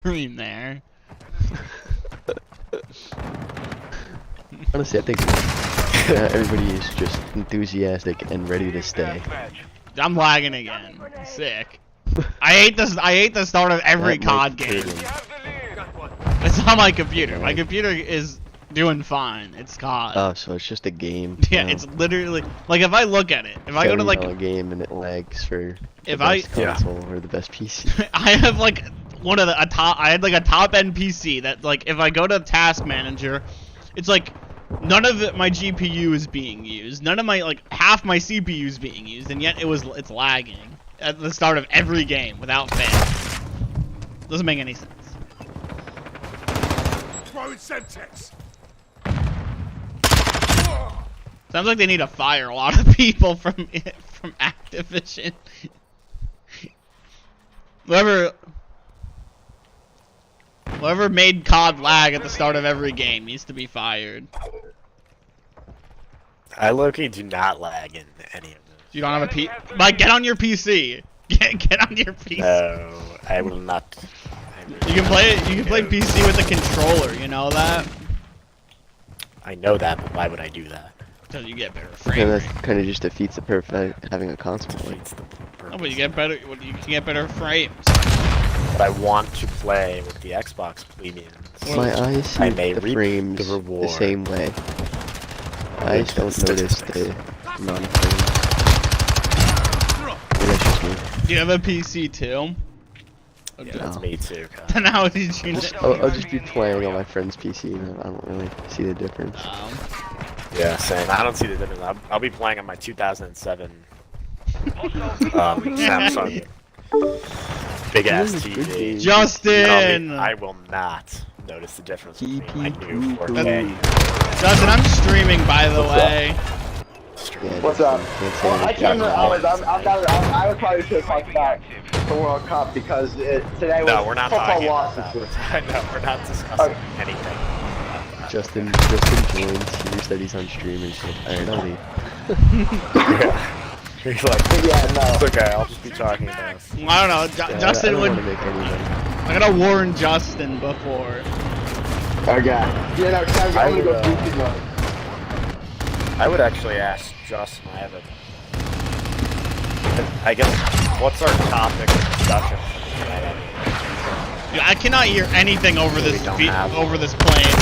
stream there. Honestly, I think everybody is just enthusiastic and ready to stay. I'm lagging again. Sick. I hate this. I hate the start of every COD game. It's not my computer. My computer is doing fine. It's COD. Oh, so it's just a game. Yeah, it's literally like if I look at it, if I go to like a game and it lags for the if best console or the best PC. I have like one of the I had like a top end PC that like if I go to Task Manager, it's like none of my GPU is being used, none of my like half my CPU is being used, and yet it's lagging at the start of every game without fail. Doesn't make any sense. Throwing Semtex. Sounds like they need to fire a lot of people from Activision. Whoever made COD lag at the start of every game needs to be fired. I low-key do not lag in any of them. You don't have a P. Mike, get on your PC. Get on your PC. No, I will not. You can play it. You can play PC with a controller. You know that? I know that, but why would I do that? Because you get better frame And rate. that kind of just defeats the purpose of having a console. Defeats the No, but you get better. You can get better frames. But I want to play with the Xbox plebeians. My eyes see I may the reap frames the the reward. same way. I just don't notice the non-frames. Maybe that's just me. Do you have a PC too? Yeah, that's me too. Then how did you know? I'll just be playing on my friend's PC and I don't really see the difference. Yeah, same. I don't see the difference. I'll be playing on my 2007 Samsung big ass TV. Justin! I will not notice the difference between my new 4K. Justin, I'm streaming by the way. Yeah, What's up? can't say Well, I anything. came. I was probably should talk about the World Cup because today was No, we're not football talking lost. about that. I know, we're not discussing anything. Justin joins, he said he's on stream and shit. Alright, I'll leave. He's like, Yeah, no. it's okay, I'll just be talking about it. I don't know. Yeah, Justin I don't would. want to make any money. I gotta warn Justin before. Okay. Yeah, no, I'm gonna go goofy mode. I would actually ask Justin, I guess, what's our topic of discussion? Dude, I cannot hear anything over this over this plane.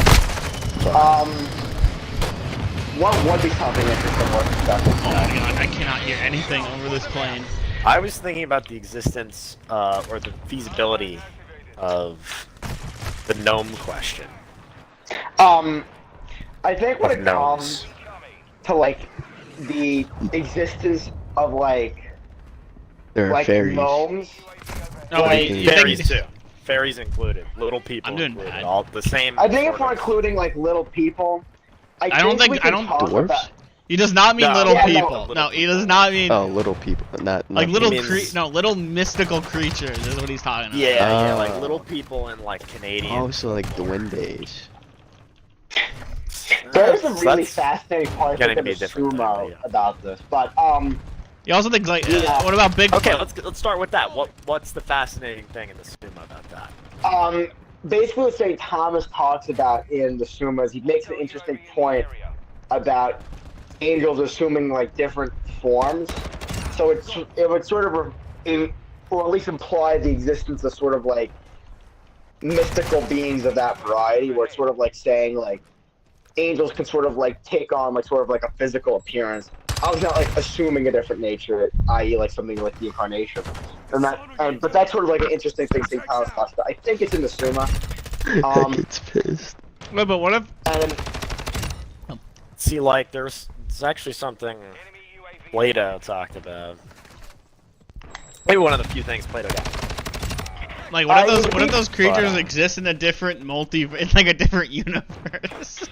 What would be something interesting worth discussing? Oh my god, I cannot hear anything over this plane. I was thinking about the existence, or the feasibility of the gnome question. I think when Of it gnomes. comes to like the existence of like There are fairies. gnomes, No, wait, you Fairies think, too. Fairies included. Little people I'm doing included. bad. All the same. I think if sort we're of- including like little people, I don't think Dwarfs? he does not mean No, little yeah, no, people. little No, he people. does not mean Oh, little people, not like little means- little mystical creatures is what he's talking about. Yeah, like Oh. little people in like Canadian. Oh, so like the Wendays. There's a So really that's fascinating part getting of to the be a different thing, sumo but yeah. about this, but He also thinks like, Yeah. what about Bigfoot? Okay, let's start with that. What's the fascinating thing in the sumo about that? basically what St. Thomas talks about in the sumas, he makes an interesting point about angels assuming like different forms. So it would sort of, or at least imply the existence of sort of like mystical beings of that variety, where it's sort of like saying like angels can sort of like take on like sort of like a physical appearance. I was not like assuming a different nature, i.e. like something like the incarnation. But that's sort of like an interesting thing St. Thomas talks about. I think it's in the Summa. That gets pissed. Wait, but what if? And See, like there's actually something Plato talked about. Maybe one of the few things Plato got. Like, what if I those think- creatures exist in a different in like a different universe?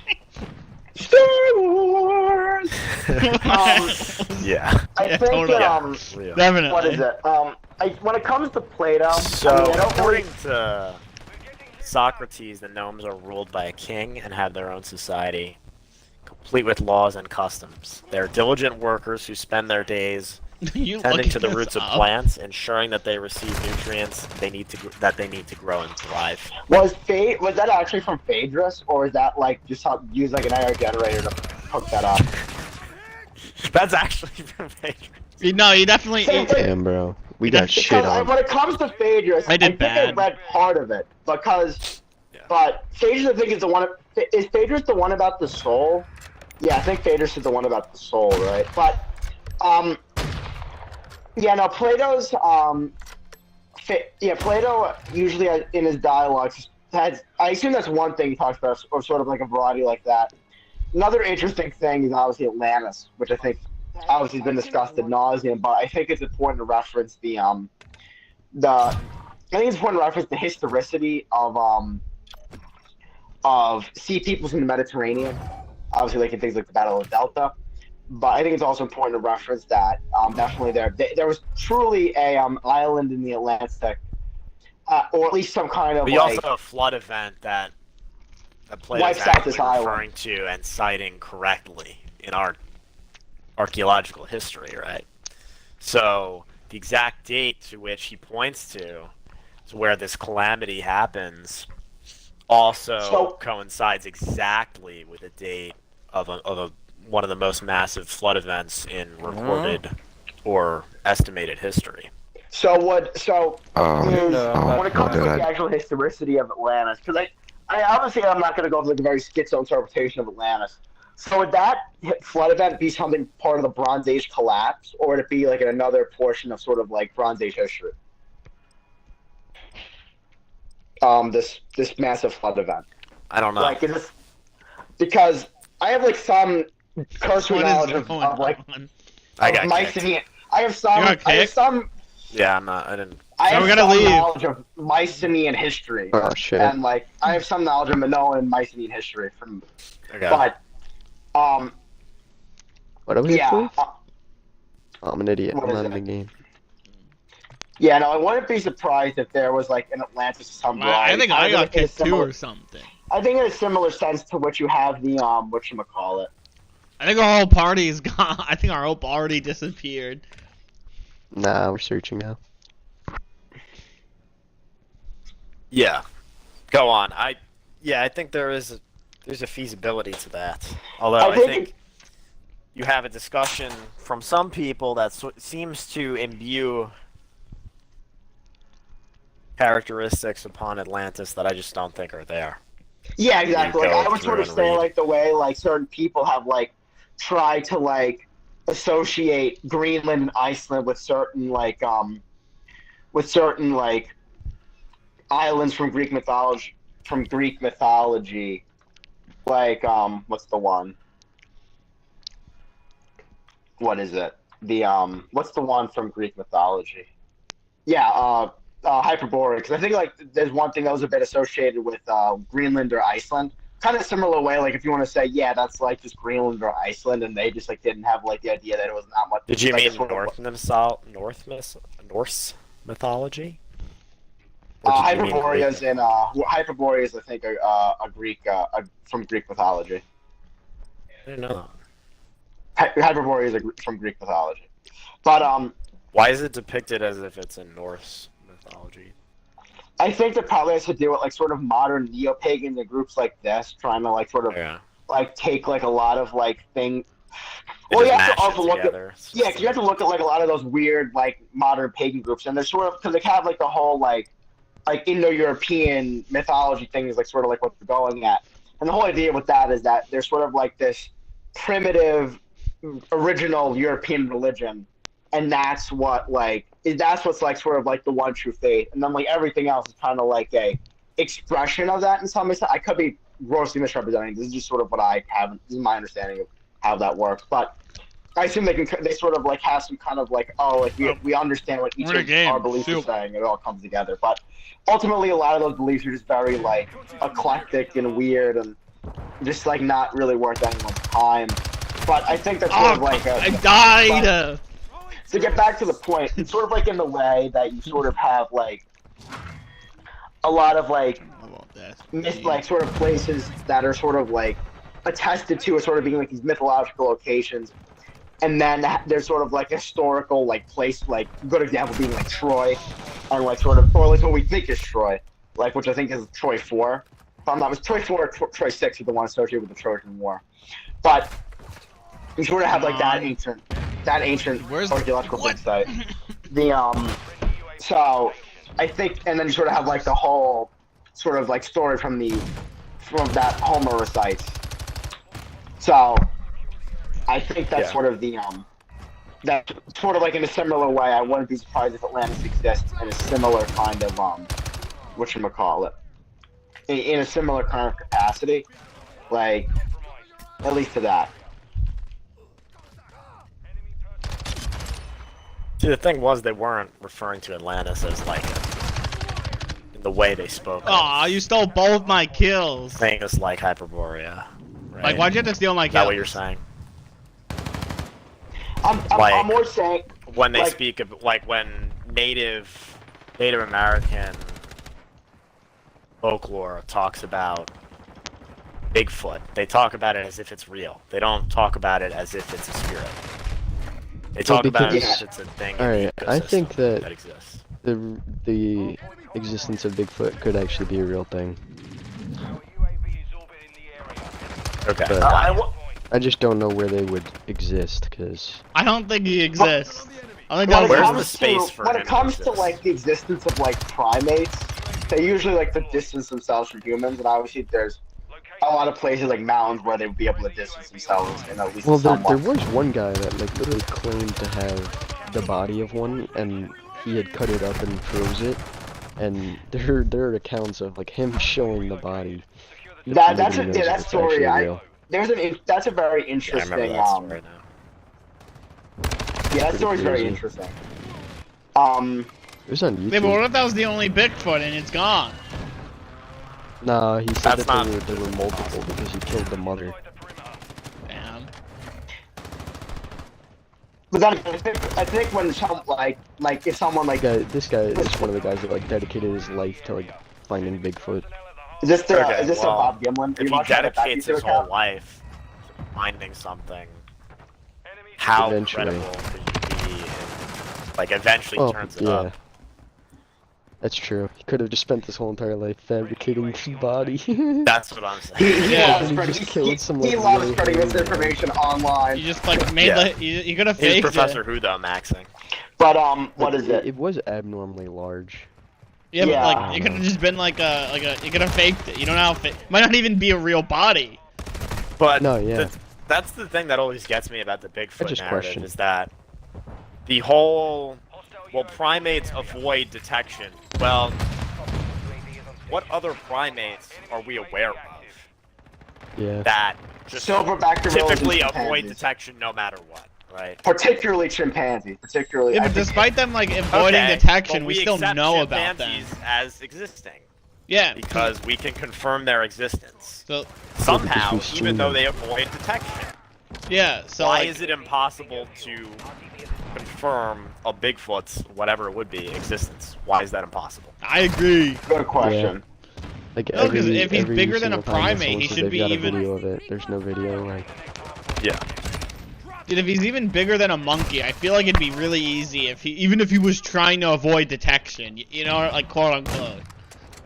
Star Wars. Yeah. I Yeah, think totally. Real. Definitely. what is it? When it comes to Plato, So, I mean, I don't really. according to Socrates, the gnomes are ruled by a king and have their own society, complete with laws and customs. They're diligent workers who spend their days You tending to the looking roots this of up? plants, ensuring that they receive nutrients that they need to grow and thrive. Was that actually from Phaedrus, or is that like just how use like an IR generator to hook that up? That's actually from Phaedrus. No, you definitely. Damn, bro. We got shit Because on. when it comes to Phaedrus, I did think I bad. read part of it because, but Phaedrus I think is the one. Is Phaedrus the one about the soul? Yeah, I think Phaedrus is the one about the soul, right? But, yeah, no, Plato's Plato usually in his dialogues has. I assume that's one thing he talks about, or sort of like a variety like that. Another interesting thing is obviously Atlantis, which I think obviously has been discussed ad nauseum, but I think it's important to reference I think it's important to reference the historicity of sea peoples in the Mediterranean. Obviously, like in things like the Battle of Delta. But I think it's also important to reference that definitely there was truly a island in the Atlantic, or at least some kind of But also a flood event that Plato's actually referring to and citing correctly in our archaeological history, right? So the exact date to which he points to where this calamity happens also coincides exactly with a date of one of the most massive flood events in recorded or estimated history. So when it comes to the actual historicity of Atlantis, because I obviously I'm not going to go with like a very schizo interpretation of Atlantis. So would that flood event be something part of the Bronze Age collapse, or would it be like in another portion of sort of like Bronze Age history? This massive flood event. I don't know. Like, is this because I have like some cursory knowledge of like Mycenaean. I have some. Yeah, I'm not. I didn't. I have some leave. knowledge of Mycenaean history. Oh shit. And like, I have some knowledge of Minoan Mycenaean history from. Okay. But, What are we yeah. here for? I'm an idiot. What I'm is not in it? the game. Yeah, no, I wouldn't be surprised if there was like an Atlantis some I think I got kicked too or something. I think in a similar sense to what you have the whatchamacallit. I think our whole party is gone. I think our whole party disappeared. Nah, we're searching now. Yeah. Go on. I think there's a feasibility to that. Although I think you have a discussion from some people that seems to imbue characteristics upon Atlantis that I just don't think are there. Yeah, exactly. Like, I would sort of say like the way like certain people have like tried to like associate Greenland and Iceland with certain like islands from Greek mythology. Like what's the one? What is it? What's the one from Greek mythology? Yeah, Hyperborea, because I think like there's one thing that was a bit associated with Greenland or Iceland, kind of similar way. Like if you want to say, yeah, that's like just Greenland or Iceland, and they just like didn't have like the idea that it was not much. Did you like, mean Norse mythology? Hyperborea is in Hyperborea is I think a Greek from Greek mythology. I didn't know. Hyperborea is from Greek mythology, but why is it depicted as if it's in Norse mythology? I think that probably has to do with like sort of modern neo-pagans and groups like this trying to like sort of like take like a lot of like things. Well, you have to also look at because you have to look at like a lot of those weird like modern pagan groups, and they're sort of because they have like the whole like Indo-European mythology things, like sort of like what they're going at, and the whole idea with that is that they're sort of like this primitive, original European religion. And that's what's like sort of like the one true faith, and then like everything else is kind of like a expression of that in some extent. I could be grossly misrepresenting. This is just sort of what I have. This is my understanding of how that works. But I assume they sort of like have some kind of like we understand what each of our beliefs are saying. It all comes together. But ultimately, a lot of those beliefs are just very like eclectic and weird, and just like not really worth anyone's time. But I think that's sort of like I died. To get back to the point, it's sort of like in the way that you sort of have like a lot of like sort of places that are sort of like attested to as sort of being like these mythological locations. and then there's sort of like historical like place, like good example being like Troy, and like sort of, or at least what we think is Troy, like which I think is Troy 4. If I'm not, it was Troy 4 or Troy 6 is the one associated with the Trojan War, but you sort of have like that ancient archaeological dig site. So I think, and then you sort of have like the whole sort of like story from that Homer recites. So I think that's sort of that sort of like in a similar way. I wouldn't be surprised if Atlantis exists in a similar kind of whatchamacallit, in a similar kind of capacity, like at least to that. See, the thing was, they weren't referring to Atlantis as like in the way they spoke. Aw, you stole both my kills. Saying this like Hyperborea. Right? Like, why'd you have to steal my kills? Is that what you're saying? I'm more saying when they speak of like when Native American folklore talks about Bigfoot, they talk about it as if it's real. They don't talk about it as if it's a spirit. They talk about it as if it's a thing. Alright, I think that exists. the existence of Bigfoot could actually be a real thing. Okay. But I just don't know where they would exist, because I don't think he exists. I think when that it was comes to, when it comes to like the existence of like primates, they usually like to distance themselves from humans, and obviously there's a lot of places like mountains where they would be able to distance themselves and at least there was one guy that like literally claimed to have the body of one, and he had cut it up and froze it, and there are accounts of like him showing the body. That's that story. That's a very interesting. Yeah, I remember that story now. Yeah, that story's very interesting. It was on YouTube. Yeah, but what if that was the only Bigfoot and it's gone? Nah, he said that there were multiple because he killed the mother. Damn. But then I think when if someone like this guy is one of the guys that like dedicated his life to like finding Bigfoot. Is this a Bob Gimlin? If he dedicates his whole life to finding something, how credible could you be? Like eventually turns it up. That's true. He could have just spent his whole entire life fabricating his body. That's what I'm saying. He loves spreading misinformation online. You just like made you could have faked it. Professor Who though, maxing. But what is it? It was abnormally large. Yeah, but like it could have just been like a you could have faked it. You don't know how might not even be a real body. But no, yeah. That's the thing that always gets me about the Bigfoot narrative is that the whole primates avoid detection. Well, what other primates are we aware of? Yeah. That just silverback gorillas typically avoid detection no matter what, right? Particularly chimpanzees. Yeah, but despite them like avoiding detection, we still know about them as existing. Yeah. Because we can confirm their existence. So somehow, even though they avoid detection. Yeah. So why is it impossible to confirm a Bigfoot's, whatever it would be, existence? Why is that impossible? I agree. Good question. Yeah. Like no, because if he's bigger than a primate, he should be even. Video of it. There's no video, like. Yeah. Dude, if he's even bigger than a monkey, I feel like it'd be really easy even if he was trying to avoid detection, you know, like quote unquote.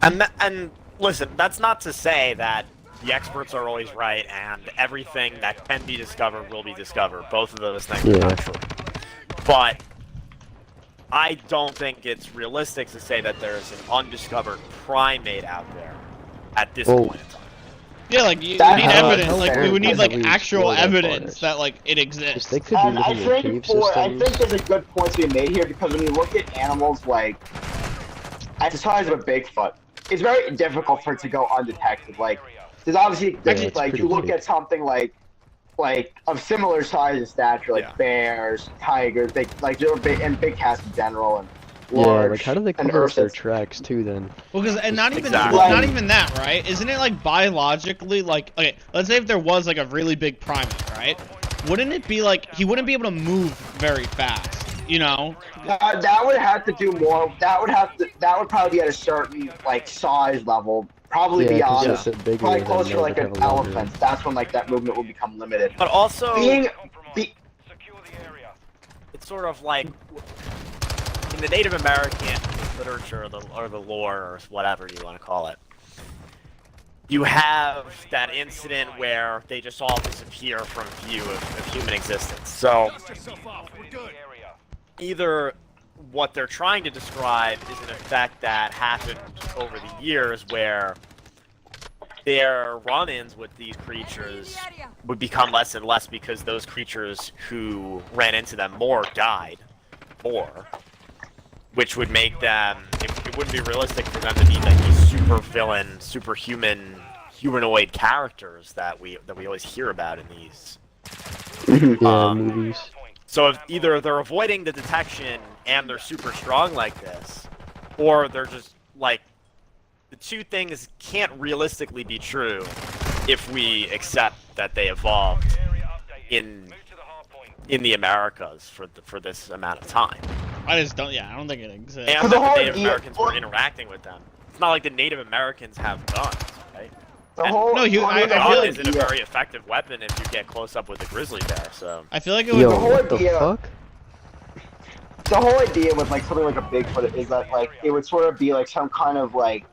And listen, that's not to say that the experts are always right and everything that can be discovered will be discovered. Both of those things are not true. But I don't think it's realistic to say that there's an undiscovered primate out there at this point in time. Yeah, like you need evidence. Like we would need like actual evidence that like it exists. They could be I think there's a good point to be made here, because when you look at animals like at the size of a Bigfoot, it's very difficult for it to go undetected. Like there's obviously like you look at something like of similar size and stature, like bears, tigers, and big cats in general, and large, like how do they cover up their tracks too then? Well, because not even that, right? Isn't it like biologically like okay? Let's say if there was like a really big primate, right? Wouldn't it be like he wouldn't be able to move very fast? You know? That would have to do more. That would probably be at a certain like size level. Probably beyond, probably closer to like an elephant. That's when like that movement will become limited. But also, it's sort of like in the Native American literature or the lore or whatever you want to call it. You have that incident where they just all disappear from view of human existence. So either what they're trying to describe is an effect that happened over the years where their run-ins with these creatures would become less and less because those creatures who ran into them more died more, which would make them, it wouldn't be realistic for them to be like these super villain, superhuman, humanoid characters that we always hear about in these movies. So if either they're avoiding the detection and they're super strong like this, or they're just like, the two things can't realistically be true if we accept that they evolved in the Americas for this amount of time. I just don't. Yeah, I don't think it exists. And that the Native Americans were interacting with them. It's not like the Native Americans have guns, right? I feel like isn't a very effective weapon if you get close up with a grizzly bear. So I feel like it would. Yo, what the fuck? The whole idea with like something like a Bigfoot is that like it would sort of be like some kind of like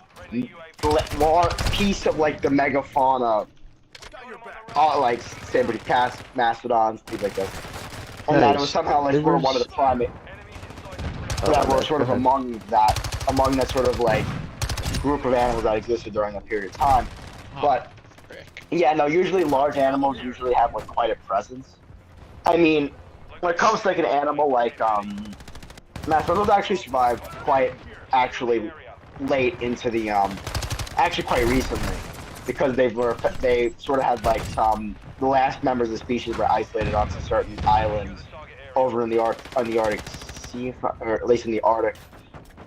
more piece of like the megafauna, like saber-toothed mastodons, things like this, and that it was somehow like we're one of the primate that were sort of among that sort of like group of animals that existed during a period of time. But yeah, no, usually large animals usually have like quite a presence. I mean, when it comes to like an animal like mastodons actually survived quite actually late into the actually quite recently, because they sort of had like the last members of the species were isolated onto certain islands over in the Arctic Sea, or at least in the Arctic,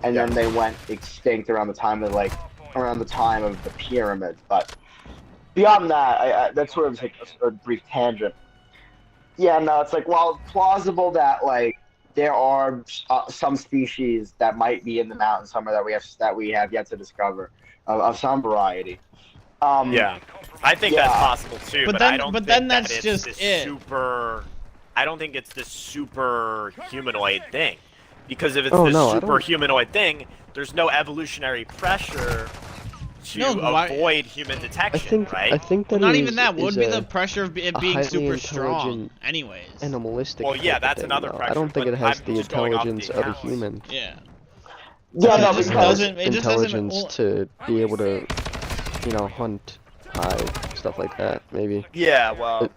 and then they went extinct around the time of the pyramids. But beyond that, that's sort of like a brief tangent. Yeah, no, it's like, well, it's plausible that like there are some species that might be in the mountain somewhere that we have yet to discover of some variety. Yeah, I think that's possible too. But then, I don't think then that that's it's just this it. super. I don't think it's this super humanoid thing, because if it's super humanoid thing, there's no evolutionary pressure to avoid human detection, right? I think that not even that would be the pressure of it being super strong, anyways. Animalistic. Well, yeah, that's another pressure. I don't think it has the intelligence of a human. Yeah. Yeah, no, it because intelligence to be able to, hunt, hide, stuff like that. Maybe. Yeah, well.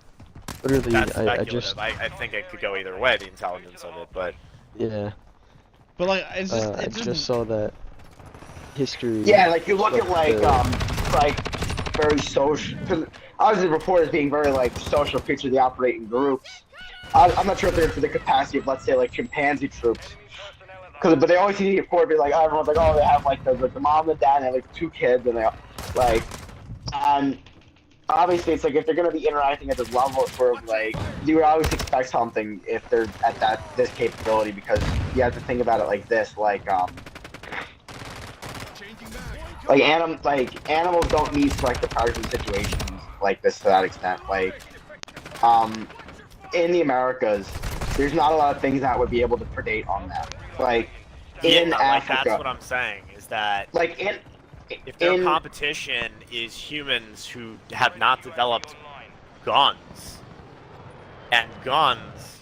Literally, that's speculative. I think it could go either way, the intelligence of it, but. Yeah. But like, it's just. I just saw that history. Yeah, like you look at like very social. Because obviously, reporters being very like social creatures, they operate in groups. I'm not sure if they're to the capacity of, let's say, like chimpanzee troops. But they always see the report be like, everyone's like, oh, they have like the mom and the dad and they have like 2 kids, and they like, and obviously it's like if they're gonna be interacting at this level, it's sort of like you would always expect something if they're at this capability, because you have to think about it like this, animals don't need selective targeting situations like this to that extent. Like, in the Americas, there's not a lot of things that would be able to predate on that. Like, in Africa, that's what I'm saying, is that like if their competition is humans who have not developed guns, and guns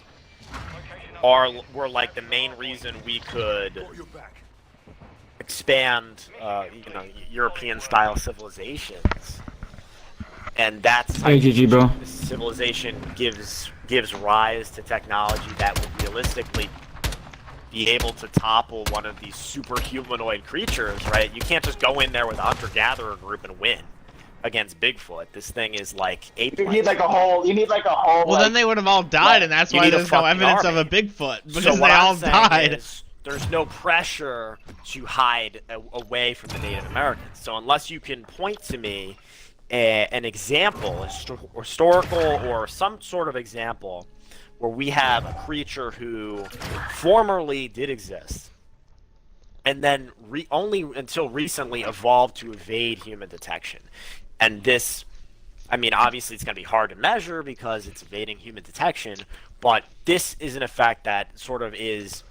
were like the main reason we could expand, European-style civilizations, and that's hey, GG, bro. Civilization gives rise to technology that would realistically be able to topple one of these super humanoid creatures, right? You can't just go in there with a hunter-gatherer group and win against Bigfoot. This thing is like ape. You need like a whole. Well, then they would have all died, and that's why there's no evidence of a Bigfoot, because they all died. There's no pressure to hide away from the Native Americans. So unless you can point to me an example, historical or some sort of example, where we have a creature who formerly did exist, and then only until recently evolved to evade human detection, and this I mean, obviously it's going to be hard to measure because it's evading human detection, but this is an effect that sort of is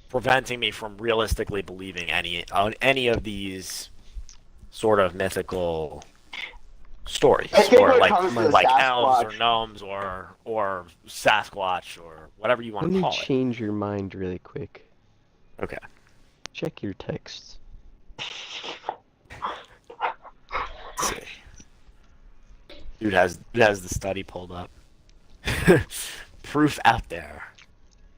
preventing me from realistically believing any of these sort of mythical stories, or like elves or gnomes or Sasquatch or whatever you want to call it. Let me change your mind really quick. Okay. Check your texts. Let's see. Dude has the study pulled up. Proof out there.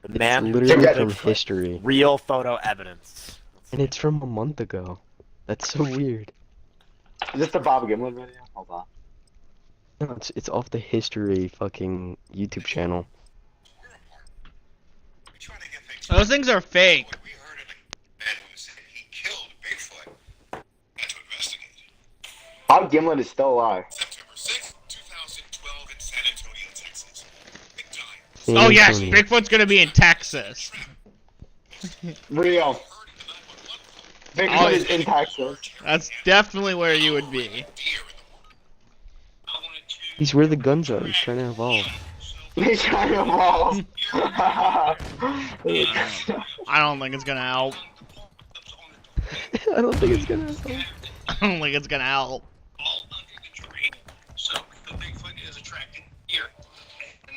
The man who literally took from Bigfoot. history. Real photo evidence. And it's from a month ago. That's so weird. Is this the Bob Gimlin video? Hold on. No, it's off the history fucking YouTube channel. Those things are fake. We heard of a man who said he killed Bigfoot. Had to investigate. Bob Gimlin is still alive. September 6th, 2012 in San Antonio, Texas. Big time. San Oh yes, Antonio. Bigfoot's gonna be in Texas. Real. Bigfoot is in Texas. That's definitely where you would be. He's where the guns are. He's trying to evolve. He's trying to evolve. I don't think it's gonna help. I don't think it's gonna help. I don't think it's gonna help. So the Bigfoot is attracting deer.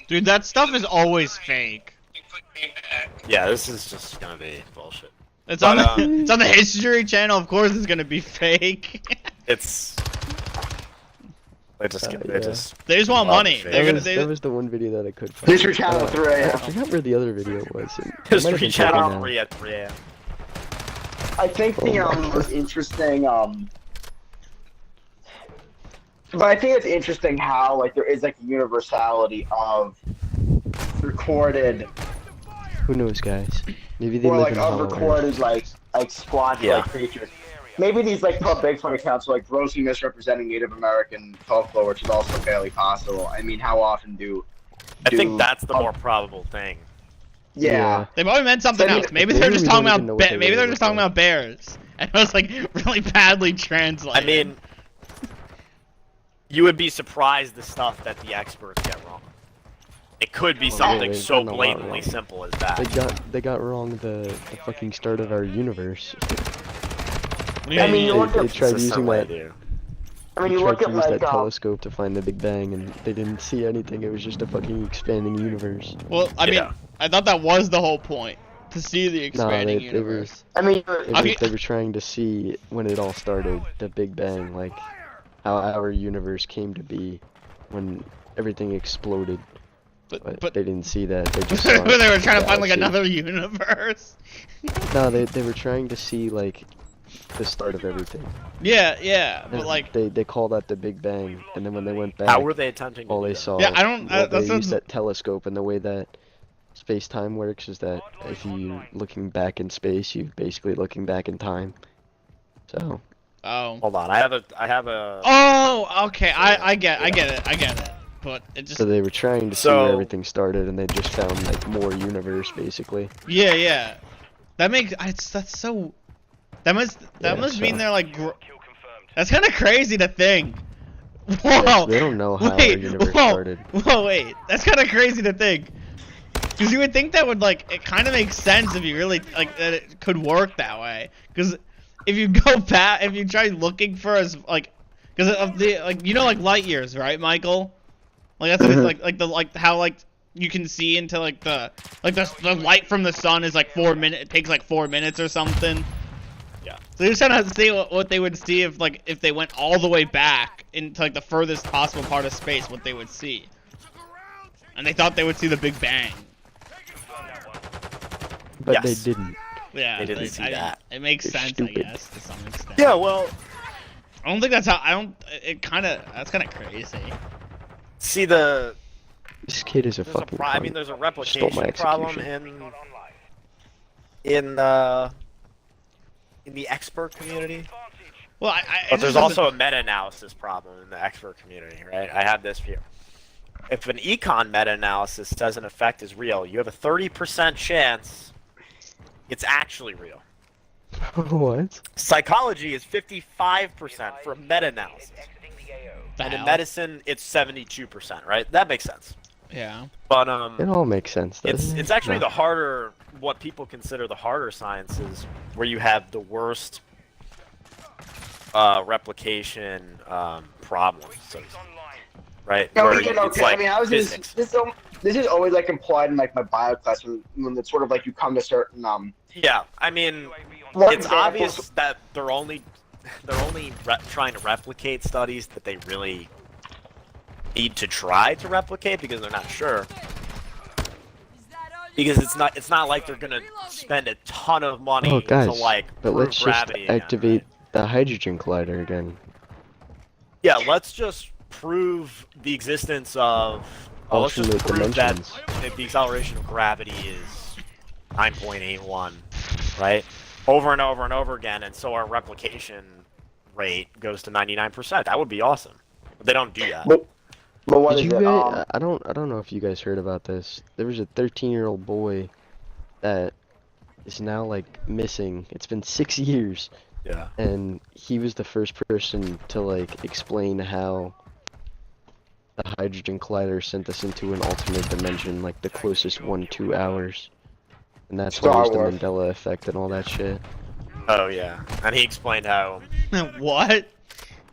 Dude, that stuff is always fake. Bigfoot came back. Yeah, this is just gonna be bullshit. It's on But, it's on the History Channel. Of course, it's gonna be fake. It's they just They just want money. They're gonna. That was the one video that I could find. History Channel 3 I a.m. forgot where the other video was. It might have History been Channel taken out. 3 at 3 a.m. I think the most interesting but I think it's interesting how like there is like a universality of recorded Who knows, guys? Maybe they or live like in Hollow Earth. unrecorded like squatch Yeah. like creatures. Maybe these like pro Bigfoot accounts are like grossly misrepresenting Native American folklore, which is also fairly possible. I mean, how often do I think that's the more probable thing. yeah. They probably meant something Maybe- else. Maybe maybe they're just we talking don't even know about what they maybe they're really just talking look about bears, and it was like really badly translated. I mean, you would be surprised the stuff that the experts get wrong. It could be something they've so done a lot blatantly wrong. simple as that. They got wrong the fucking start of our universe. What do you I mean, you mean? look at They tried using Consistently that. do. I mean, They you tried look to at use like that telescope to find the Big Bang, and they didn't see anything. It was just a fucking expanding universe. Well, I mean, Yeah. I thought that was the whole point, to see the expanding they were- universe. I mean, They were trying to see when it all started, the Big Bang, like how our universe came to be when everything exploded. But they didn't see that. They just saw they were trying to the find like galaxy. another universe. No, they were trying to see like the start of everything. Yeah, but And like, they call that the Big Bang, and then when they went back, How were they attempting to all do they that? saw. Yeah, I don't- well, that they sounds- used that telescope, and the way that space-time works is that if you're looking back in space, you're basically looking back in time. So oh, Hold on, I have a. oh, okay, I get it, but it just, so they were trying to see So- where everything started, and they just found like more universe, basically. yeah, that makes, that's so, that must Yeah, mean so- they're like, that's kind of crazy to think. Whoa, They don't know how wait, our universe whoa, started. whoa, wait, that's kind of crazy to think. Because you would think that would, like, it kind of makes sense if you really, like, that it could work that way. Because if you go back, if you try looking for as, like, because of the, like, you know, like, light years, right, Michael? Like, that's what it's like, how, like, you can see into, like, the light from the sun is, like, 4 minutes, it takes, like, 4 minutes or something. Yeah. So you're just trying to see what they would see if, like, if they went all the way back into, like, the furthest possible part of space, what they would see. And they thought they would see the Big Bang. But Yes. they didn't. Yeah, They didn't see that. It makes They're sense, stupid. I guess, to some extent. Yeah, well, I don't think that's how. I don't. It kind of. That's kind of crazy. see This kid is a there's a fucking. I mean, cunt. there's a Stole my replication problem execution. in the expert community. Well, it But there's just also a meta-analysis problem in the expert community, right? I have this here. If an econ meta-analysis says an effect is real, you have a 30% chance it's actually real. What? Psychology is 55% for meta-analysis. And in medicine, it's 72%, right? That makes sense. Yeah. But It all makes sense. it's actually the harder, what people consider the harder sciences, where you have the worst replication problems, so to speak, right? No, Where okay. like I mean, I was physics. this is always like implied in like my bio class when it's sort of like you come to certain Yeah, I mean, One it's example- obvious that they're only trying to replicate studies that they really need to try to replicate because they're not sure. Because it's not like they're gonna spend a ton of money Oh, guys, to like but prove let's just gravity again, activate right? the hydrogen collider again. Yeah, let's just prove the existence of. Well, let's just Alternate prove that dimensions. the acceleration of gravity is 9.81, right? Over and over and over again, and so our replication rate goes to 99%. That would be awesome. But they don't do that. But what Did is you it? guys? I don't know if you guys heard about this. There was a 13-year-old boy that is now like missing. It's been 6 years, Yeah. and he was the first person to like explain how the hydrogen collider sent us into an alternate dimension, like the closest 1-2 hours, and that's why Star there's the Wars. Mandela effect and all that shit. Oh yeah, and he explained how. What?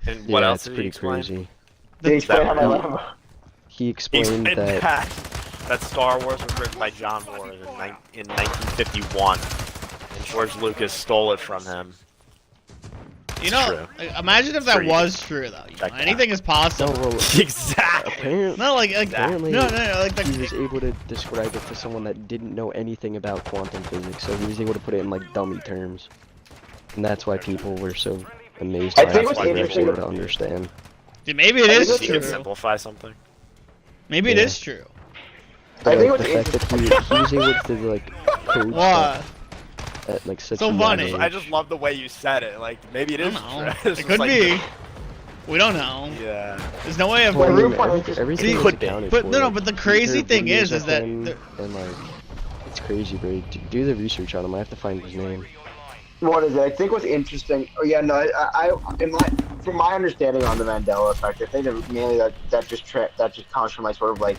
And what Yeah, else it's did he pretty explain? crazy. They explain how that- my He He explained explained that that Star Wars was written by John Wars in 1951, and George Lucas stole it from him. You It's know, true. like, imagine if that Sure, you was true though. You check know, that. anything is no, possible. well, Exactly. apparently No, like Apparently, no, like he was the, able to describe it to someone that didn't know anything about quantum physics, so he was able to put it in like dummy terms, and that's why people were so amazed I by think it. what's They were interesting able to understand. dude, maybe it I is think You true. can simplify something. Maybe it Yeah. is true. But, I think like, what's the fact that he was able to like code What? stuff at like such So a young funny. age. I just love the way you said it. Like maybe it I is don't true. know. It's It just could like be. We don't know. Yeah. There's no way of Well, I mean, proof. everything It is could be. accounted But for. no, but the There crazy are thing videos is of that him, and like it's crazy, bro. Do the research on him. I have to find his name. What is it? I think what's interesting. Oh yeah, no. From my understanding on the Mandela effect, I think that mainly that just comes from like sort of like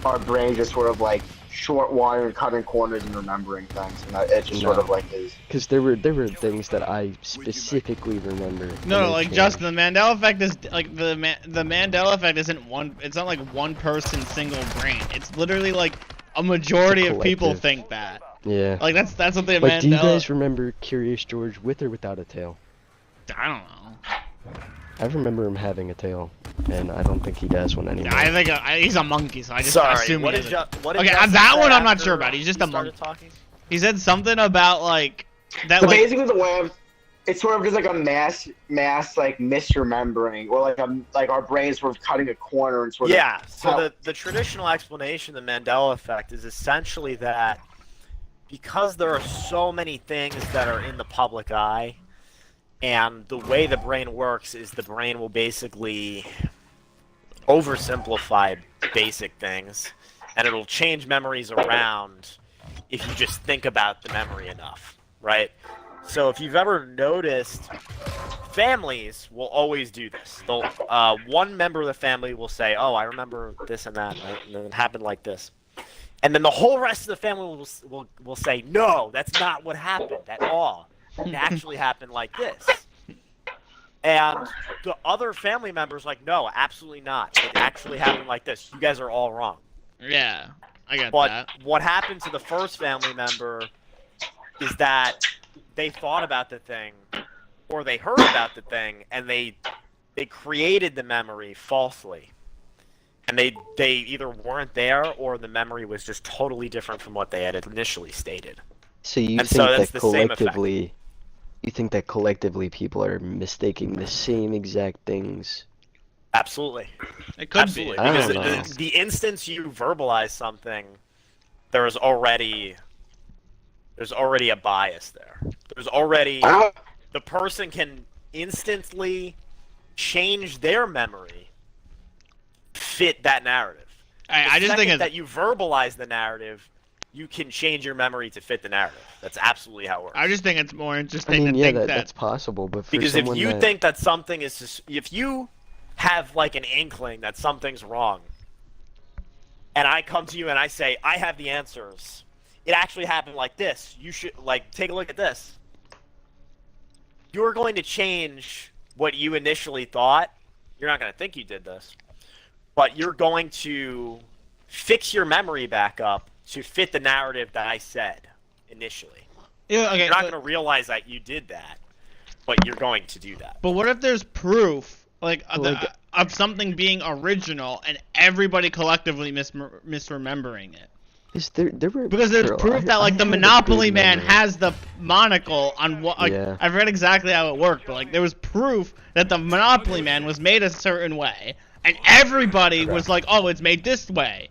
our brains just sort of like short wire and cutting corners and remembering things, and it just sort No. of like is. Because there were things that I specifically remember. and No, they like changed. Justin, the Mandela effect is like the Mandela effect isn't one. It's not like one person's single brain. It's literally like a majority of people collective. think that. Yeah. Like that's what the Like, do you Mandela. guys remember Curious George with or without a tail? I don't know. I remember him having a tail, and I don't think he has one anymore. I think he's a monkey, so I just Sorry. assume What he did is. what did Okay, Justin that say one I'm not after sure about. He's just you a monkey. started talking? He said something about like that. So Like basically, the way it's sort of just like a mass like misremembering, or like our brains sort of cutting a corner and sort of. Yeah, so how- the traditional explanation of the Mandela effect is essentially that because there are so many things that are in the public eye, and the way the brain works is the brain will basically oversimplify basic things, and it'll change memories around if you just think about the memory enough, right? So if you've ever noticed, families will always do this. They'll one member of the family will say, "Oh, I remember this and that, and then it happened like this," and then the whole rest of the family will say, "No, that's not what happened at all. It actually happened like this." And the other family members like, "No, absolutely not. It actually happened like this. You guys are all wrong." yeah, I got But that. what happened to the first family member is that they thought about the thing, or they heard about the thing, and they created the memory falsely. And they either weren't there, or the memory was just totally different from what they had initially stated. So you And think so that's that the same effect. collectively, people are mistaking the same exact things? Absolutely. It could Absolutely. be. I Because don't know. the instance you verbalize something, there's already a bias there. There's already Ah, the person can instantly change their memory fit that narrative. I The just think second it's that you verbalize the narrative, you can change your memory to fit the narrative. That's absolutely how it works. I just think it's more interesting I mean, to yeah, think that's possible, but for because if someone you that... think that something is just, if you have like an inkling that something's wrong, and I come to you and I say I have the answers, it actually happened like this. You should like take a look at this. You're going to change what you initially thought. You're not going to think you did this, but you're going to fix your memory back up to fit the narrative that I said initially. Yeah, okay, you're not going to realize that you did that, but you're going to do that. But what if there's proof, of something being original and everybody collectively misremembering it? Because there's proof that like the Monopoly Man has the monocle on what. Like, Yeah. I forget exactly how it worked, but like there was proof that the Monopoly Man was made a certain way, and everybody was like, "Oh, it's made this way."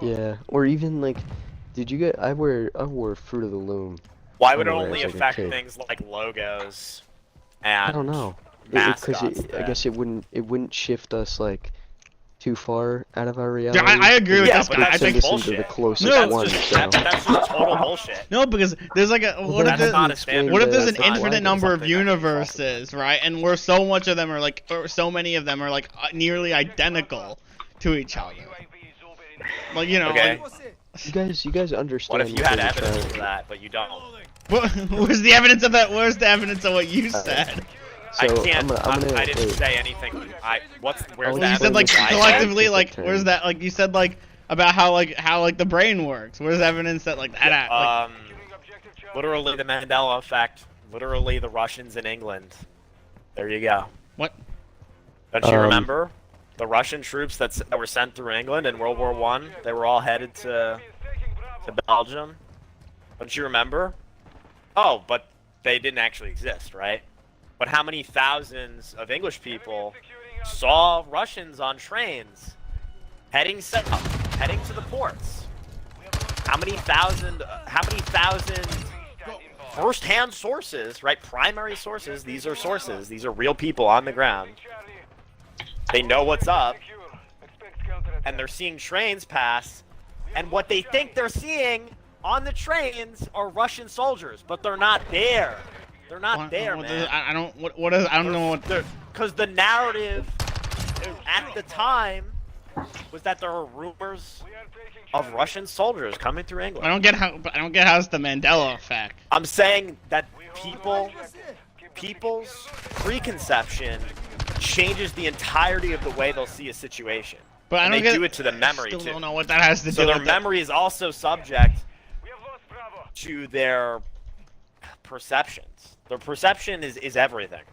Yeah, or even like, did you get? I wore Fruit of the Loom. Why would it when I only was, like, a affect kid. things like logos and I don't know. mascots? I guess it wouldn't shift us like too far out of our reality. Yeah, I agree with Yeah, this but guy. that's I think just listen to the bullshit. closest No, one. That's just total bullshit. no, because there's like a what if That's not a there's, standard. what if there's an That's not infinite number of something that can be universes, right? And where so much of them are like, or so many of them are like nearly identical to each other. Like Okay. You guys understand? What if you had they're evidence trying- of that, but you don't? Where's the evidence of that? Where's the evidence of what you said? So I can't. I'm gonna I didn't wait. say anything. Where's Well, the You said like evidence? collectively, like scientific where's term. that? Like you said like about how the brain works. Where's evidence that like that? Like, Literally the Mandela effect. Literally the Russians in England. There you go. what? Don't you remember the Russian troops that were sent through England in World War I? They were all headed to Belgium. Don't you remember? Oh, but they didn't actually exist, right? But how many thousands of English people saw Russians on trains heading south, heading to the ports? How many thousand first-hand sources, right? Primary sources. These are sources. These are real people on the ground. They know what's up, and they're seeing trains pass, and what they think they're seeing on the trains are Russian soldiers, but they're not there. They're not there, man. I don't. What is? I don't know what. Because the narrative at the time was that there were rumors of Russian soldiers coming through England. I don't get how it's the Mandela effect. I'm saying that people's preconception changes the entirety of the way they'll see a situation. But I and don't they get. do it to the memory Still too. don't know what that has to So do their with memory is also subject to their perceptions. Their perception is everything.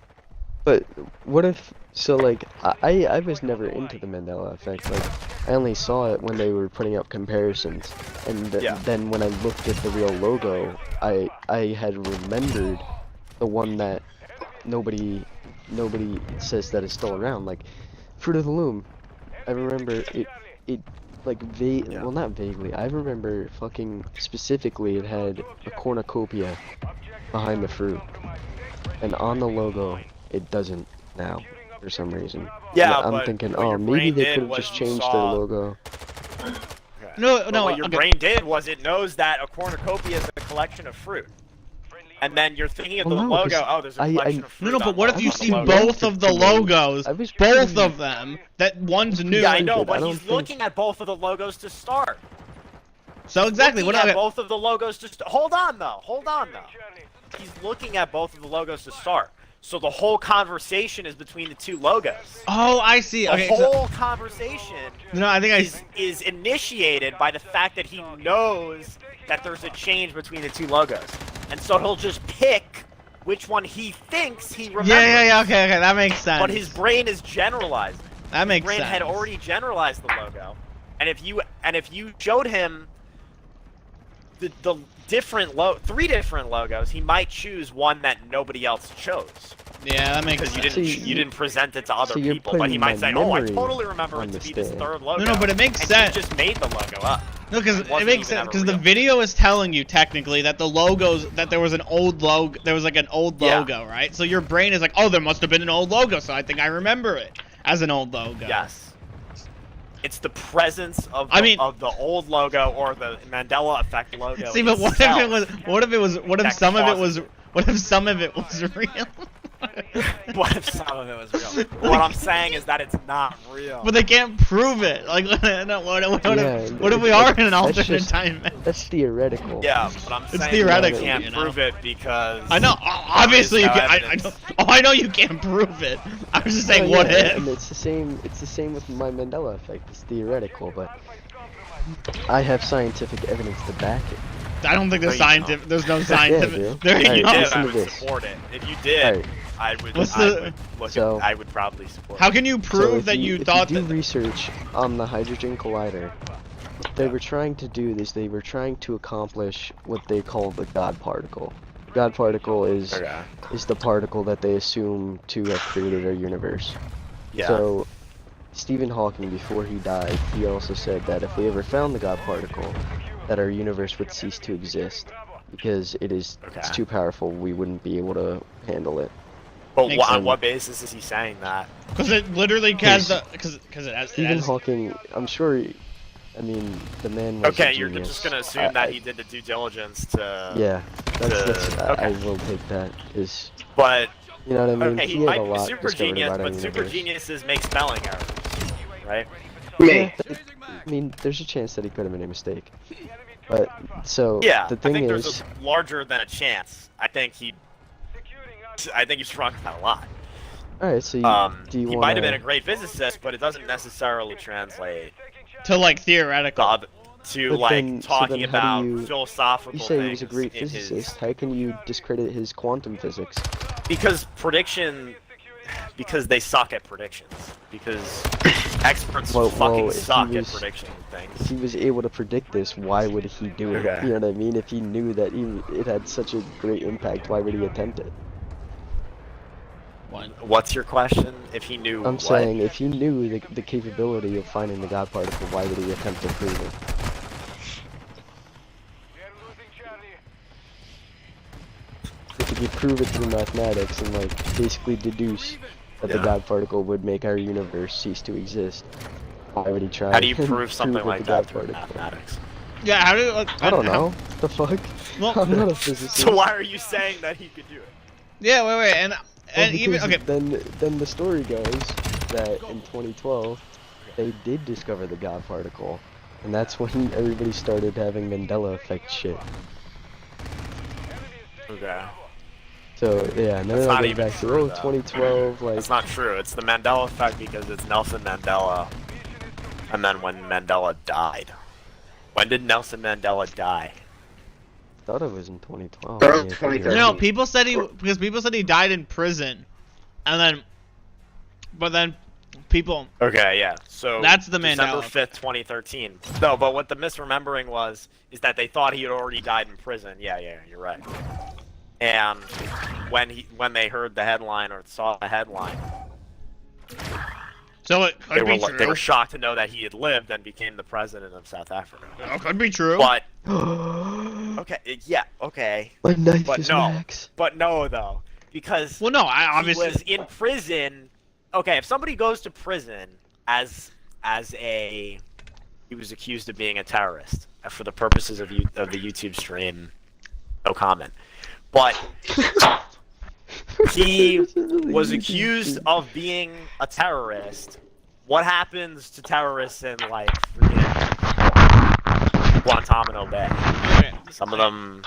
But what if? So like, I was never into the Mandela effect. Like, I only saw it when they were putting up comparisons, and then when I looked at the real logo, I had remembered the one that nobody says that is still around. Like, Fruit of the Loom. I remember it like well, not vaguely. I remember fucking specifically it had a cornucopia behind the fruit, and on the logo it doesn't now for some reason. Yeah, I'm but thinking, what oh, your maybe brain they did could have was just you changed saw- their logo. No, But no. what your Okay. brain did was it knows that a cornucopia is a collection of fruit. And then you're thinking of Well, the no, logo, 'cause there's a collection of fruit. No, but on what the- if you on the see logo. both of the logos, I was both pretty- of them, that one's new? Yeah, I know, I but don't he's think- looking at both of the logos to start. So exactly, Looking what? at both of the logos to start. Hold on, though. He's looking at both of the logos to start. So the whole conversation is between the two logos. Oh, I see. The Okay, so, whole conversation no, I think is initiated by the fact that he knows that there's a change between the two logos. And so he'll just pick which one he thinks he remembers. Yeah. Okay, that makes sense. But his brain is generalized. That makes His brain sense. had already generalized the logo. And if you showed him the three different logos, he might choose one that nobody else chose. Yeah, that makes Because sense. you didn't present it to other so you're people, but he putting might my say, "Oh, I memory totally remember on it to the be this stand. third logo." No, but it makes and sense. He just made the logo up. No, because it wasn't makes even sense. ever Because the real. video is telling you technically that the logos, that there was an old logo, there was like an old Yeah. logo, right? So your brain is like, oh, there must have been an old logo, so I think I remember it as an old logo. Yes. It's the presence of of the old logo or the Mandela effect logo. See, but what if it was? What if some of it was? What if some of it was real? What if some of it was real? What I'm saying is that it's not real. But they can't prove it. Like, what if we are in an alternate time? That's theoretical. Yeah, but I'm saying theoretical, you can't prove it because. I know. Obviously, you can. I know. Oh, I know you can't prove it. I was just saying, what if? And it's the same. It's the same with my Mandela effect. It's theoretical, but I have scientific evidence to back it. I don't think there's scientific. There's no scientific. Yeah, there you go. I would support it. If you did, I would probably support it. How can you prove that you thought that? If you do research on the hydrogen collider, what they were trying to do is they were trying to accomplish what they call the God particle. God particle is the particle that they assume to have created our universe. Yeah. So Stephen Hawking, before he died, he also said that if we ever found the God particle, that our universe would cease to exist because it's too powerful. We wouldn't be able to handle it. But on what basis is he saying that? Because it literally has the because it has. Stephen Hawking, I'm sure. I mean, the man was a you're genius. just gonna assume that he did the due diligence to. Yeah, I will take that. But you know what I mean? Okay, he might be super genius, but super geniuses make spelling errors, right? Yeah, I mean, there's a chance that he could have made a mistake. But the thing is, there's a larger than a chance. I think he's wrong about a lot. All right, so he might have been a great physicist, but it doesn't necessarily translate to like theoretical. Talking about philosophical things. You say he was a great physicist. How can you discredit his quantum physics? Because they suck at predictions. Because experts fucking suck at prediction things. If he was able to predict this, why would he do it? You know what I mean? If he knew that it had such a great impact, why would he attempt it? What's your question? If he knew I'm saying, if he knew the capability of finding the God particle, why would he attempt to prove it? If you prove it through mathematics and like basically deduce that the God particle would make our universe cease to exist, why would he try? How do you prove something like that through mathematics? Yeah, how do I don't know. The fuck? Well, I'm not a physicist. So why are you saying that he could do it? Yeah, wait, and even Then the story goes that in 2012 they did discover the God particle, and that's when everybody started having Mandela effect shit. Okay. So yeah, and then that's not even back true, to 2012. Like that's not true. It's the Mandela effect because it's Nelson Mandela, and then when Mandela died. When did Nelson Mandela die? I thought it was in 2012. No, people said he died in prison, and then people. Okay, yeah. So that's the December Mandela. 5th, 2013. No, but what the misremembering is that they thought he had already died in prison. Yeah, you're right. And when they heard the headline or saw the headline, so it could be true. They were shocked to know that he had lived and became the president of South Africa. It could be true. But okay. My knife is Max. But no, though, because he was in prison. Okay, if somebody goes to prison he was accused of being a terrorist for the purposes of the YouTube stream, no comment. But he was accused of being a terrorist. What happens to terrorists in like Guantanamo Bay? Some of them,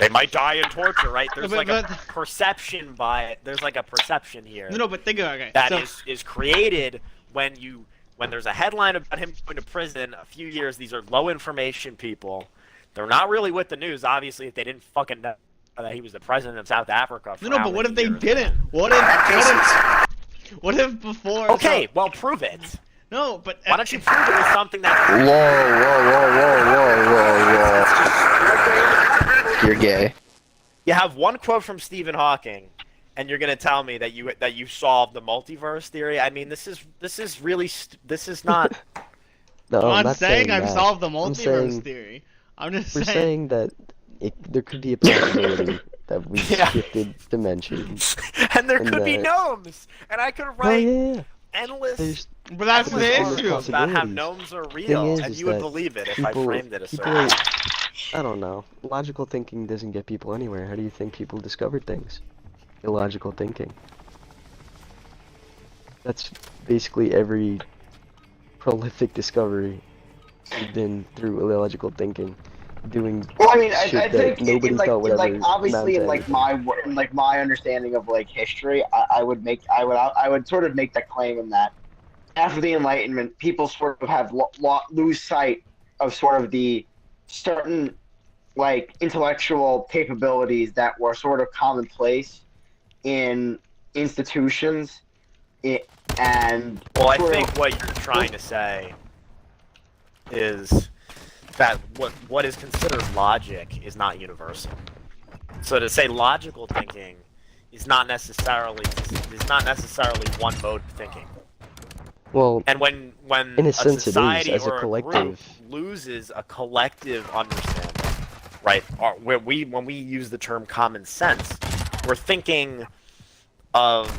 they might die in torture, right? There's a perception there's like a perception here. No, but think about it. That is created when there's a headline about him going to prison a few years. These are low information people. They're not really with the news, obviously, if they didn't fucking know that he was the president of South Africa. No, but what if they didn't? What if before? Okay, well, prove it. No, but why don't you prove it with something that? Whoa. You're gay. You have one quote from Stephen Hawking, and you're gonna tell me that you solved the multiverse theory. I mean, this is not. No, I'm not saying I've that. solved the multiverse theory. We're saying that there could be a possibility that we shifted dimensions. And there could be gnomes! And I could write endless. But that's the endless issue. articles about how possibilities. gnomes are Thing real, is and is you would that believe it if I people- framed it a people certain way. I don't know. Logical thinking doesn't get people anywhere. How do you think people discovered things? Illogical thinking. That's basically every prolific discovery has been through illogical thinking. Doing Well, I mean, shit I that think nobody thought would ever obviously amount to anything. in like my understanding of like history, I would sort of make the claim in that after the Enlightenment, people sort of have lose sight of sort of the certain like intellectual capabilities that were sort of commonplace in institutions, and Well, I sort think of, what you're trying to say is that what is considered logic is not universal. So to say logical thinking is not necessarily one mode of thinking. Well, And when in a a sense it is, society as a or a group collective. loses a collective understanding, right? When we use the term common sense, we're thinking of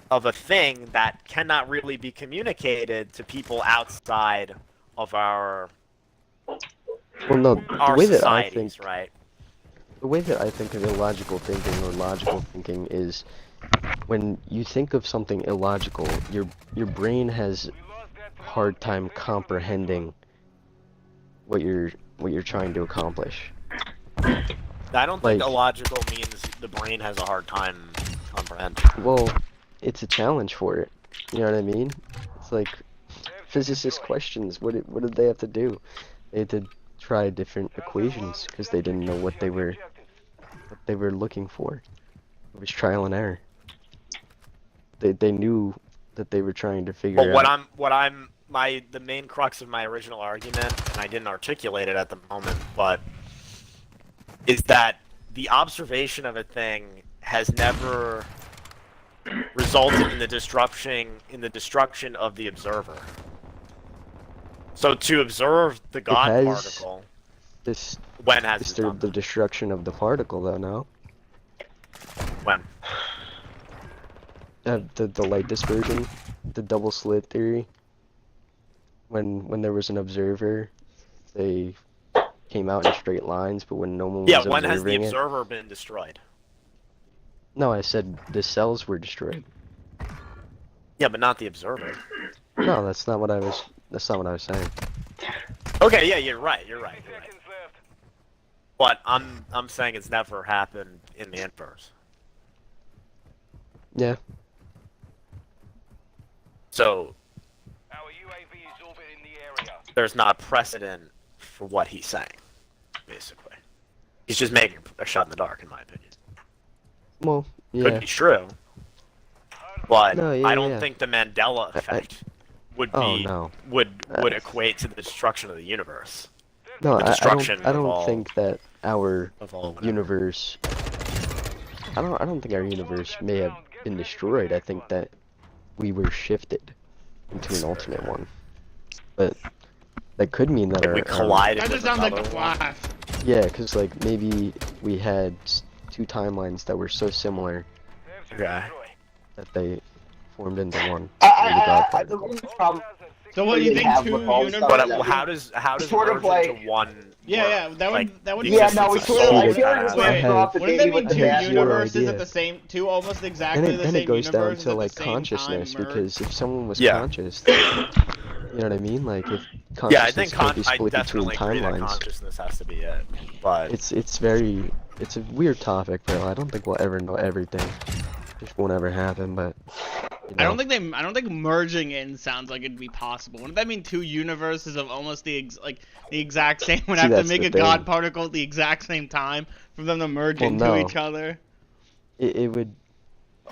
a thing that cannot really be communicated to people outside of our Well, no, the way that I think, societies, right? the way that I think of illogical thinking or logical thinking is when you think of something illogical, your brain has a hard time comprehending what you're trying to accomplish. I don't think Like- illogical means the brain has a hard time comprehending. Well, it's a challenge for it. You know what I mean? It's like physicist questions. What did they have to do? They had to try different equations because they didn't know what they were looking for. It was trial and error. They knew that they were trying to figure But out. the main crux of my original argument, and I didn't articulate it at the moment, but is that the observation of a thing has never resulted in the destruction of the observer. So to observe the God has particle, This when has it done disturbed the that? destruction of the particle, though. No, When? the light dispersion, the double slit theory. When there was an observer, they came out in straight lines, but when no one was Yeah, observing when has the it, observer been destroyed? no, I said the cells were destroyed. Yeah, but not the observer. No, that's not what I was. That's not what I was saying. Okay, yeah, you're right. But I'm saying it's never happened in the inverse. Yeah. So there's not precedent for what he's saying, basically. He's just making a shot in the dark, in my opinion. Well, yeah. Could be true, but No, yeah, I don't yeah. think the Mandela effect would Oh, be no. would equate to the destruction of the universe. No, the I destruction don't. I of don't all- think that our Of all whatever. universe. I don't think our universe may have been destroyed. I think that we were shifted into an alternate one. But that could mean that Like we our collided That with just sounds like another a one. flash. yeah, because like maybe we had two timelines that were so similar Okay. that they formed into one. Through the God the particle. only problem So what do you they think? have Two with all the stuff universes? that- But how does Sort of merge like- into one? Yeah, work? that would Like, that would. the Yeah, no, we existence sort of of. I souls feel like kinda we has sort I of Wait, throw off the wouldn't baby that with mean the two I have zero universes at idea. the same, two almost And exactly the then same it goes down universes to at like the same consciousness, time merged? because if someone was Yeah. conscious, then, you know what I mean? Like if Yeah, I consciousness think can't be I split between definitely agree that timelines, consciousness has to be it. But it's a weird topic, bro. I don't think we'll ever know everything. Just won't ever happen, but you know. I don't think merging in sounds like it'd be possible. Wouldn't that mean two universes of almost the exact same would See, have to that's make the a god thing. particle at the exact same time for them to merge Well, into no. each other? It would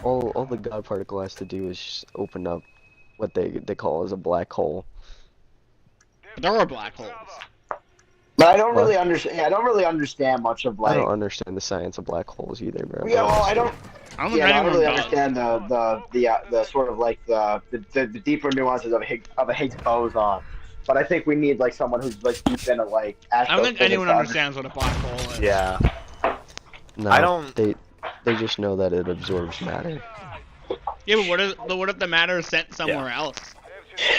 all the God particle has to do is just open up what they call as a black hole. But there are black holes. But I don't What? really understand. I don't really understand much of I like. don't understand the science of black holes either, bro. Yeah, well, I don't. I don't think Yeah, I don't anyone really does. understand the sort of like the deeper nuances of a Higgs boson. But I think we need like someone who's like deep into like I don't think astrophysics anyone to understands what a black hole is. yeah, No, I don't- They just know that it absorbs matter. Yeah, but what if the matter is sent somewhere else?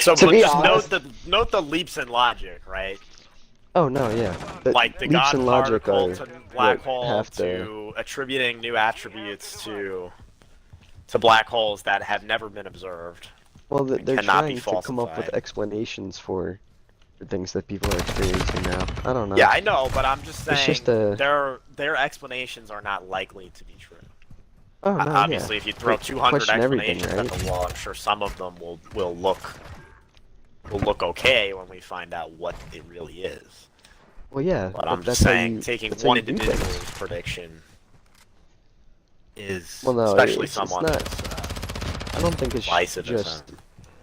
So, To but be just honest- note the leaps in logic, right? Oh no, yeah. Like the leaps God in logic particle are to black what hole have to attributing new attributes to black holes that have never been observed. Well, they're cannot be trying to come up with falsified. explanations for things that people are experiencing now. I don't know. Yeah, I know, but I'm just saying It's just a... their explanations are not likely to be true. Oh, no, Obviously, yeah. if you throw But 200 question everything, explanations right? at the wall, I'm sure some of them will look okay when we find out what it really is. Well, yeah. But I'm that's just how saying, you, taking that's how one you do individual's things. prediction is, Well, no, especially it's someone not- that's I don't think it's divisive as just... him.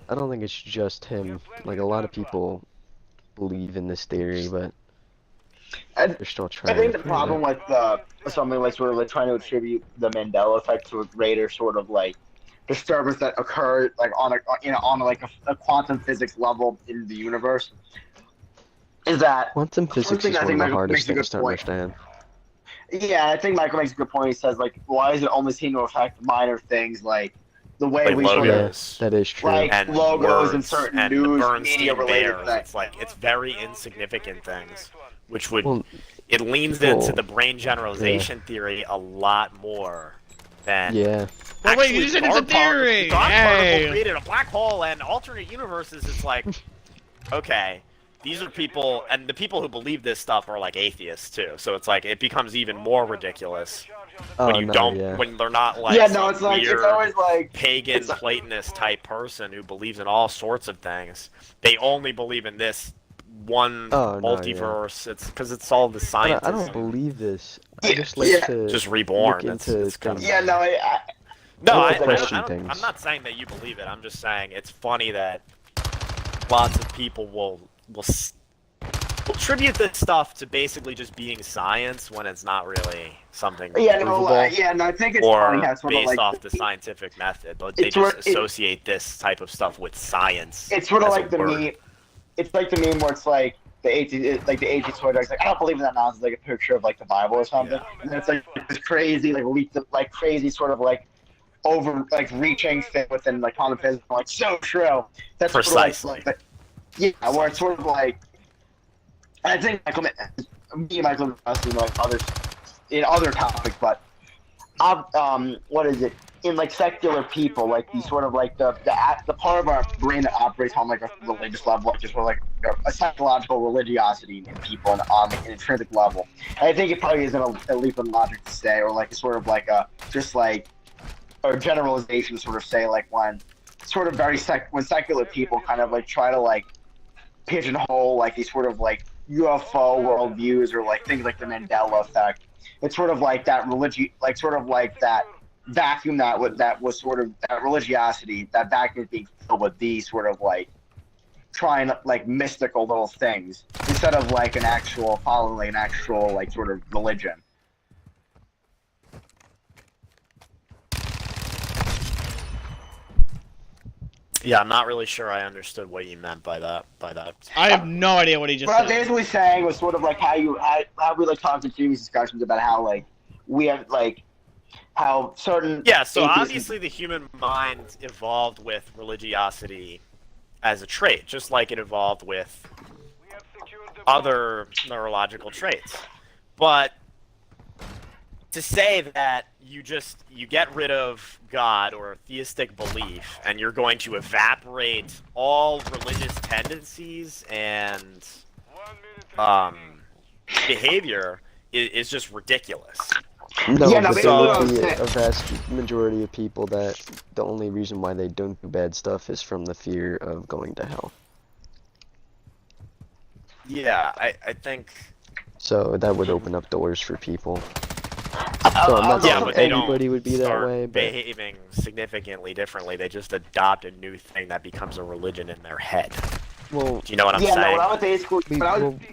I don't think it's just him. Like, a lot of people believe in this theory, but they're still trying I think to the prove problem it. with something like sort of like trying to attribute the Mandela effect to a greater sort of like disturbance that occurred like on a quantum physics level in the universe is that Quantum first physics thing is I one of think the Michael hardest makes a things good to point. understand. Yeah, I think Michael makes a good point. He says like, why does it only seem to affect minor things like the way Like we sort Yeah, of logos. that is true. like And logos and words certain and the news Bernstein media related bears. things. It's very insignificant things, which would Well, it leans people- into the brain generalization theory a lot more than yeah. Well, wait, actually you said it's a God particle- theory! God Hey! particle created a black hole and alternate universes. It's like, okay, these are people, and the people who believe this stuff are like atheists too. So it's like it becomes even more ridiculous Oh, when you no, don't, yeah. when they're not like Yeah, some no, it's like weird it's always like pagan it's- Platonist type person who believes in all sorts of things. They only believe in this one Oh, no, multiverse. It's because it's all the I science. don't believe this. I Yeah, just like yeah. to Just reborn. look into It's kind of things. yeah, no, No, I I, don't question I'm things. not saying that you believe it. I'm just saying it's funny that lots of people will attribute this stuff to basically just being science when it's not really something provable I think it's funny or how sort of based like off the scientific method, but they It's just where- associate this type of stuff with science. it's sort of as a like the word. meme. It's like the meme where it's like the AT Twitter. It's like I don't believe in that nonsense. Like a picture of like the Bible or something, and then it's like this crazy like crazy sort of like over like reaching thing within like quantum physics. Like so true. That's sort of Precisely. like where it's sort of like. And I think Michael, me and Michael, like others in other topics, but what is it? In like secular people, like these sort of like the part of our brain that operates on like a religious level, like just sort of like a psychological religiosity in people and on an intrinsic level. And I think it probably isn't a leap in logic to say, or like a sort of like a just like a generalization to sort of say like when sort of when secular people kind of like try to like pigeonhole like these sort of like UFO worldviews or like things like the Mandela effect. It's sort of like that like sort of like that vacuum that was sort of that religiosity, that vacuum being filled with these sort of like trying like mystical little things instead of like an actual following like an actual like sort of religion. Yeah, I'm not really sure I understood what you meant by that. I have no idea what he just What I was said. basically saying was sort of like how we like talked in previous discussions about how like we have like how certain Yeah, so atheists- obviously the human mind evolved with religiosity as a trait, just like it evolved with other neurological traits. But to say that you get rid of God or theistic belief and you're going to evaporate all religious tendencies and behavior is just ridiculous. No, Yeah, no, but but there what would I'm be saying- a vast majority of people that the only reason why they don't do bad stuff is from the fear of going to hell. Yeah, I think... So that would open up doors for people. So I'm not Yeah, saying but they don't everybody would be that start way, but behaving significantly differently. They just adopt a new thing that becomes a religion in their head. well, Do you know what I'm yeah, no, saying? when I went to school,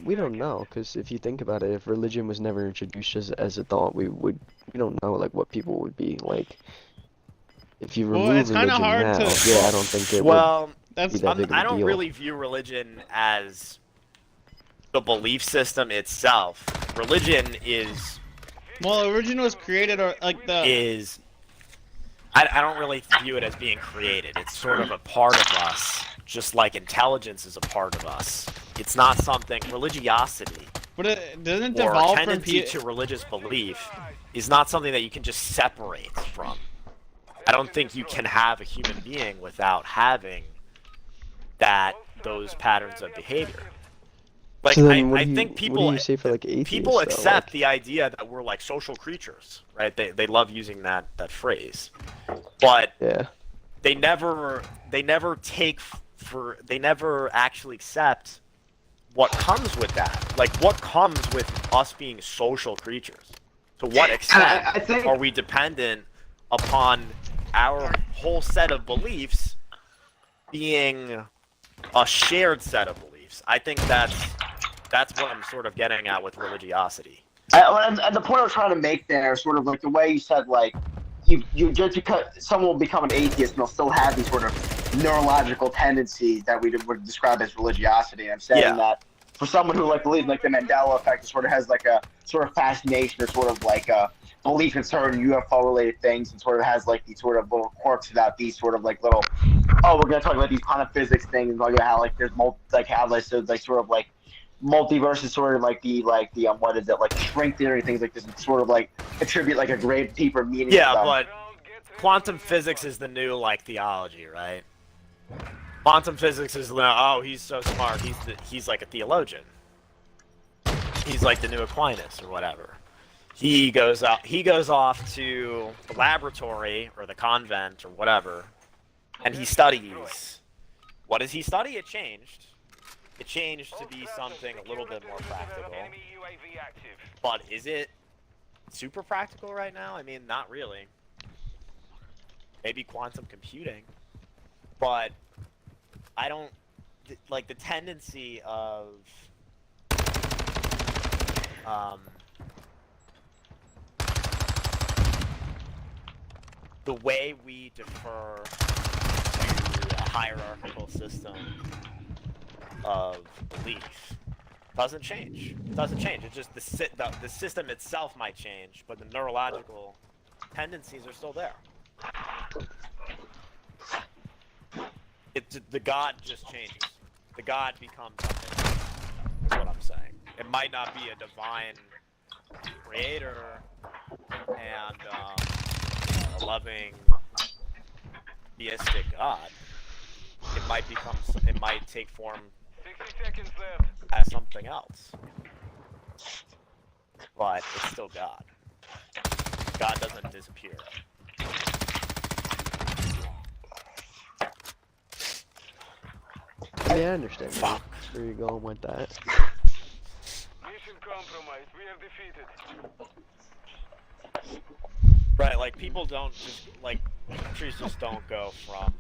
we don't know, because if you think about it, if religion was never introduced as a thought, we don't know like what people would be like. If you Well, remove it's kinda religion hard now, to- yeah, I don't think it Well, That's be that big of a I don't deal. really view religion as the belief system itself. Religion is Well, original was created or like the I don't really view it as being created. It's sort of a part of us, just like intelligence is a part of us. It's not something, religiosity, But it doesn't or devolve from tendency to religious belief is not something that you can just separate from. I don't think you can have a human being without having those patterns of behavior. Like, So then I think people, what do you say for like atheists, people though? accept Like, the idea that we're like social creatures, right? They love using that phrase, but yeah. they never actually accept what comes with that. Like, what comes with us being social creatures? To what extent I think, are we dependent upon our whole set of beliefs being a shared set of beliefs? I think that's what I'm sort of getting at with religiosity. and the point I was trying to make there, sort of like the way you said, like you just because someone will become an atheist and they'll still have these sort of neurological tendencies that we would describe as religiosity. I'm saying that for someone who like believes like the Mandela effect, sort of has like a sort of fascination or sort of like a belief in certain UFO related things, and sort of has like these sort of little quirks about these sort of like little, oh, we're gonna talk about these quantum physics things, and like how like there's like how like so like sort of like multiverse is sort of like the what is it, like string theory, things like this, and sort of like attribute like a great deeper meaning. Yeah, but quantum physics is the new like theology, right? Quantum physics is oh, he's so smart. He's like a theologian. He's like the new Aquinas or whatever. He goes off to the laboratory or the convent or whatever, and he studies. What does he study? It changed. It changed to be something a little bit more practical. But is it super practical right now? I mean, not really. Maybe quantum computing. But I don't like the tendency of the way we defer to a hierarchical system of belief doesn't change. It doesn't change. It's just the system itself might change, but the neurological tendencies are still there. The God just changes. The God becomes something. Is what I'm saying. It might not be a divine creator and a loving theistic God. It might take form as something else. But it's still God. God doesn't disappear. Yeah, I understand where you're going with that. Mission compromised. We are defeated. Right, like people don't just like countries just don't go from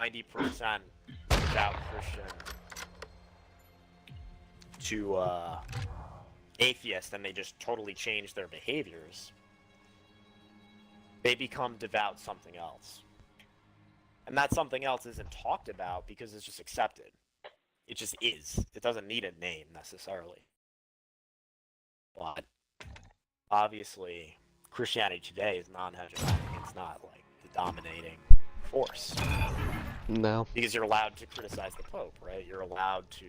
90% without Christian to atheist, and they just totally change their behaviors. They become devout something else. And that something else isn't talked about because it's just accepted. It just is. It doesn't need a name necessarily. But obviously, Christianity today is non-hegemonic. It's not like the dominating force. No. Because you're allowed to criticize the Pope, right? You're allowed to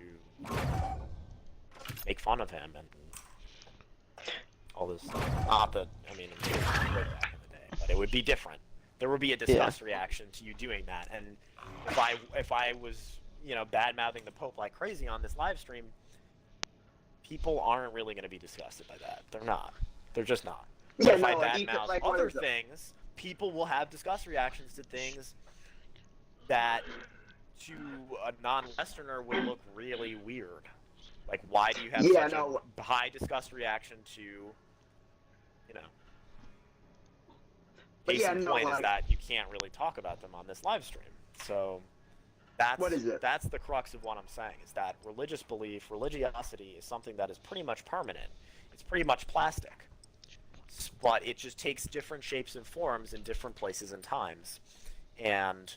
make fun of him and all this stuff. Not that, I mean, it was good back in the day, but it would be different. There would be a disgust reaction to you doing that, and if I was, you know, bad-mouthing the Pope like crazy on this live stream, people aren't really going to be disgusted by that. They're not. They're just not. But if I bad-mouth like other things, people will have disgust reactions to things that to a non-Westerner would look really weird. Like, why do you have such a high disgust reaction to, you know? Case in point is that you can't really talk about them on this live stream. So that's the crux of what I'm saying, is that religious belief, religiosity is something that is pretty much permanent. It's pretty much plastic. But it just takes different shapes and forms in different places and times. And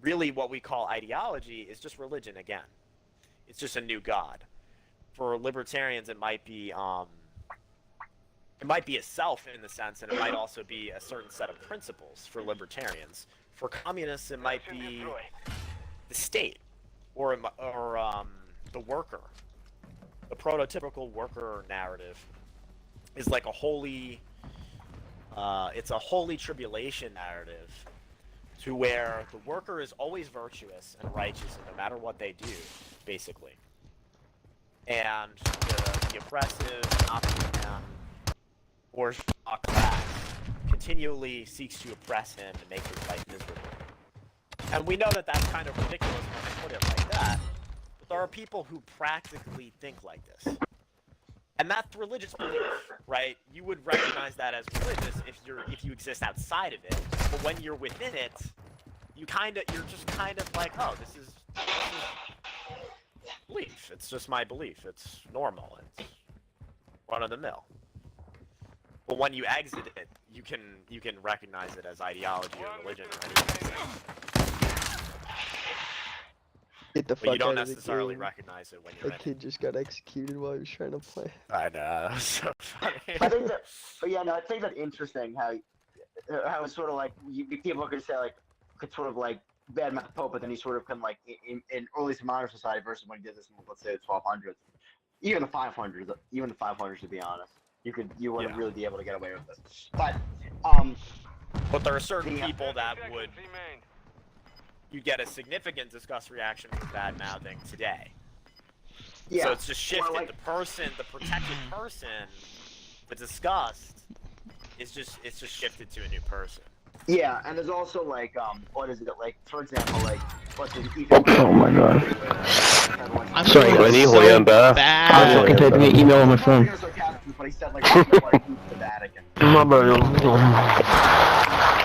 really what we call ideology is just religion again. It's just a new god. For libertarians, it might be It might be a self in the sense, and it might also be a certain set of principles for libertarians. For communists, it might be the state, or the worker. The prototypical worker narrative is like a holy, it's a holy tribulation narrative, to where the worker is always virtuous and righteous, and no matter what they do, basically. And the oppressive, man, or class continually seeks to oppress him and make his life miserable. And we know that that's kind of ridiculous when I put it like that, but there are people who practically think like this. And that's religious belief, right? You would recognize that as religious if you exist outside of it, but when you're within it, you're just kind of like, oh, this is belief. It's just my belief. It's normal. It's run of the mill. But when you exit it, you can recognize it as ideology or religion or anything. Get the fuck But you don't out of the necessarily game. recognize it when you're in That kid just got executed while he was trying to play. it. I know. That was so funny. I think that, but yeah, no, I think that's interesting how it's sort of like people could say like could sort of like badmouth the Pope, but then he sort of can like in early modern society versus when he did this in, let's say, the 1200s, even the 500s, to be honest, you wouldn't really be able to get away with this. But there are certain people that would you get a significant disgust reaction from bad mouthing today. Yeah. So it's just shifted. Like, the protected person, the disgust it's just shifted to a new person. Yeah, and there's also like what is it like? For example, like what's it? Oh my god. I'm Sorry, feeling Lenny, so hold on, bro. bad. I'm fucking typing an email on my phone. But he said like the Vatican. My bad.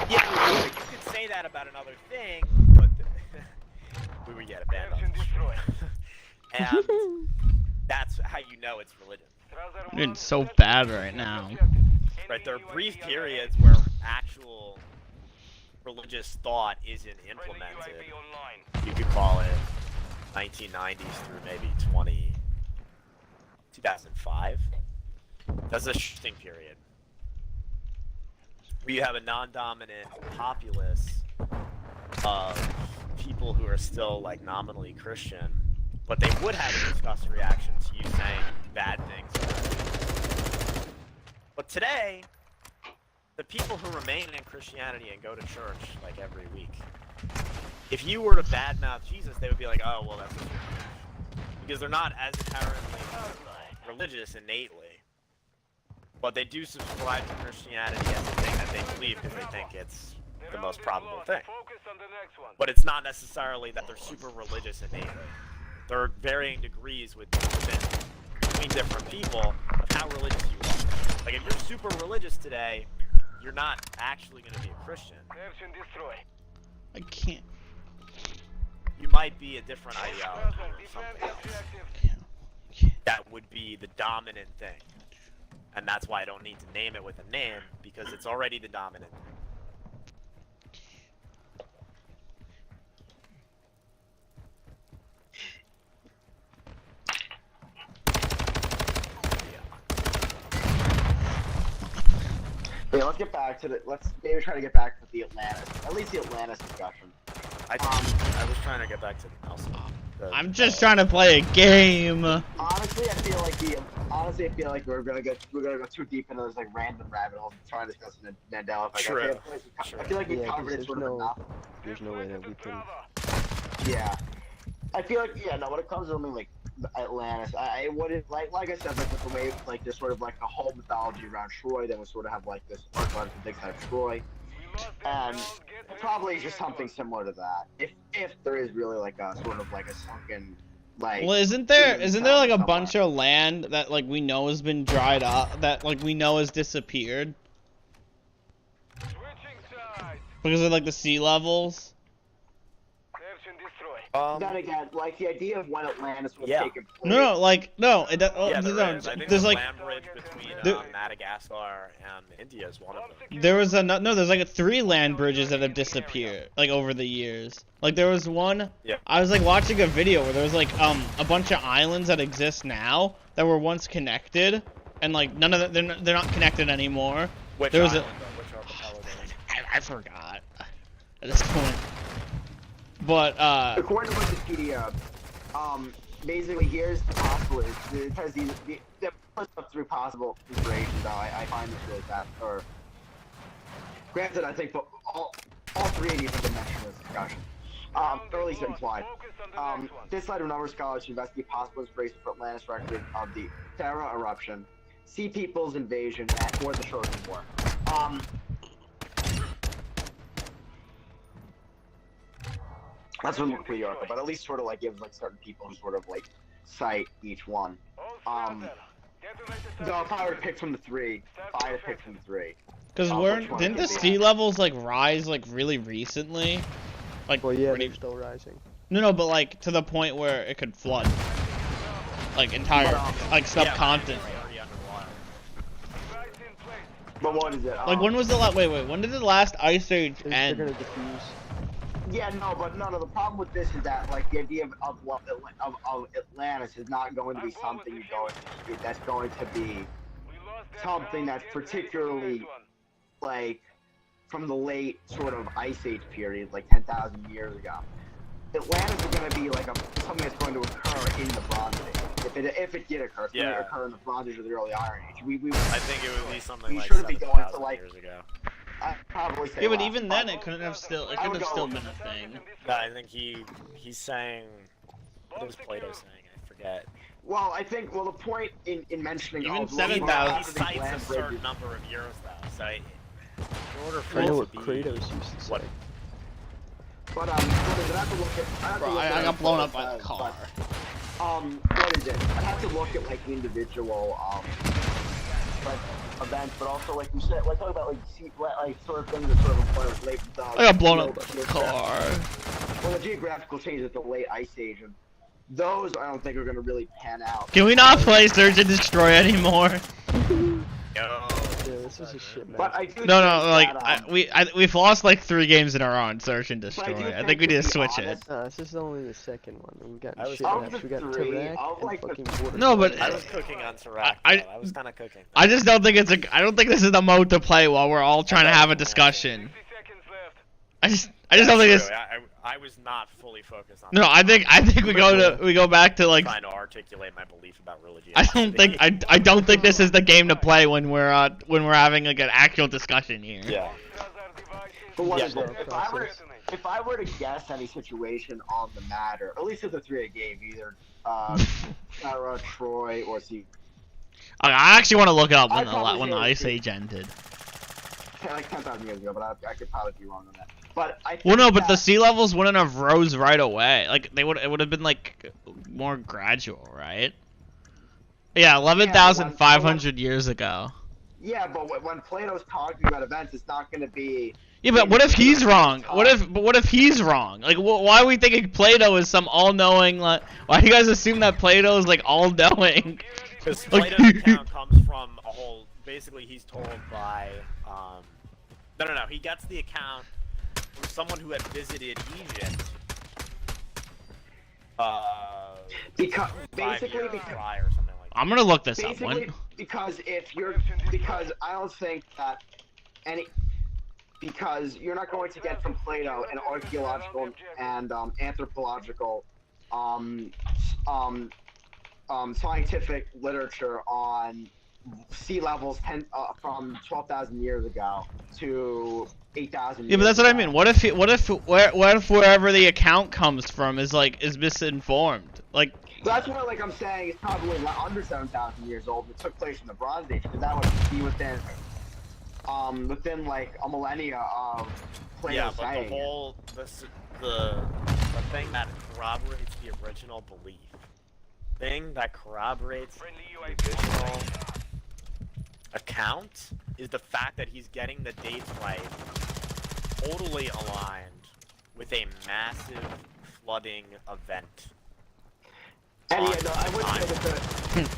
Yeah, you could say that about another thing, but we would get a band on and that's how you know it's religion. I'm doing so bad right now. Right, there are brief periods where actual religious thought isn't implemented. You could call it 1990s through maybe 2005. That's a shifting period. We have a non-dominant populace of people who are still like nominally Christian, but they would have a disgust reaction to you saying bad things. But today, the people who remain in Christianity and go to church like every week, if you were to badmouth Jesus, they would be like, oh, well, that's just because they're not as inherently religious innately. But they do subscribe to Christianity as a thing that they believe because they think it's the most probable thing. But it's not necessarily that they're super religious innately. There are varying degrees between different people of how religious you are. Like if you're super religious today, you're not actually going to be a Christian. I can't. You might be a different ideology or something else. That would be the dominant thing. And that's why I don't need to name it with a name, because it's already the dominant thing. Yeah, let's get back to let's maybe try to get back to the Atlantis, at least the Atlantis discussion. I was trying to get back to the Nelson. I'm just trying to play a game. Honestly, I feel like we're gonna go too deep into those like random rabbit holes trying to discuss Mandela. True. I feel like we covered it sort of enough. There's no way that we can. Yeah, I feel like when it comes to something like Atlantis, I wouldn't like I said, like with the way like there's sort of like a whole mythology around Troy, then we sort of have like this arc big side of Troy, and probably just something similar to that. If there is really like a sort of like a sunken like. Well, isn't there like a bunch of land that like we know has been dried up, that like we know has disappeared because of like the sea levels? Then again, like the idea of when Atlantis was taken place. No, there's like land bridge between Madagascar and India is one of them. there's like 3 land bridges that have disappeared like over the years. Like there was one. Yeah. I was like watching a video where there was like a bunch of islands that exist now that were once connected, and like none of them, they're not connected anymore. Which There was island, which archipelago? I forgot at this point. But according to Wikipedia, basically here's the possible because the first of 3 possible iterations. Though I find this really bad. Or granted, I think all 3 of these have been mentioned in this discussion. Or at least implied. This led to a number of scholars to investigate possible inspiration for Atlantis record of the Thera eruption, Sea People's invasion, or the Trojan War. That's what looked pretty article, but at least sort of like gives like certain people who sort of like cite each one. No, if I were to pick from the 3, if I had to pick from the 3. because didn't the sea levels like rise like really recently? Like, Well, yeah, they're still rising. no, but like to the point where it could flood, like entire like subcontinent. But what is it? Like when was the last? Wait, when did the last ice age They're end? gonna diffuse. Yeah, no, the problem with this is that like the idea of Atlantis is not going to be something that's going to be something that's particularly like from the late sort of ice age period, like 10,000 years ago. Atlantis is going to be like something that's going to occur in the Bronze Age. If it did occur, it's going to occur in the Bronze Age or the early Iron Age. I think it would be something like shouldn't be going to 7,000 years ago. I'd probably say Yeah, but less. even then it could have still been a thing. No, I think he's saying. What was Plato saying? I forget. Well, I think the point in mentioning Even all 7,000 He cites a certain number of years though, so in order for I know it what to be Kratos used to say. what But I have to look at. Bro, I got blown up by the car. What is it? I have to look at like individual like events, but also like you said, like talk about like sort of things that sort of apply with late. I got blown up by the car. Well, the geographical changes at the late ice age, and those I don't think are going to really pan out. Can we not play Search and Destroy anymore? Yo. Yeah, this is a shit match. But I do No, think like that, we've lost like 3 games in a row on Search and But Destroy. I I do think we need to think, to be switch it. honest, This is only the second one. We've got I was- shit of maps. the We got 3, Tarak of, and like, the- fucking water. No, but I was cooking on Tarak. I- I was kind of cooking. I just don't think I don't think this is the mode to play while we're all trying to have a discussion. 60 seconds left. I just don't think That's it's. true. I was not fully focused on. No, that. I think we go back to like. Trying to articulate my belief about religion. I don't think this is the game to play when we're having like an actual discussion here. Yeah. But what Yeah, is it? If I were to guess any situation on the matter, at least of the 3 I gave, either Sarah, Troy, or C. I actually want to look up I'd probably when the say Ice it's- Age ended. Like 10,000 years ago, but I could probably be wrong on that. But I think Well, no, but the that- sea levels wouldn't have rose right away. Like it would have been like more gradual, right? Yeah, 11,500 years ago. Yeah, but when Plato's talking about events, it's not going to be. Yeah, but what if he's wrong? What if he's wrong? Like, why are we thinking Plato is some all-knowing? Like, why do you guys assume that Plato is like all-knowing? Because Like- Plato's account comes from a whole. Basically, he's told by. No. He gets the account from someone who had visited Egypt. Because 5 basically, years because, prior or something like that. I'm gonna look this up. basically, When? because I don't think that any. Because you're not going to get from Plato an archaeological and anthropological scientific literature on sea levels from 12,000 years ago to 8,000 years Yeah, but that's what I ago. mean. What if wherever the account comes from is misinformed? Like, That's why, like I'm saying, it's probably under 7,000 years old. It took place in the Bronze Age, because that would be within like a millennia of Plato's Yeah, but saying. the whole the thing that corroborates the original belief, the original account is the fact that he's getting the dates right, totally aligned with a massive flooding event. And yeah, no, I would say that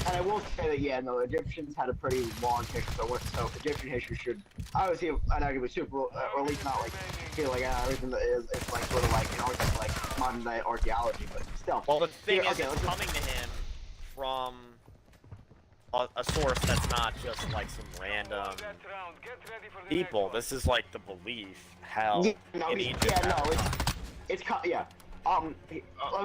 and I will say that Egyptians had a pretty long history. So Egyptian history should obviously arguably super, or at least not like feel like everything that is it's like sort of like just like modern day archaeology, but still. Well, the thing is, okay, it's coming to him from a source that's not just like some random people. This is like the belief held in Egypt. Yeah. Let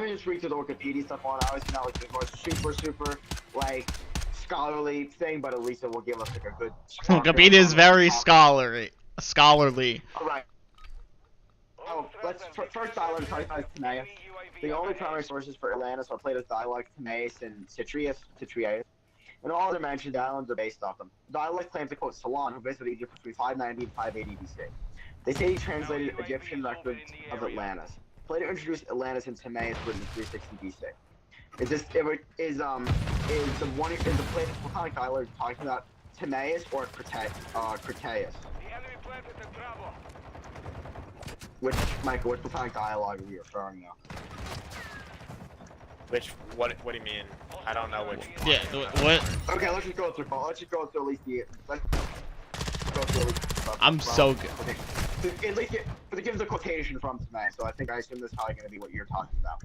me just read through the Wikipedia stuff on it. Obviously not like the most super like scholarly thing, but at least it will give us like a good. Wikipedia is very scholarly. All right. Oh, let's first dialogue talk about Camoes. The only primary sources for Atlantis are Plato's dialogue, Camoes, and Citrius, and all other mentioned islands are based off them. The dialogue claims to quote Solon, who visited Egypt between 590 and 580 BC. They say he translated Egyptian records of Atlantis. Plato introduced Atlantis in Camoes written in 360 BC. Is the Platonic dialogue talking about Camoes or Cretaeus? Which Platonic dialogue are you referring to? What do you mean? I don't know which. Yeah, what? Okay, let's just go through at least the. I'm so good. Okay. At least but it gives a quotation from Camoes, so I assume this is probably going to be what you're talking about.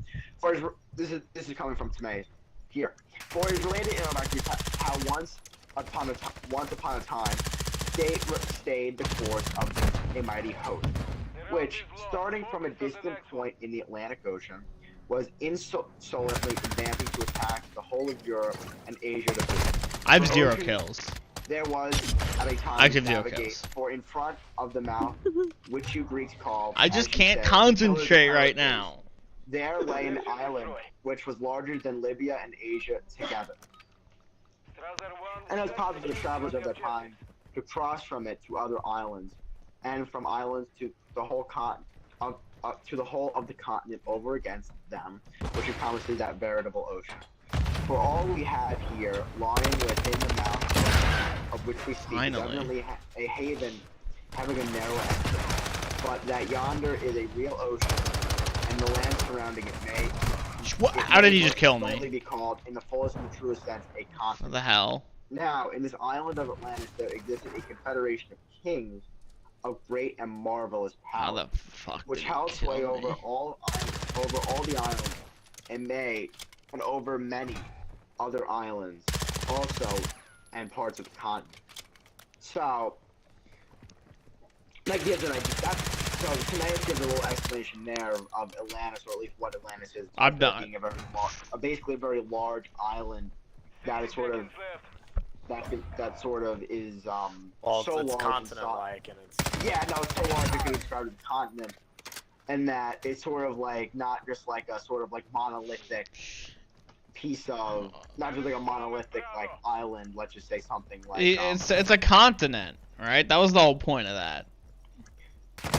This is coming from Camoes. Here, for it is related in our how once upon a time, stayed the course of a mighty host, which, starting from a distant point in the Atlantic Ocean, was insolently advancing to attack the whole of Europe and Asia to boot. I have 0 kills. There was at a time I to have 0 navigate, kills. for in front of the mouth, which you Greeks call. I just can't concentrate right now. There lay an island which was larger than Libya and Asia together, and it was possible for the travelers of that time to cross from it to other islands, and from islands to the whole of the continent over against them, which encompasses that veritable ocean. For all we have here, lying within the mouth of which we speak, is evidently a haven having a narrow exit, but that yonder is a real ocean, and the land surrounding it may. How did he just kill me? Be called, in the fullest and the truest sense, a continent. What the hell? Now, in this island of Atlantis, there existed a confederation of kings of great and marvelous power, How the fuck which did held he kill sway me? over all the islands, and over many other islands, also, and parts of the continent. So, that gives so Camoes gives a little explanation there of Atlantis, or at least what Atlantis is. I'm done. Being basically a very large island that is sort of. That sort of is well, so it's large continent-like, and it's it's so large it can be described as a continent, and that it's sort of like not just like a sort of like monolithic piece of, not just like a monolithic like island. Let's just say something like it's a continent, right? That was the whole point of that.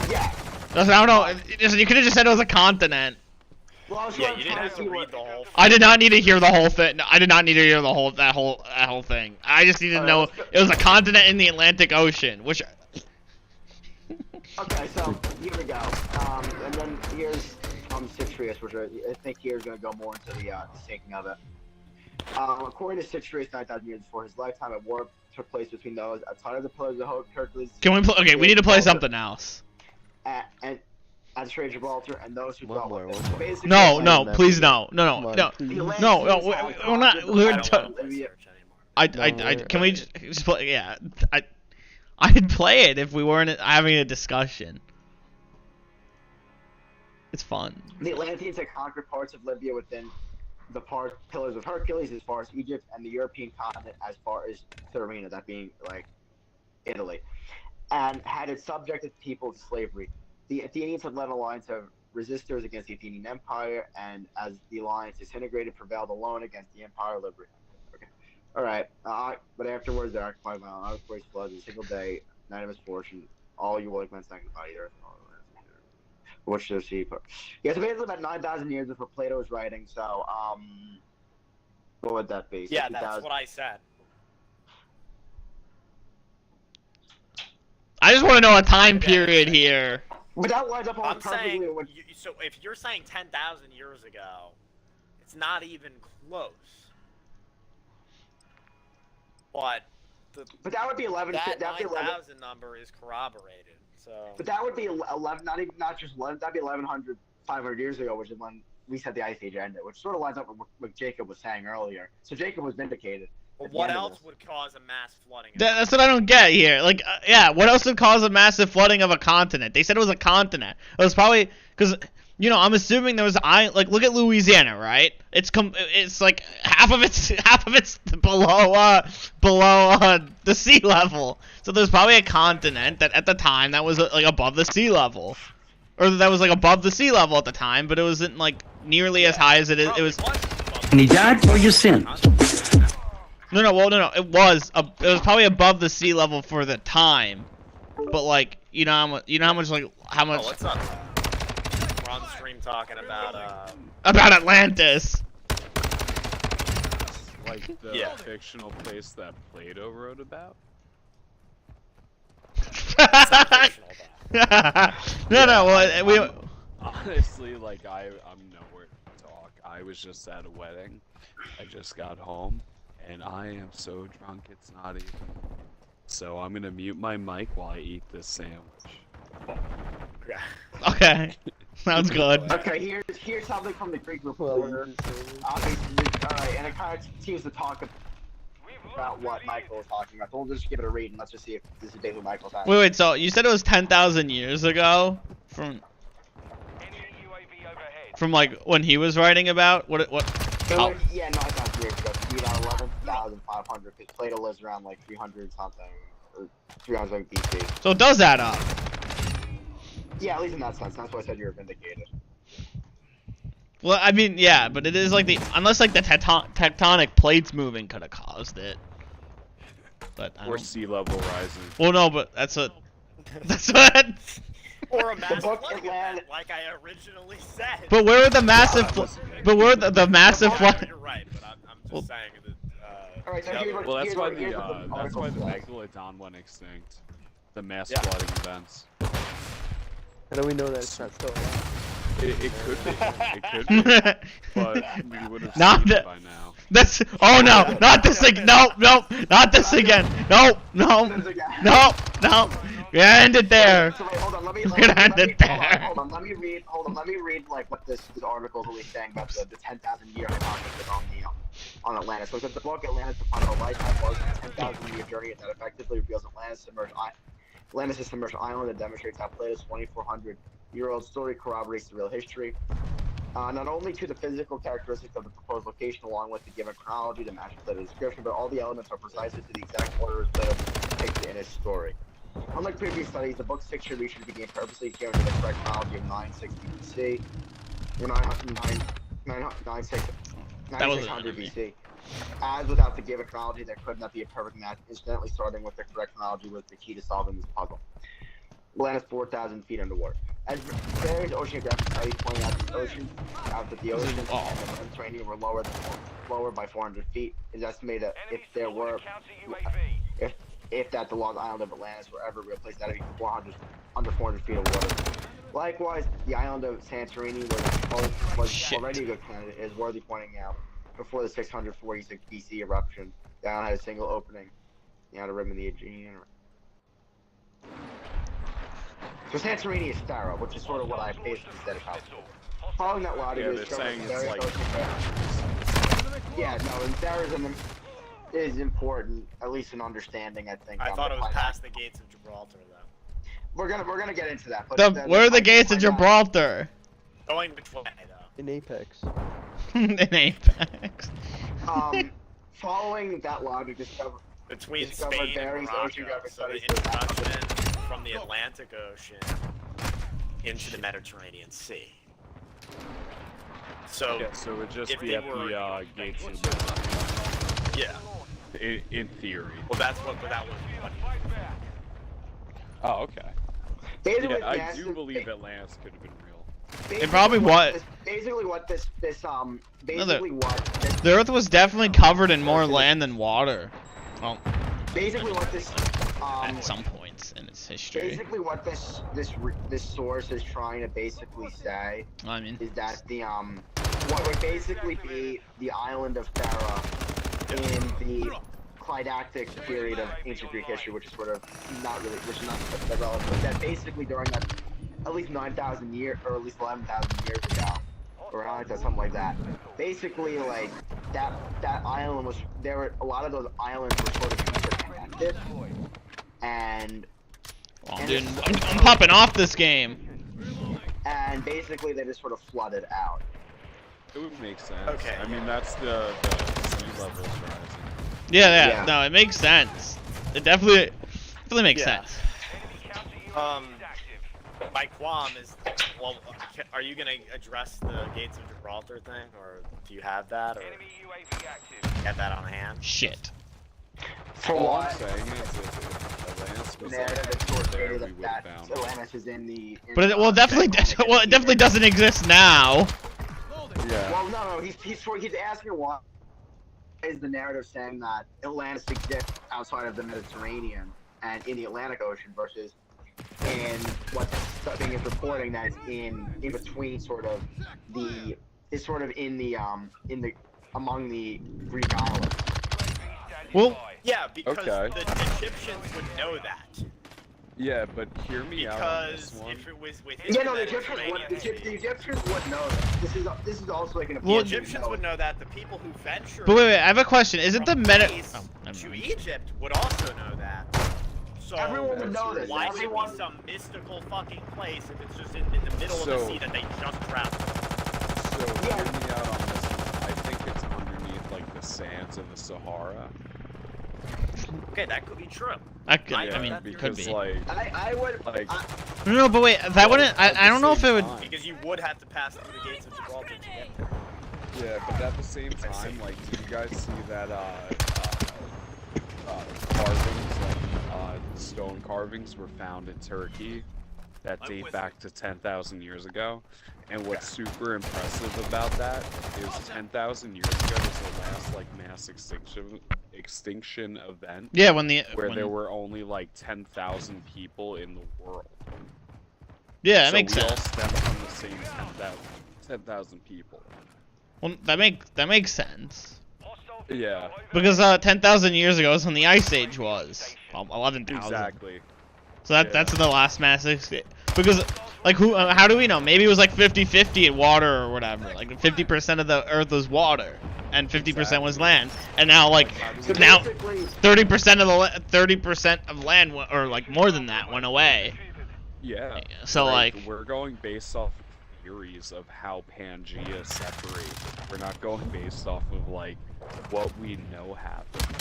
Yeah. I don't know. You could have just said it was a continent. Well, yeah, you didn't have to read the whole thing. I did not need to hear the whole thing. No, I did not need to hear the whole thing. I just needed to know it was a continent in the Atlantic Ocean, which. Okay, so here we go. And then here's Citrius, which I think here's gonna go more into the sinking of it. According to Citrius, 9,000 years before his lifetime, a war took place between those outside of the pillars of Hercules. Can we play? Okay, we need to play something else. And at the Strait of Gibraltar, and those who dwelt with it. No, please no. We're not. Can we just play? Yeah, I'd play it if we weren't having a discussion. It's fun. The Atlanteans had conquered parts of Libya within the pillars of Hercules as far as Egypt, and the European continent as far as Tyrrhenia, that being like Italy, and had it subjected people to slavery. The Athenians had led an alliance of resistors against the Athenian Empire, and as the alliance disintegrated, prevailed alone against the Empire of Liberty. Okay. Alright, but afterwards, they occupied my own place, floods, a single day, night of misfortune, all you like men sank by the earth, and all the lands, which the sea put. Yeah, so basically about 9,000 years before Plato was writing, so, what would that be? Yeah, that's what I said. I just want to know a time period here. But that lines up all I'm perfectly saying, with... so if you're saying 10,000 years ago, it's not even close. But that would be 11. That 9,000 number is corroborated. So. But that would be 11. Not just 11. That'd be 1,100, 500 years ago, which is when we said the Ice Age ended, which sort of lines up with what Jacob was saying earlier. So Jacob was vindicated. Well, what else would cause a mass flooding? That's what I don't get here. Like, yeah, what else would cause a massive flooding of a continent? They said it was a continent. It was probably because, you know, I'm assuming there was like, look at Louisiana, right? It's like half of it's below the sea level. So there's probably a continent that at the time that was like above the sea level, or that was like above the sea level at the time, but it wasn't like nearly as high as it is. It was. And he died for your sins. No, it was probably above the sea level for the time, but like, you know how much Oh, what's up? We're on the stream talking about Atlantis. Like the Yeah. fictional place that Plato wrote about? No, well, we. Honestly, like I'm nowhere to talk. I was just at a wedding. I just got home, and I am so drunk it's not even. So I'm gonna mute my mic while I eat this sandwich. Okay, sounds good. Okay, here's something from the Greek reporter. Alright, and it kind of seems to talk about what Michael was talking about. So we'll just give it a read and let's just see if this is basically Michael's talking. Wait, so you said it was 10,000 years ago from like when he was writing about what? How? Yeah, no, it's not years ago. It's about 11,500 because Plato lives around like 300 something or 300 something BC. So it does add up. Yeah, at least in that sense. That's why I said you were vindicated. Well, I mean, yeah, but it is like unless like the tectonic plates moving could have caused it. But Or sea level rising. well, no, but that's what. or a massive book flooding Atlantis- event, like I originally said. But where are the massive? But where are the massive flood? You're right, but I'm just saying that. Alright, so the here's other- what- Well, that's why here's what the article says. megalodon went extinct. The mass Yeah. flooding events. How do we know that it's not still alive? It could be. It could be. But we would have Not seen the- it by now. That's no, not this again. No, not this again. No. We end it there. So wait, hold on, let me read like what this article is really saying about the 10,000 year hypothesis on Atlantis. So it says the book Atlantis, the final lifetime was a 10,000 year journey that effectively reveals Atlantis' submerged island and demonstrates how Plato's 2,400-year-old story corroborates the real history. Not only to the physical characteristics of the proposed location along with the given chronology that matches Plato's description, but all the elements are precisely to the exact order as Plato depicted in his story. Unlike previous studies, the book's fiction research began purposely given to the correct chronology of 960 BC, or 9600 BC. As without the given chronology, there could not be a perfect match. Incidentally, starting with the correct chronology was the key to solving this puzzle. Atlantis 4,000 feet underwater. As various oceanographic studies pointing out, the ocean and the Mediterranean were lower by 400 feet. It is estimated that if the lost island of Atlantis were ever replaced, that would be under 400 feet of water. Likewise, the island of Santorini was already a good candidate. It is worthy pointing out. Before the 646 BC eruption, the island had a single opening, the outer rim of the Aegean. So Santorini is Thera, which is sort of what I basically said about. Following that logic, Yeah, they're saying it's like. Yeah, no, and Thera is important, at least in understanding. I think. I thought it was past the gates of Gibraltar, though. We're gonna get into that. But Where are the gates of Gibraltar? Going which way, though? In Apex. In Apex. Following that logic, Between discovered Spain and various Morocco, oceanographic so the studies introduction from the Atlantic Ocean into the Mediterranean Sea. So, Yeah, so it would just if be they at were- the gates of yeah. in theory. Well, that was what. Oh, okay. basically, Yeah, I do believe Atlantis could have been real. It probably was. Basically, what the Earth was definitely covered in more land than water. Well, basically what this at some points in its history. basically what this source is trying to basically say I mean, is that the what would basically be the island of Thera in the Clydactic period of ancient Greek history, which is sort of not really, which is not that relevant. That basically during that at least 9,000 years, or at least 11,000 years ago, or something like that. Basically, like that island was a lot of those islands were sort of interconnected, and Dude, I'm popping off this game. And basically they just sort of flooded out. It would make sense. Okay. I mean, that's the sea levels rising. Yeah. No, it makes sense. It definitely makes sense. My qualm is, well, are you gonna address the Gates of Gibraltar thing, or do you have that, or get that on hand? Shit. For All what? I'm saying is if Atlantis was Narrative like, is sort of there, stated we would that have found it. Atlantis is in the. But it definitely doesn't exist now. Yeah. Well, no, he's asking why is the narrative saying that Atlantis exists outside of the Mediterranean and in the Atlantic Ocean versus in what the thing is reporting that it's in between sort of the is sort of in the among the Greek islands. Well, yeah, because Okay. the Egyptians would know that. Yeah, but hear me out on this Because one. if it was within Yeah, no, the the Egyptians would know that. This is also like an the Egyptians would know that. The people who ventured but wait, I have a question. Isn't the from meta? Greece Oh, never to mind. Egypt would also know that. So Everyone would know this. why Everyone- would it be some mystical fucking place if it's just in the middle of the So- sea that they just traveled? So hear me out on this one. I think it's underneath like the sands of the Sahara. Okay, that could be true. I Yeah, mean, it because could be. like I would. Like- No, but wait, that wouldn't. I don't know if it would. Because you would have to pass through the Gates of Gibraltar to get there. yeah, but at the same time, like, do you guys see that carvings, like stone carvings, were found in Turkey that date back to 10,000 years ago? And what's super impressive about that is 10,000 years ago was the last like mass extinction event. Yeah, when there were only like 10,000 people in the world. Yeah, that So makes we sense. all stem from the same 10,000 people. Well, that makes sense. Yeah, Because 10,000 years ago is when the Ice Age was. 11,000. exactly. So that's the last mass extinction. Because like how do we know? Maybe it was like 50-50 in water or whatever. Like 50% of the Earth was water and 50% was land. And now like now 30% of land or like more than that went away. Yeah. So like we're going based off theories of how Pangea separated. We're not going based off of like what we know happened.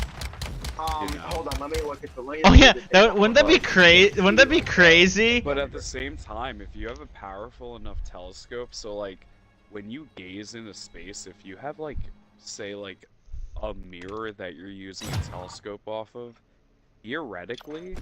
Hold on, let me look at the link. oh yeah, wouldn't that be crazy? Wouldn't that be crazy? But at the same time, if you have a powerful enough telescope, so like when you gaze into space, if you have like say like a mirror that you're using a telescope off of, theoretically,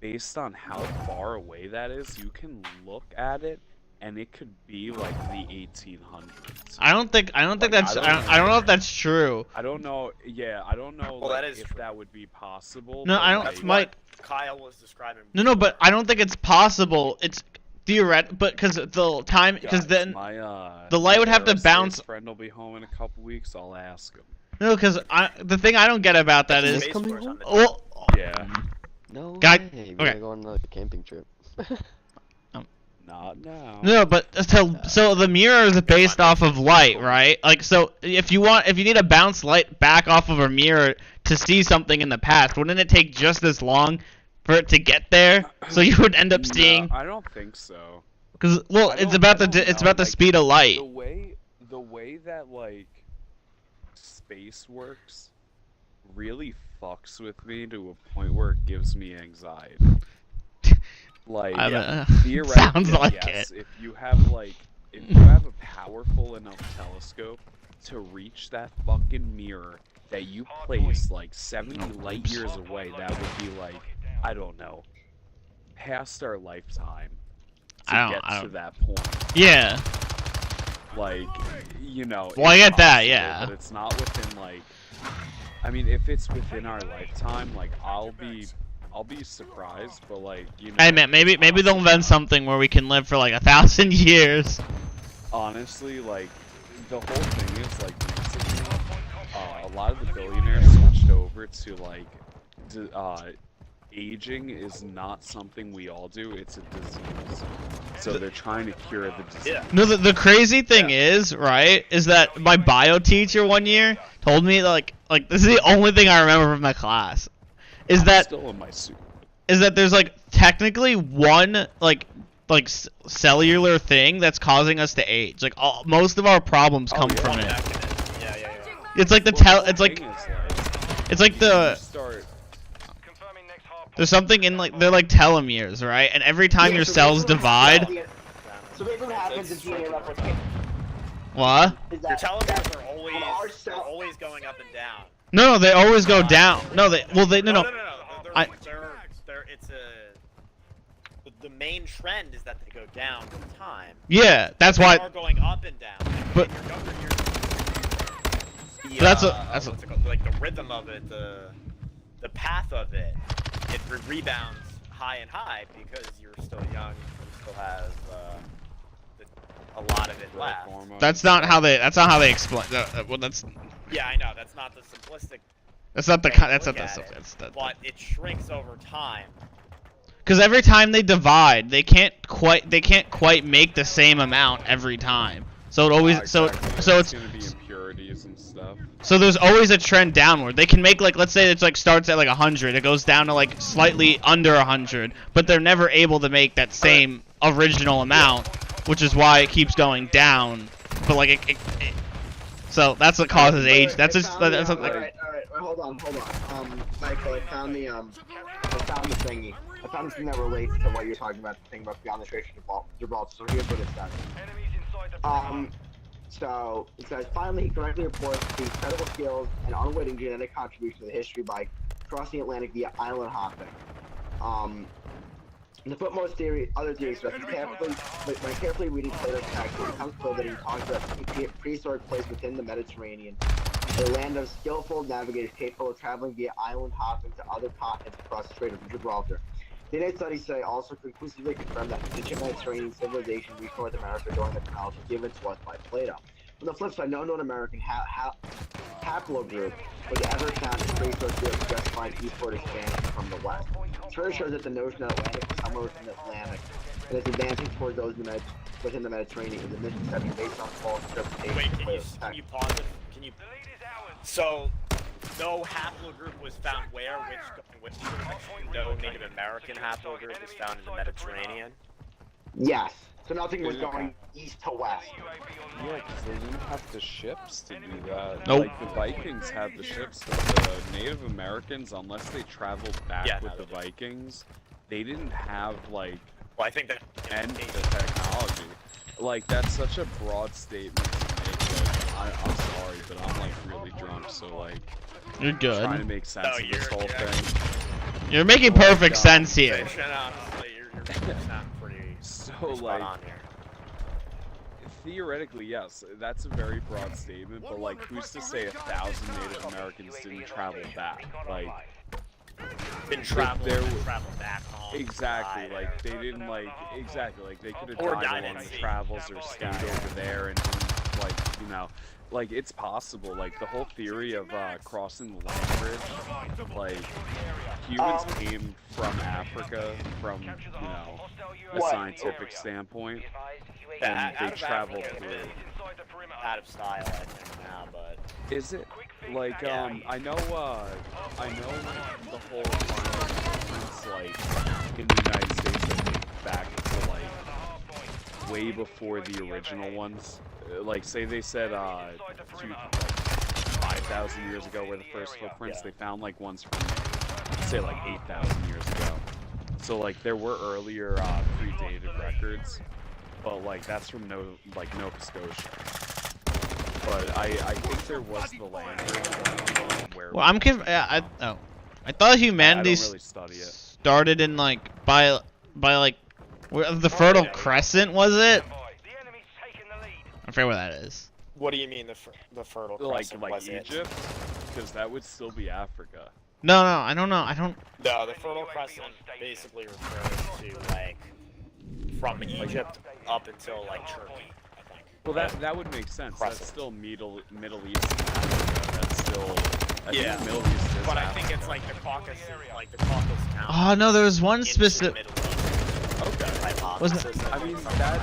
based on how far away that is, you can look at it and it could be like the 1800s. I don't think that's I don't know if that's true. I don't know. Yeah, I don't know Well, like, that is if true. that would be possible. No, but, I don't. like, Mike. Kyle was describing. No, but I don't think it's possible. It's theoretical, but because the time, because guys, then my, the light would have to aerospace bounce. friend will be home in a couple weeks. I'll ask him. No, because the thing I don't get about that is, Space Force on the- well, Yeah. No Guy- way. We're okay. gonna go on like a camping trip. Not now. no, but so the mirror is based off of light, right? Like, so if you need to bounce light back off of a mirror to see something in the past, wouldn't it take just as long for it to get there? So you would end up seeing, No, I don't think so. because well, I it's don't- about I the don't it's know, about the like, speed of light. The way that like space works really fucks with me to a point where it gives me anxiety. Like theoretically, sounds like yes, it. if you have a powerful enough telescope to reach that fucking mirror that you place like 70 light years away, that would be like, I don't know, past our lifetime to I get don't- to that point. Yeah. Like, you know. Well, I it's get that, possible, yeah. But it's not within like. I mean, if it's within our lifetime, like I'll be surprised, but like you know. Hey man, maybe they'll invent something where we can live for like 1,000 years. Honestly, like the whole thing is like recently, a lot of the billionaires switched over to like, aging is not something we all do; it's a disease. So they're trying to cure the disease. Yeah. No, the crazy thing is, right, is that my bio teacher one year told me like this is the only thing I remember from that class, is I'm that still in my suit. is that there's like technically one cellular thing that's causing us to age. Like most of our problems come from it. Yeah. It's like it's like the there's something in like they're like telomeres, right? And every time your cells divide. So basically what happens is DNA replication. What? Your telomeres are always going up and down. No, they always go down. No. No. The main trend is that they go down with time. Yeah, that's They why. are going up and down. But- in your younger years, That's what's it called? Like the rhythm of it, the path of it, it rebounds high and high because you're still young. You still have a lot of it left. That's not how they explain. Well, that's Yeah, I know. That's not the simplistic. not the way to that's not look the at it, stuff. But it shrinks over time. Because every time they divide, they can't quite make the same amount every time. So it always It's it's gonna be impurities and stuff. so there's always a trend downward. They can make like, let's say it's like starts at like 100, it goes down to like slightly under 100, but they're never able to make that same original amount, which is why it keeps going down. But like so that's what causes age. That's just that's what, like, Alright, hold on. Michael, I found the thingy. I found the thing that relates to what you're talking about, the thing about beyond the Strait of Gibraltar. So here's what it says. So it says, finally, he correctly reports the incredible skills and unwitting genetic contribution to the history by crossing the Atlantic via island hopping. The footmost other theories suggest when carefully reading Plato's text, it becomes clear that he talks about a prehistoric place within the Mediterranean, a land of skillful navigators capable of traveling via island hopping to other continents across the Strait of Gibraltar. DNA studies today also conclusively confirm that ancient Mediterranean civilization reached North America during the canals given to us by Plato. On the flip side, no known American haplogroup was ever found in prehistoric fields justifying eastward expansion from the west. It further shows that the notion that Atlantic is somewhere within the Atlantic and is advancing towards those within the Mediterranean is a misconception based on false interpretation. Wait, can you pause it? Can you? So, no haplogroup was found where? Which no Native American haplogroup was found in the Mediterranean? Yes. So nothing was going east to west. Yeah, because they didn't have the ships to do that. Nope. Like, the Vikings had the ships, but the Native Americans, unless they traveled back with the Vikings, they didn't have, like, Well, I think that the technology. Like, that's such a broad statement to make. Like, I'm sorry, but I'm, like, really drunk, so, like, you're good. trying to make sense of this whole thing. You're making perfect sense here. Honestly, you're sound pretty So, spot like, on here. theoretically, yes, that's a very broad statement, but, like, who's to say 1,000 Native Americans didn't travel back? Like, Been traveled back home. exactly, died, like, they didn't, like, exactly, like, they could have Or died died along at the sea. travels or stayed over there and, like, you know, like, it's possible, like, the whole theory of, crossing the land bridge, like, humans came from Africa from, you know, a scientific standpoint, and they traveled through. Out of style, I think now, but Is it? Like, I know the whole conference, like, in the United States, I think back to, like, way before the original ones. Like, say they said, 5,000 years ago were the first footprints, they found, like, ones from, say, like, 8,000 years ago. So, like, there were earlier, predated records, but, like, that's from, Nova Scotia. But I think there was the land where... Well, I'm I thought humanity I don't really study it. started in like by like the Fertile Crescent, was it? I forget where that is. what do you mean the Fertile Crescent? Like was Egypt? Because that would still be Africa. No, I don't know. No, the Fertile Crescent basically refers to like from Egypt up until like Turkey, I think. Well, that would make sense. Crescent. That's still Middle East and Africa. That's still... I Yeah, think Middle East is but I Africa. think it's like the Caucasus, like the Caucasus Mountains. Oh no, there was one into specific. the Middle East Okay. type hypothesis. I mean, that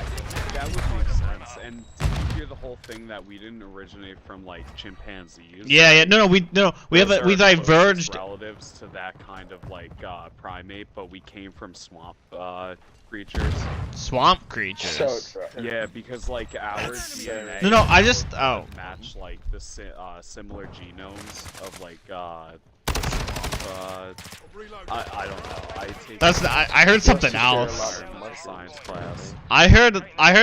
would make sense. And did you hear the whole thing that we didn't originate from like chimpanzees? Yeah. No. We Those are diverged. closest relatives to that kind of like primate, but we came from swamp creatures. Swamp creatures. So true. Yeah, because like our DNA. No, I just match like the similar genomes of like I don't know. I heard something else. Science class. I heard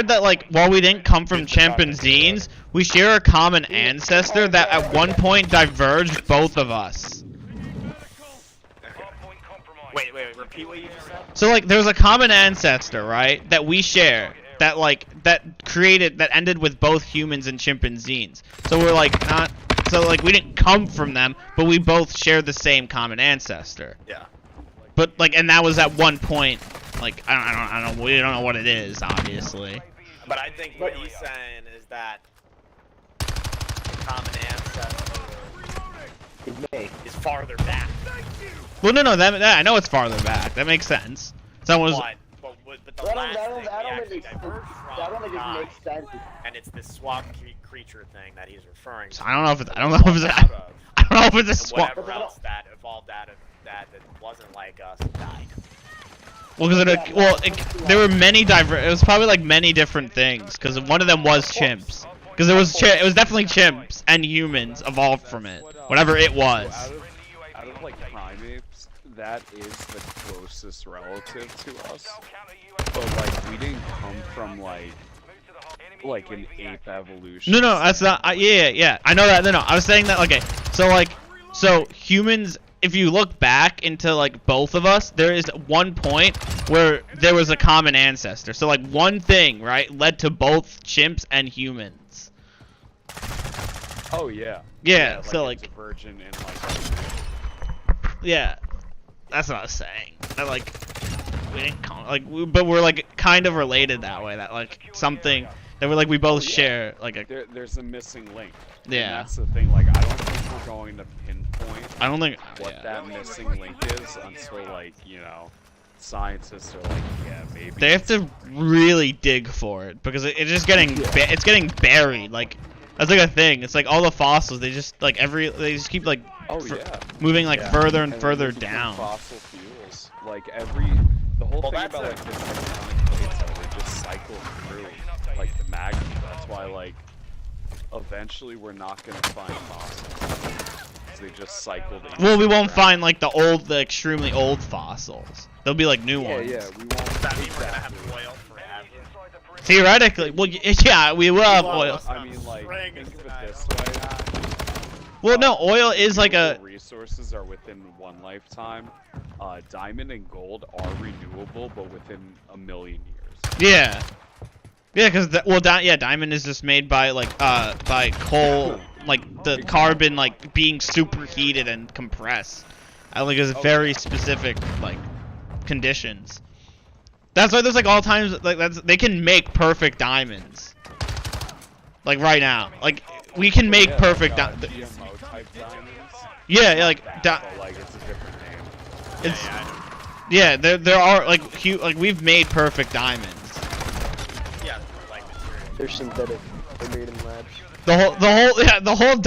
that like while we didn't come from chimpanzees, we share a common ancestor that at one point diverged both of us. Wait, repeat what you just said? So like there's a common ancestor, right, that we share that ended with both humans and chimpanzees. So we're like not so like we didn't come from them, but we both share the same common ancestor. Yeah. But like, and that was at one point. Like I don't know. We don't know what it is, obviously. But I think what he's saying is that the common ancestor is farther back. Well, no, that I know it's farther back. That makes sense. Someone was. But the last thing we actually diverged I don't think it makes sense. and it's this swamp creature thing that he's referring to. I don't know if it's. I don't know if it's a swamp. Whatever else that evolved out of that wasn't like us and died. Well, there were many it was probably like many different things, because one of them was chimps. Because it was definitely chimps and humans evolved from it, whatever it was. Out of like primates, that is the closest relative to us. But like we didn't come from like an ape evolution. No, that's not. Yeah. I know that. No, I was saying that. Okay, so humans. If you look back into like both of us, there is one point where there was a common ancestor. So like one thing, right, led to both chimps and humans. Oh yeah. Yeah. Like So like. Virgin and like. Yeah, that's what I was saying. That like we didn't but we're like kind of related that way. That like something that we both share like a. There's a missing link. Yeah. And that's the thing. Like I don't think we're going to pinpoint. I don't think what that missing link is until like scientists are like maybe. They have to really dig for it because it's just getting it's getting buried. Like that's like a thing. It's like all the fossils. They just like they just keep like moving like further and further down. Fossil fuels. Like the whole thing about like the tectonic plates, how they just cycle through like the magma. That's why like eventually we're not gonna find fossils. They just cycled in. Well, we won't find like the extremely old fossils. They'll be like new ones. Yeah, we won't. That means we're gonna have oil forever. Theoretically, well, yeah, we will have oil. I mean, like, think of it this way. Well, no, oil is like a. Resources are within one lifetime. Diamond and gold are renewable, but within 1 million years. Yeah. Yeah, because diamond is just made by by coal, like the carbon like being superheated and compressed. I think it's very specific like conditions. That's why there's like all times like they can make perfect diamonds. Like right now, like we can make perfect diamonds. GMO-type diamonds. Yeah, like like it's a different name. Yeah, there are like we've made perfect diamonds. They're synthetic. They're made in labs. The whole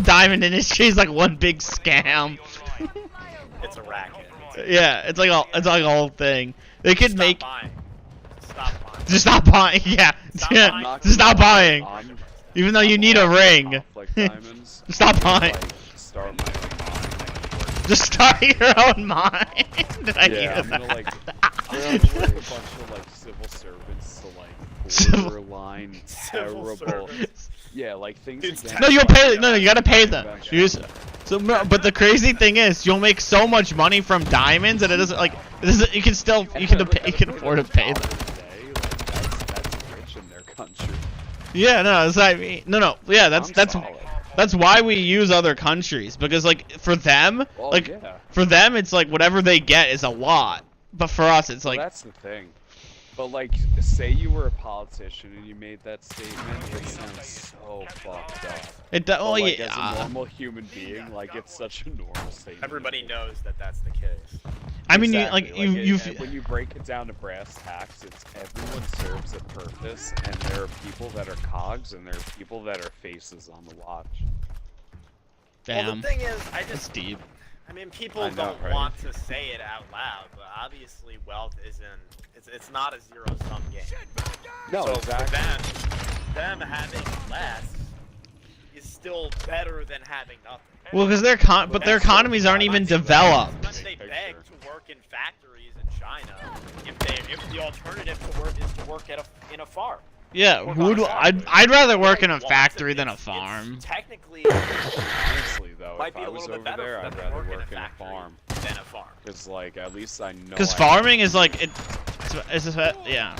diamond industry is like one big scam. It's a racket. Yeah, it's like a whole thing. They could make. Buying. Just stop buying. Yeah. Just stop buying. Even though you need a ring. Stop buying. Start my own mine. Just start your own mine. Did I hear I'm that? gonna like work a bunch of like civil servants to like borderline terrible. Yeah, like things. No, you'll pay. No, you gotta pay them. But the crazy thing is, you'll make so much money from diamonds that it doesn't like. You can afford to pay them. That's rich in their country. Yeah, no, that's what I mean. No, yeah, that's why we use other countries, because like for them, for them it's like whatever they get is a lot, but for us it's like. That's the thing. But like, say you were a politician and you made that statement, it sounds so fucked up. Well, like, yeah. as a normal human being, like it's such a normal statement. Everybody knows that that's the case. I mean, when you break it down to brass tacks, it's everyone serves a purpose, and there are people that are cogs, and there are people that are faces on the watch. Damn. Well, the thing is, That's deep. I mean, people don't want to say it out loud, but obviously wealth isn't. It's not a zero-sum game. No, so exactly. for them having less is still better than having nothing. Well, because their economies aren't even developed. Sometimes they beg to work in factories in China if the alternative to work is to work in a farm. Yeah, I'd rather work in a factory than a farm. Technically, honestly though, might if be I a was little bit over there, better I'd for them rather to work in a farm than a farm. Because like at least I know. Because farming is like yeah.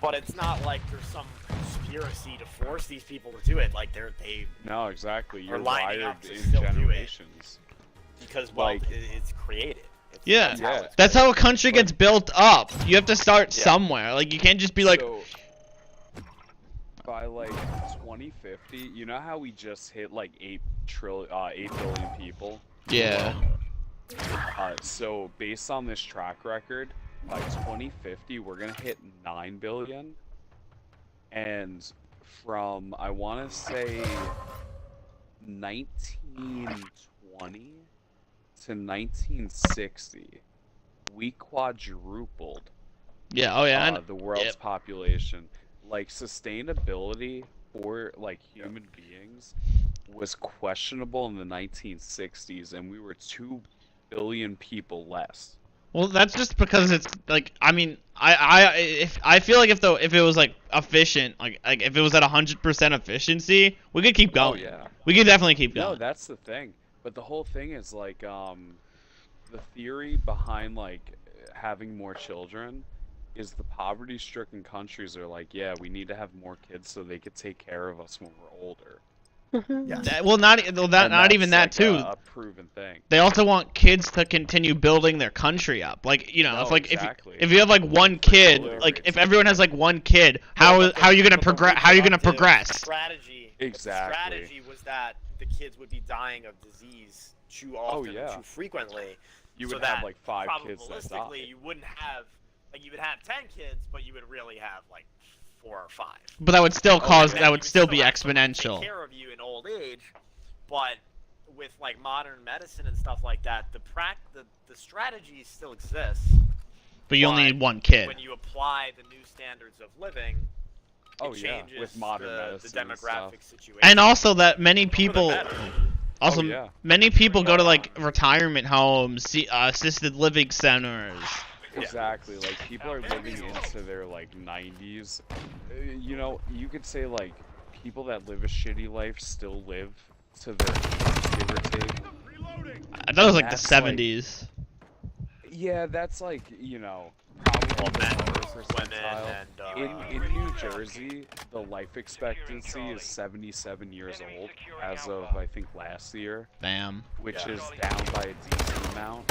But it's not like there's some conspiracy to force these people to do it. Like they. No, exactly. You're lining wired up to in still do it. generations. Because wealth it's created. Yeah, that's how a country gets built up. You have to start somewhere. Like you can't just be like. So, by like 2050, you know how we just hit like 8 billion people? Yeah. So based on this track record, by 2050 we're gonna hit 9 billion, and from I want to say 1920 to 1960, we quadrupled. Yeah. Oh yeah. The world's population. Like sustainability for like human beings was questionable in the 1960s, and we were 2 billion people less. Well, that's just because it's like I mean I feel like if it was like efficient like if it was at 100% efficiency we could keep going. Oh, yeah. We could definitely keep going. No, that's the thing. But the whole thing is like the theory behind like having more children is the poverty-stricken countries are like, yeah, we need to have more kids so they could take care of us when we're older. Well, not even that like too. A proven thing. They also want kids to continue building their country up. Like you know, if you have like one kid, like if everyone has like one kid, how are you gonna progress? How are you gonna progress? Strategy. Exactly. The strategy was that the kids would be dying of disease too often, and too frequently. You would have like 5 kids that die. Probabilistically, you wouldn't have. Like you would have 10 kids, but you would really have like 4 or 5. But that would still that would still be exponential. Take care of you in old age, but with like modern medicine and stuff like that, the strategy still exists. But you only need one kid. When you apply the new standards of living, it changes with modern the demographic situation. And also that many people. Many people go to like retirement homes, assisted living centers. Exactly, like people are living into their like 90s. You know, you could say like people that live a shitty life still live to their give or take. I thought it was like the 70s. Like, yeah, that's like, you know, probably in New Jersey, the life expectancy is 77 years old as of I think last year. Damn. Which is down by a decent amount.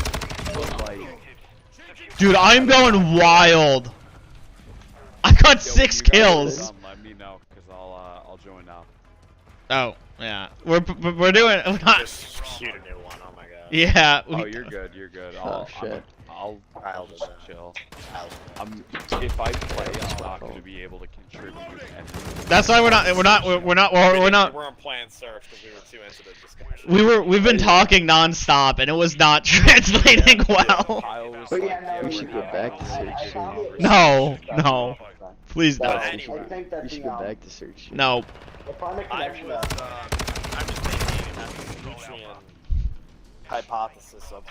But like dude, I'm going wild. I got 6 kills. Let me know, cause I'll join now. Oh yeah, we're doing. We're not. Just shoot a new one. Oh my god. Yeah. Oh, you're good. You're good. I'll just chill. If I play, I'm not going to be able to contribute anything. That's why we're not. We weren't playing surf because we were too into the discussion. We've been talking non-stop and it was not translating well. But yeah, we should get back to search soon. No, please don't. Anyway, we should get back to search. No. I'm just thinking about the nutrient hypothesis of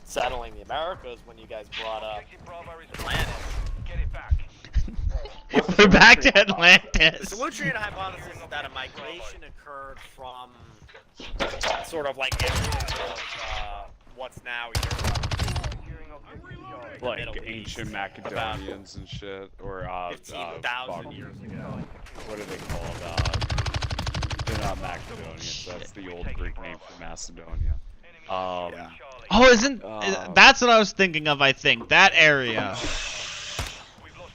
settling the Americas when you guys brought up Atlantis. We're back to Atlantis. The nutrient hypothesis is that a migration occurred from sort of like areas of what's now Europe. Like ancient Macedonians and shit, or 15,000 years ago. What are they called? They're not Macedonians. That's the old Greek name for Macedonia. That's what I was thinking of? I think that area.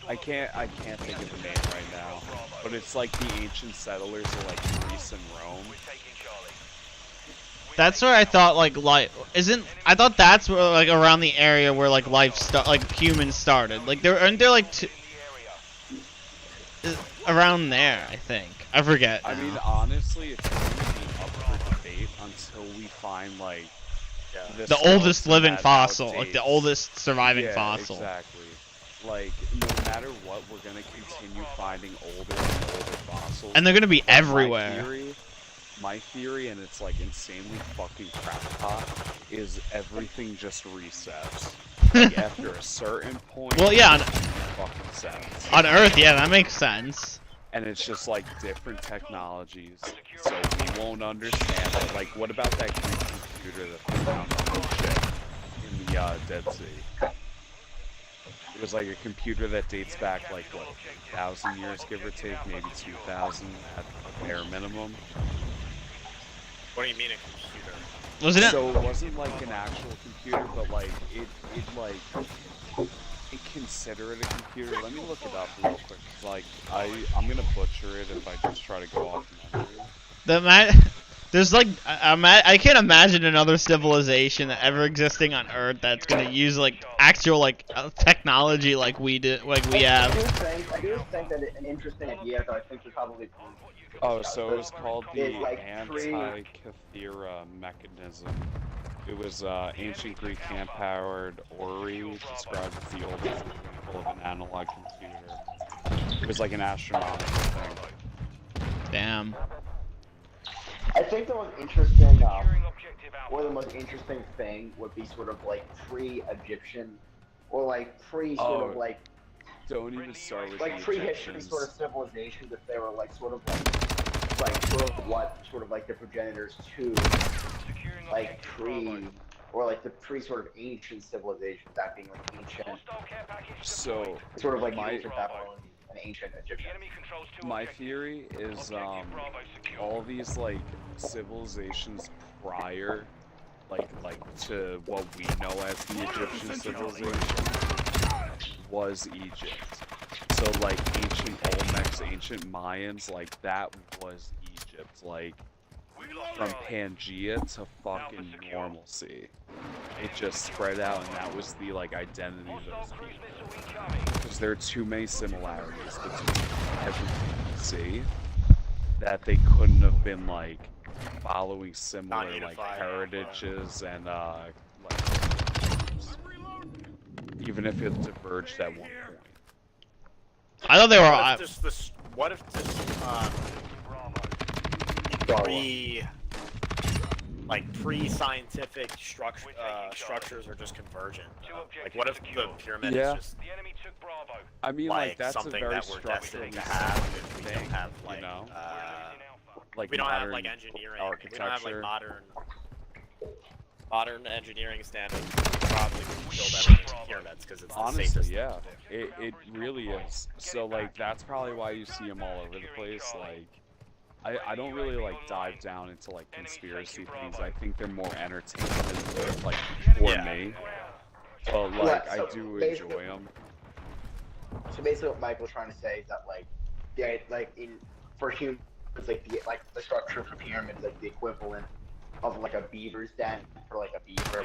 I can't think of the name right now, but it's like the ancient settlers of like Greece and Rome. That's where I thought like I thought that's where, like around the area where like humans started. Like aren't there like around there, I think. I forget. I mean, honestly, it's going to be up for debate until we find like the oldest living fossil, like the oldest surviving fossil. Exactly. Like, no matter what, we're gonna continue finding older and older fossils. And they're gonna be everywhere. My theory, and it's like insanely fucking crackpot, is everything just resets. Like, after a certain point, well, yeah, fucking sense. On Earth, yeah, that makes sense. And it's just like different technologies, so we won't understand it. Like, what about that Greek computer that they found on the ship in the Dead Sea? It was like a computer that dates back like what, 1,000 years, give or take, maybe 2,000 at a bare minimum. What do you mean a computer? Wasn't it? So it wasn't like an actual computer, but like it consider it a computer. Let me look it up real quick. Like I'm gonna butcher it if I just try to go off memory. There's like I can't imagine another civilization that ever existing on Earth that's gonna use like actual like technology like we have. I do think that an interesting idea that I think is probably. Oh, so it was called the Antikythera mechanism. It was ancient Greek hand-powered orrery, described as the oldest example of an analog computer. It was like an astronomical thing. Damn. I think the most interesting, or the most interesting thing would be sort of like pre-Egyptian, or like sort of like. Don't even start with like pre-history sort of civilizations, if they were like sort of what sort of like the progenitors to like or like the sort of ancient civilization, that being like ancient. So sort of like ancient Babylonian and ancient Egyptian. My theory is all these like civilizations prior, like to what we know as the Egyptian civilization, was Egypt. So like ancient Olmecs, ancient Mayans, like that was Egypt. Like from Pangea to fucking normalcy. It just spread out, and that was the like identity of those people. Because there are too many similarities between everything you see that they couldn't have been like following similar like heritages and like even if it diverged at one point. I thought they were. What if pre-scientific structures are just convergent? Like, what if the pyramid is just? I mean, like that's something a very that we're destined to have if we don't have like, you know? we don't have like engineering. We don't have like modern engineering standards. Probably would build everything to pyramids because it's the safest. Yeah, it really is. So like that's probably why you see them all over the place. Like I don't really like dive down into like conspiracy things. I think they're more entertainment like for me. But like I do enjoy them. So basically, what Michael's trying to say is that for humans, like the structure of a pyramid is like the equivalent of like a beaver's den for like a beaver,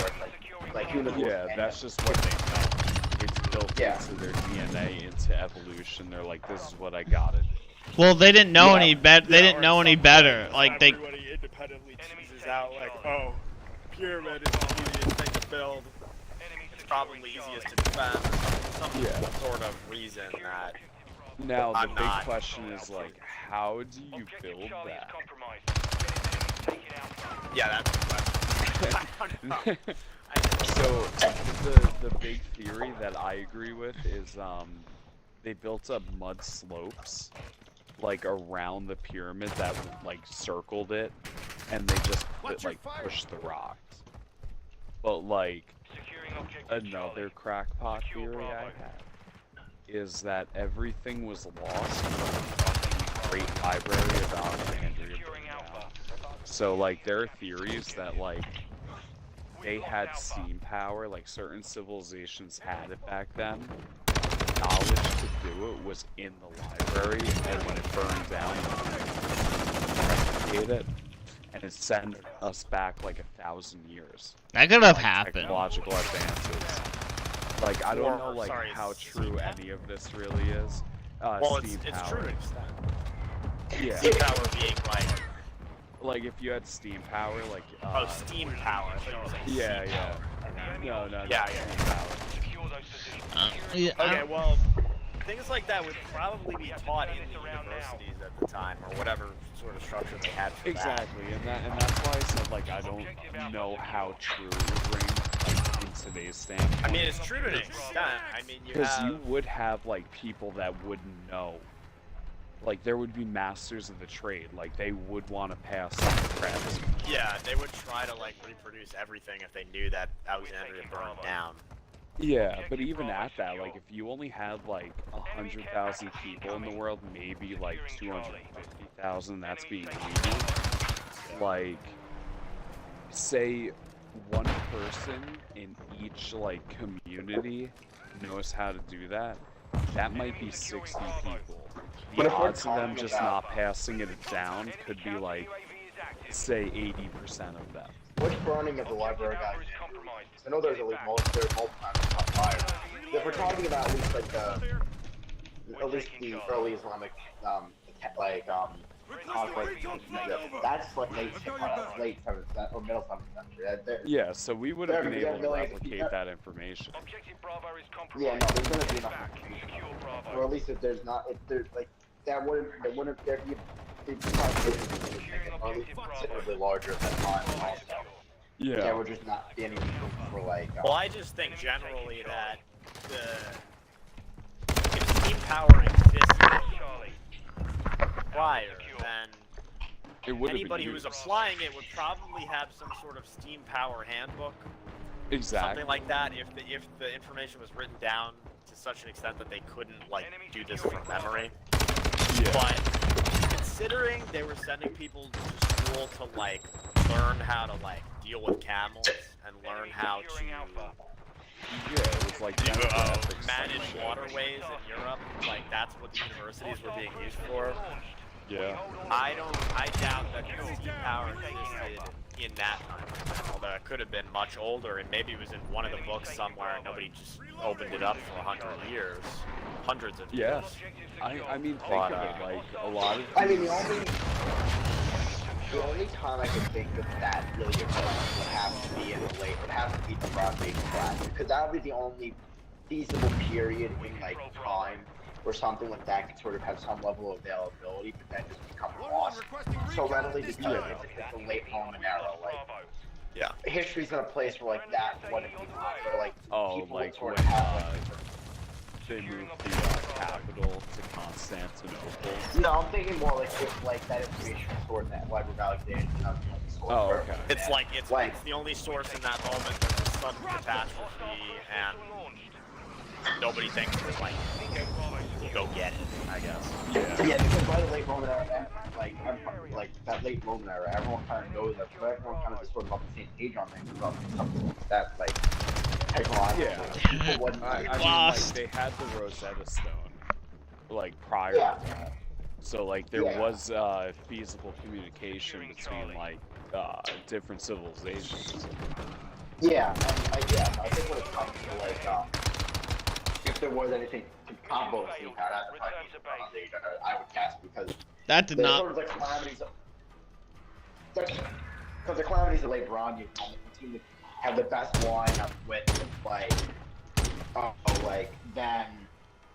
like humans. Yeah, that's just what they know. It's built into their DNA, into evolution. They're like, this is what I gotta do. Well, they didn't know any better. They didn't know any better. Like they. Everybody independently chooses out like, oh, pyramid is the easiest thing to build. It's probably easiest to defend. Some sort of reason that. Now the big question is like, how do you build that? Yeah, that's the question. So the big theory that I agree with is they built up mud slopes like around the pyramid that like circled it, and they just pushed the rocks. But like another crackpot theory I had is that everything was lost in the fucking Great Library of Alexandria. So like there are theories that like they had steam power, like certain civilizations had it back then. Knowledge to do it was in the library, and when it burned down, it replicated it. and it sent us back like 1,000 years. That could have Like, happened. Technological advances. Like, I don't know, like, how true any of this really is. Well, Steam it's power. true to an extent. Yeah. Steam power being Like, if you had steam power, like, oh, steam power. I thought you were saying yeah, sea yeah. power. No, Yeah, steam power. Yeah, Okay, well, things like that would probably be taught in the universities at the time, or whatever sort of structure they had for Exactly, and that's why I said, like, I don't know how true it would ring, like, in today's standpoint. I mean, it's true to an extent. I mean, Because you would have, like, people that wouldn't know. Like, there would be masters of the trade. Like, they would want to pass on the crafts. Yeah, they would try to, like, reproduce everything if they knew that Alexandria burned down. Yeah, but even at that, like, if you only had, like, 100,000 people in the world, maybe, like, 250,000, that's being greedy. Like, say one person in each, like, community knows how to do that, that might be 60 people. The odds of them just not passing it down could be, like, say 80% of them. Which burning of the library guys? I know there's at least multiple fires. If we're talking about at least like at least the early Islamic conflict, that's like late 7th or middle 7th century. Yeah, so we would have been able to replicate that information. Yeah, no, there's gonna be enough information, or at least if there's not, if there's like that wouldn't there'd be considerably larger at that time also. Yeah. There would just not be any room for like. Well, I just think generally that if steam power existed prior, then anybody who was applying it would probably have some sort of steam power handbook. Exactly. Something like that. If the information was written down to such an extent that they couldn't like do this from memory. Yeah. But considering they were sending people to school to like learn how to like deal with camels and learn how to it was like manage waterways in Europe, like that's what the universities were being used for. Yeah. I doubt that the steam power existed in that time, although it could have been much older, and maybe it was in one of the books somewhere and nobody just opened it up for 100 years, hundreds of years. I mean, think of it, like, a lot of... I mean, the only time I can think of that really would have to be the Bronze Age class, because that would be the only feasible period in, like, time where something like that could sort of have some level of availability, but then just become lost so readily because it's the late Roman era. Like, history's in a place where like that wouldn't be where like people like sort when of have, they moved the capital to Constantinople. No, I'm thinking more like if like that information was stored in that Library of Alexandria. Oh, okay. It's like it's the only source in that moment. There's a sudden catastrophe and nobody thinks to like go get it, I guess. Yeah, because by the late Roman era, like that late Roman era, everyone kind of knows that. So everyone kind of is sort of on the same page on things about something like that, like technological. Yeah. People wouldn't. I mean, like they had the Rosetta Stone, like prior to that. So like there was feasible communication between like different civilizations. Yeah, I think when it comes to like if there was anything comparable to steam power, I would guess because that did not. Sort of the calamities. Because the calamities of late Bronze Age seem to have the best lineup with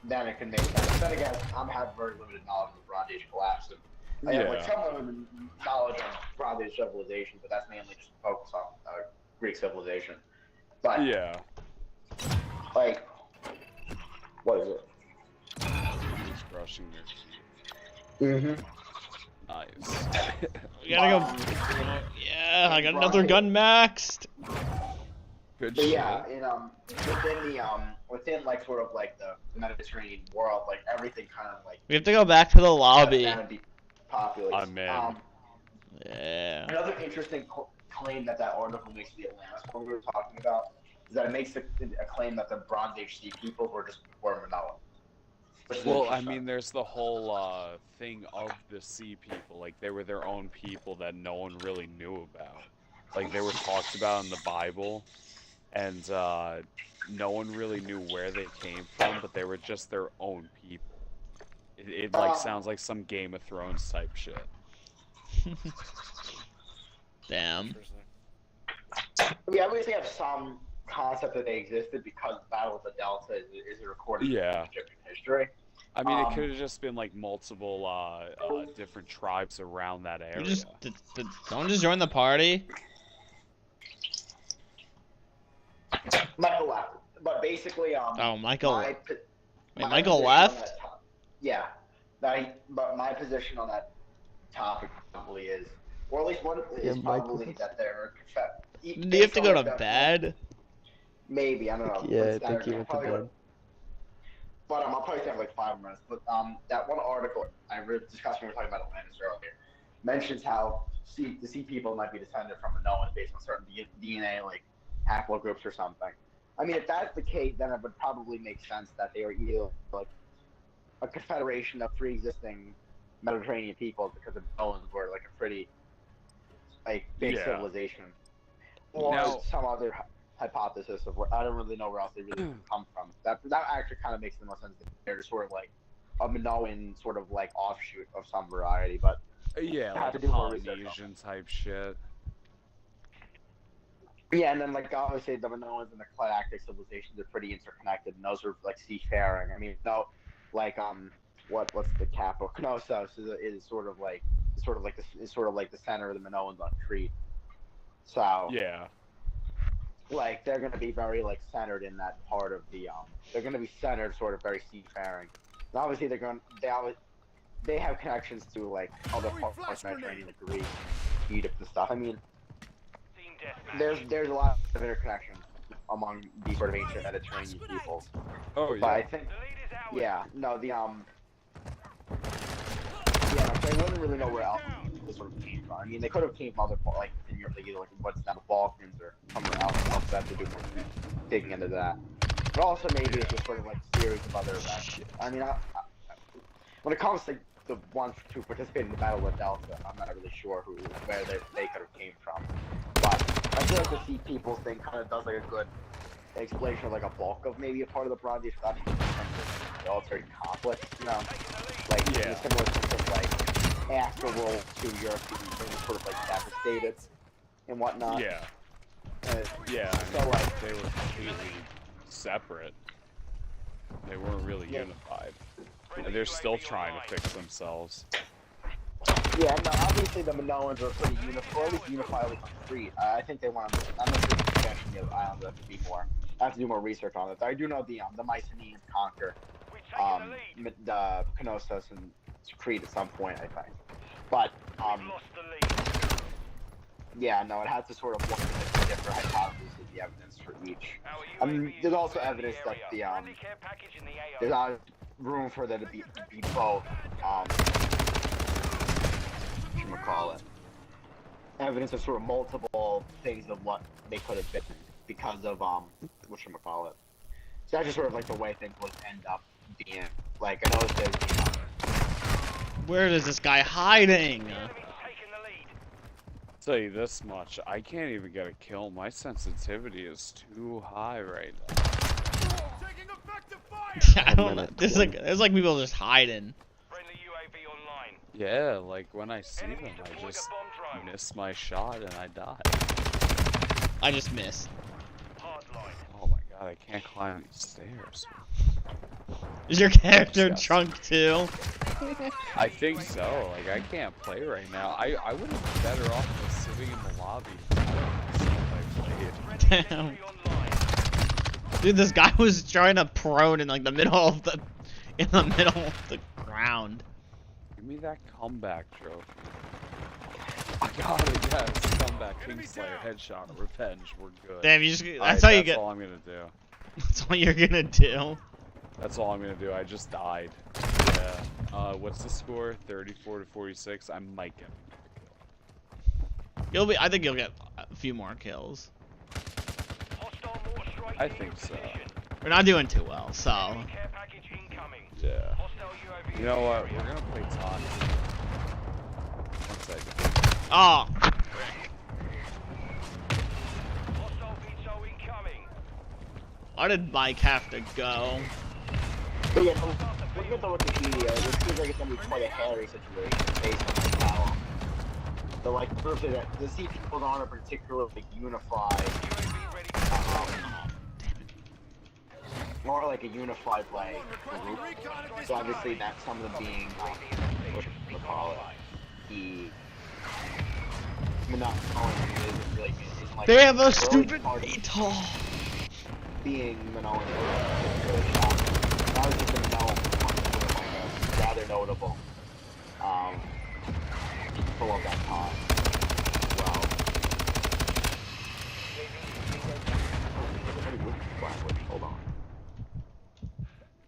then it can make sense. Then again, I have very limited knowledge of the Bronze Age collapse. I have like some limited knowledge of Bronze Age civilization, but that's mainly just focused on Greek civilization. But like, what is it? He's brushing their teeth. Nice. We gotta go. Yeah, I got another gun maxed. Good but shit. yeah, within like sort of like the Mediterranean world, like everything kind of like. We have to go back to the lobby. I'm in. Yeah. Another interesting claim that article makes to the Atlantis, what we were talking about, is that it makes a claim that the Bronze Age sea peoples were Minoan. Well, I mean, there's the whole thing of the sea people. Like, they were their own people that no one really knew about. Like, they were talked about in the Bible, and no one really knew where they came from, but they were just their own people. It like sounds like some Game of Thrones type shit. Damn. We obviously have some concept that they existed because the Battle of the Delta is a recorded in Egyptian history. I mean, it could have just been like multiple different tribes around that area. Did someone just join the party? Michael left, but basically, oh, Michael. My Michael left? Yeah. But my position on that topic probably is, or at least one is probably that they're. Do you have to go to bed? Maybe, I don't know. Yeah, I think he went to bed. But I'll probably take like 5 minutes. But that one article I discussed when we were talking about Atlantis earlier mentions how the sea people might be descended from Minoans based on certain DNA, like haplogroups or something. I mean, if that's the case, then it would probably make sense that they were either like a confederation of pre-existing Mediterranean peoples, because the Minoans were like a pretty like big civilization, or some other hypothesis of where I don't really know where else they really come from. That actually kind of makes the most sense. They're sort of like a Minoan sort of like offshoot of some variety, but yeah, like Polynesian type shit. Yeah, and then like obviously the Minoans and the Cladactic civilizations are pretty interconnected, and those are like seafaring. I mean, no, like what's the capital? Knossos is sort of like the center of the Minoans on Crete. So yeah, like they're gonna be very like centered in that part of the they're gonna be centered sort of very seafaring. And obviously they have connections to like other parts of the Mediterranean, like Greece, Egypt and stuff. I mean, there's a lot of interconnection among these sort of ancient Mediterranean peoples. Oh yeah. But I think they wouldn't really know where else this sort of came from. I mean, they could have came from other like in Europe, like either like what's now the Balkans or somewhere else. I'll have to do more digging into that. But also maybe it's just sort of like a series of other events. I mean, when it comes to the ones who participated in the Battle of Delta, I'm not really sure where they could have came from. But I feel like the Sea People thing kind of does like a good explanation of like a bulk of maybe a part of the broad discussion in terms of military conflict, you know? Like in a similar sense of like after World II Europe being sort of like devastated and whatnot. Yeah. So like they were completely separate. They weren't really unified. And they're still trying to fix themselves. Yeah, no, obviously the Minoans are pretty unified, or at least unified on Crete. I think they want to. I'm not sure the expansion of the islands have to be more. I have to do more research on it. I do know the Mycenaeans conquer the Knossos and Crete at some point, I think. But yeah, no, it has to sort of look at the different hypotheses of the evidence for each. There's also evidence that there's room for there to be both. Whatchamacallit? Evidence of sort of multiple things of what they could have been because of whatchamacallit. So that's just sort of like the way things would end up being. Like I know there's Where is this guy hiding? Tell you this much, I can't even get a kill. My sensitivity is too high right now. I don't know. There's like people just hiding. Yeah, like when I see them, I just miss my shot and I die. I just missed. Oh my god, I can't climb these stairs. Is your character drunk too? I think so. Like I can't play right now. I would have been better off just sitting in the lobby. Damn. Dude, this guy was trying to prone in like the middle of the ground. Give me that comeback trophy. I got it, yes. Comeback, Kingslayer, headshot, revenge. We're good. Damn, you just. That's how you get. That's all I'm gonna do. That's all you're gonna do. That's all I'm gonna do. I just died. Yeah. What's the score? 34 to 46. I might get a kill. I think you'll get a few more kills. I think so. We're not doing too well, so. Yeah. You know what? We're gonna play Toxic. 1 second. Oh. Why did Mike have to go? But yeah, looking at the Wikipedia, it seems like it's gonna be quite a hairy situation based on like how the like purpose that the sea people aren't a particularly unified, more like a unified like group. So obviously that's some of them being what we call it, the isn't like They have a stupid VTOL. Being Minoan is really shocking. That was just a Minoan one, like a rather notable pull of that time. Wow. Hold on.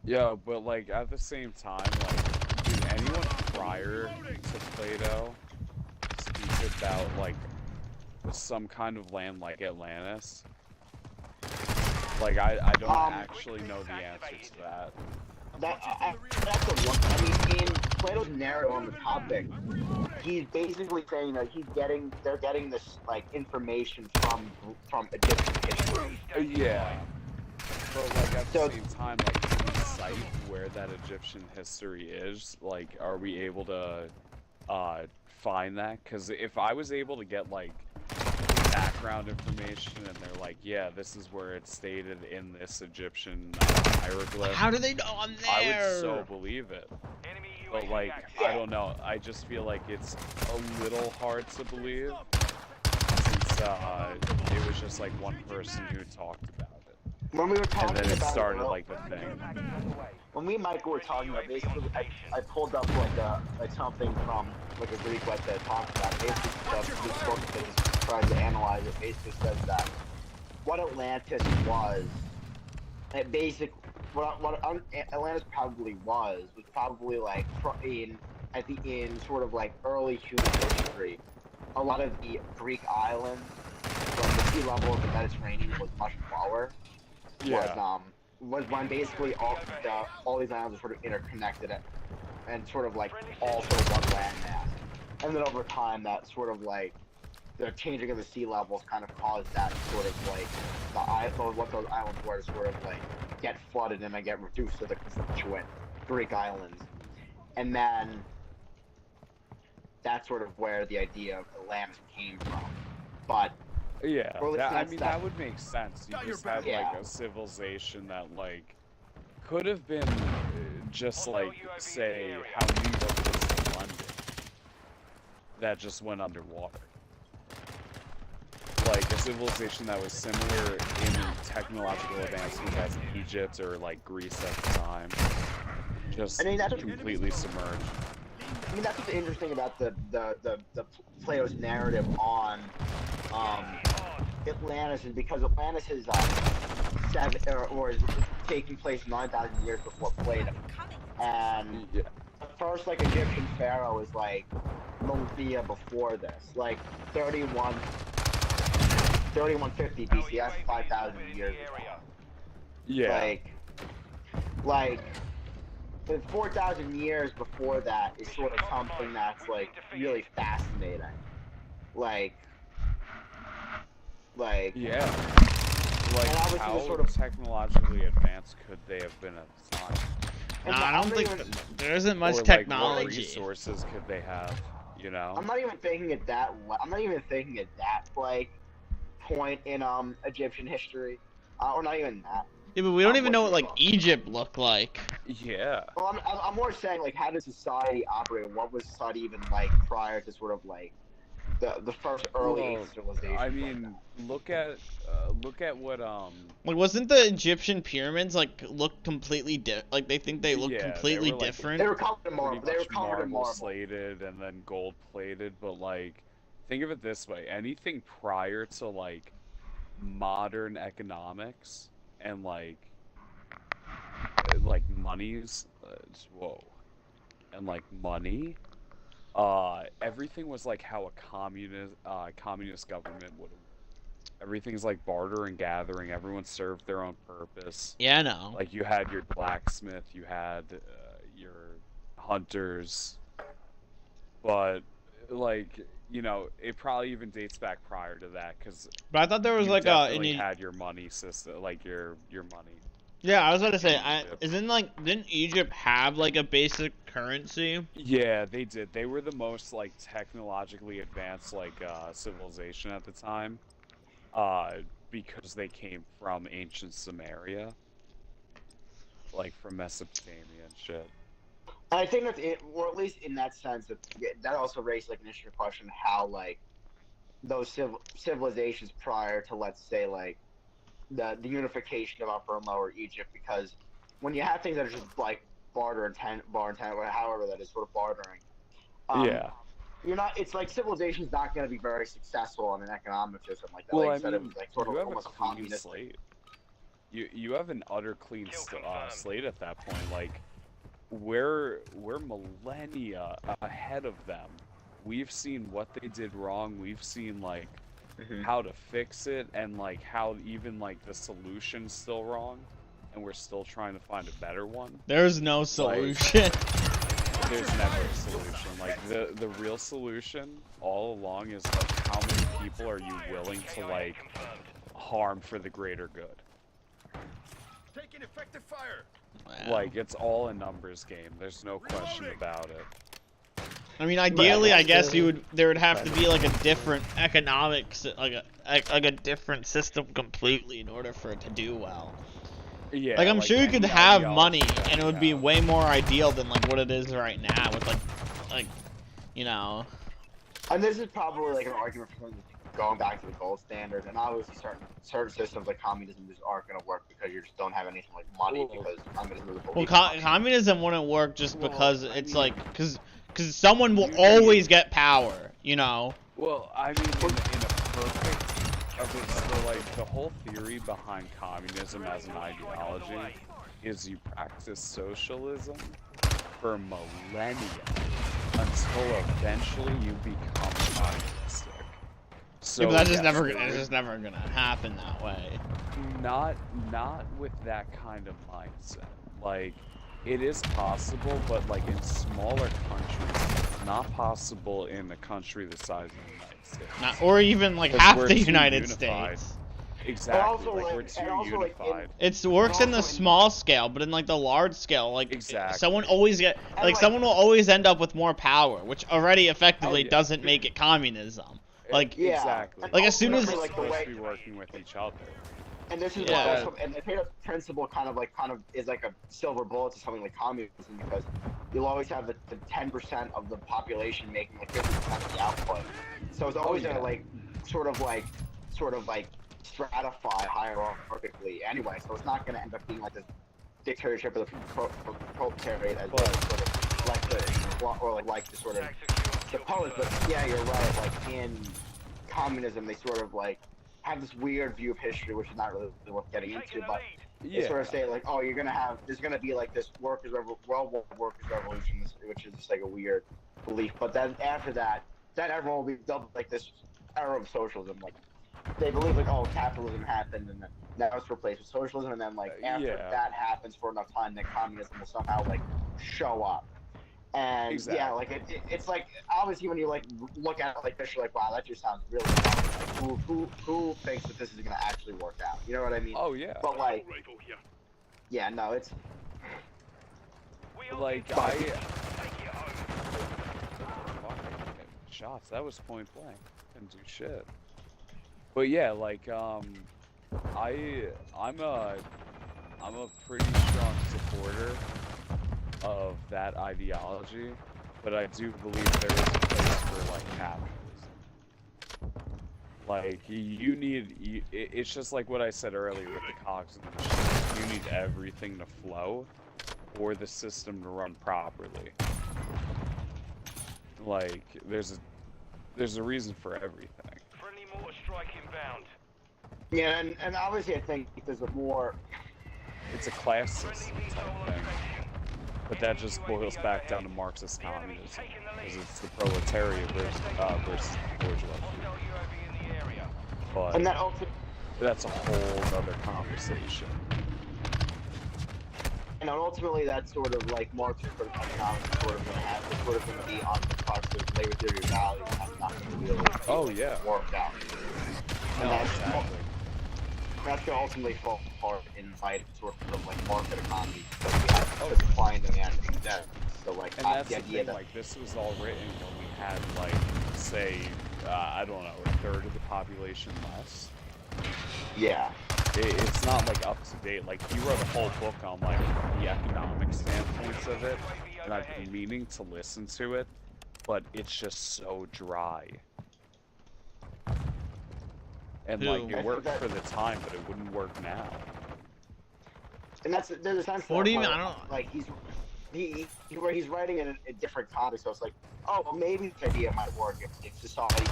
Yeah, but like at the same time, like, did anyone prior to Plato speak about like some kind of land like Atlantis? Like I don't actually know the answer to that. That's the one. I mean, in Plato's narrative on the topic, he's basically saying that they're getting this like information from Egyptian history. Yeah. But like at the same time, like can we cite where that Egyptian history is? Like, are we able to find that? Because if I was able to get like background information and they're like, yeah, this is where it's stated in this Egyptian hieroglyph. How do they know I'm there? I would so believe it. But like, I don't know. I just feel like it's a little hard to believe since it was just like one person who talked about it. When we were talking and then it about started like the thing. When me and Michael were talking about basically, I pulled up like something from like a Greek website that talks about basically this book that tries to analyze it. Basically says that what Atlantis was, what Atlantis probably was probably like in sort of like early human history. A lot of the Greek islands, when the sea level of the Mediterranean was much lower. Yeah. Was when basically all these islands are sort of interconnected and sort of like all sort of one landmass. And then over time, that sort of like the changing of the sea levels kind of caused that sort of like what those islands were to sort of like get flooded and then get reduced to the constituent Greek islands. And then that's sort of where the idea of Atlantis came from. But yeah, I mean that would make sense. You just had like a civilization that like could have been just like say how New York was to London that just went underwater. Like a civilization that was similar in technological advancement as Egypt or like Greece at the time, just completely submerged. I mean that's what's interesting about the Plato's narrative on Atlantis is because Atlantis is is taking place 9,000 years before Plato, and the first like Egyptian pharaoh is like millennia before this, like 3150 BC. That's 5,000 years ago. Yeah. Like 4,000 years before that is sort of something that's like really fascinating. Yeah. Like how sort of technologically advanced could they have been at the time? Nah, I don't think there isn't much or, technology. What resources could they have? You know. I'm not even thinking at that. I'm not even thinking at that like point in Egyptian history, or not even that. Yeah, but we don't even know what like Egypt looked like. Yeah. Well, I'm more saying like how does society operate? What was society even like prior to sort of like the first early civilization? I mean, look at what Like, wasn't the Egyptian pyramids like look completely like they think they look completely different? They were covered in marble. They were covered in marble, slated and then gold plated. But like, think of it this way: anything prior to like modern economics and like monies, and like money. Everything was like how a communist government would. Everything's like barter and gathering. Everyone served their own purpose. Yeah, I know. Like you had your blacksmith, you had hunters, but like, you know, it probably even dates back prior to that, because But I thought there was you like definitely had your money system, like your money. Yeah, I was about to say, Egypt. didn't Egypt have like a basic currency? Yeah, they did. They were the most like technologically advanced like civilization at the time, because they came from ancient Samaria, like from Mesopotamia and shit. And I think that's it, or at least in that sense, that also raised like an interesting question: how like those civilizations prior to, let's say, like the unification of Upper and Lower Egypt, because when you have things that are just like barter and or however that is, sort of bartering, Yeah. you're not. It's like civilization's not going to be very successful on an economic system like that. Well, like I you said, mean, it was like sort of you have a almost clean communist. slate. You have an utter clean slate at that point. Like, we're millennia ahead of them. We've seen what they did wrong. We've seen like how to fix it, and like how even like the solution's still wrong, and we're still trying to find a better one. There's no solution. There's never a solution. Like the real solution all along is like, how many people are you willing to like harm for the greater good? Taking effective fire. Wow. Like, it's all a numbers game. There's no question about it. I mean, ideally, I guess there would have to be like a different economics, like a different system completely in order for it to do well. Yeah. Like, I'm sure you could have money, ideology and it would be way more ideal than like what it is right now with like, you know. And this is probably like an argument for going back to the gold standard, and obviously certain systems like communism just aren't going to work because you just don't have anything like money, because communism is a belief. Well, communism wouldn't work just because it's like because someone will always get power, you know. Well, I mean, in a perfect. Okay, so like the whole theory behind communism as an ideology is you practice socialism for millennia until eventually you become communistic. So Yeah, but that's just never gonna happen that way. Not with that kind of mindset. Like, it is possible, but like in smaller countries, it's not possible in a country the size of the United States. Or even like half the United States. Exactly. Also, like, like, we're too also, unified. It works in the small scale, but in like the large scale, like Exactly. someone will always end up with more power, which already effectively doesn't make it communism. Like exactly. Like as soon as we're supposed to be working with each other. And this is why also, and the principle kind of is like a silver bullet to something like communism, because you'll always have the 10% of the population making like 50% of the output. So it's always gonna like sort of like stratify hierarchically anyway. So it's not gonna end up being like this dictatorship of the proletariat as well, sort of like the sort of supposed. But yeah, you're right. Like in communism, they sort of like have this weird view of history, which is not really worth getting into, but they sort of say like, oh, there's gonna be like this world war workers revolution, which is just like a weird belief. But then after that, then everyone will be dubbed like this era of socialism. Like they believe like, oh, capitalism happened and then that was replaced with socialism, and then like after that happens for enough time, then communism will somehow like show up. And yeah, like it's like obviously when you like look at it like this, you're like, wow, that just sounds really tough. Like, who thinks that this is gonna actually work out? You know what I mean? Oh yeah. But like, yeah, no, it's like shots. That was point blank. Didn't do shit. But yeah, like I'm a pretty strong supporter of that ideology, but I do believe there is a place for like capitalism. Like it's just like what I said earlier with the cogs in the machine. You need everything to flow for the system to run properly. Like there's a reason for everything. Friendly mortar strike inbound. Yeah, and obviously I think there's a more. It's a class system type thing. But that just boils back down to Marxist communism, because it's the proletariat versus the bourgeoisie. But and that also, that's a whole other conversation. and ultimately that's sort of like Marx's sort of economics is sort of going to have, it's sort of going to be on the crux of labor theory of value, and that's not going to really work out. And that's going to ultimately fall apart in light of sort of like market economy, because we have the supply and demand of debt. So like, and that's the idea that like this was all written when we had like, say, I don't know, a third of the population less. Yeah. It's not like up to date. Like he wrote a whole book on like the economic standpoints of it, and I've been meaning to listen to it, but it's just so dry. And like it worked for the time, but it wouldn't work now. And there's a sense. What do you mean? I don't like he's writing in a different context, so it's like, oh, well, maybe this idea might work if society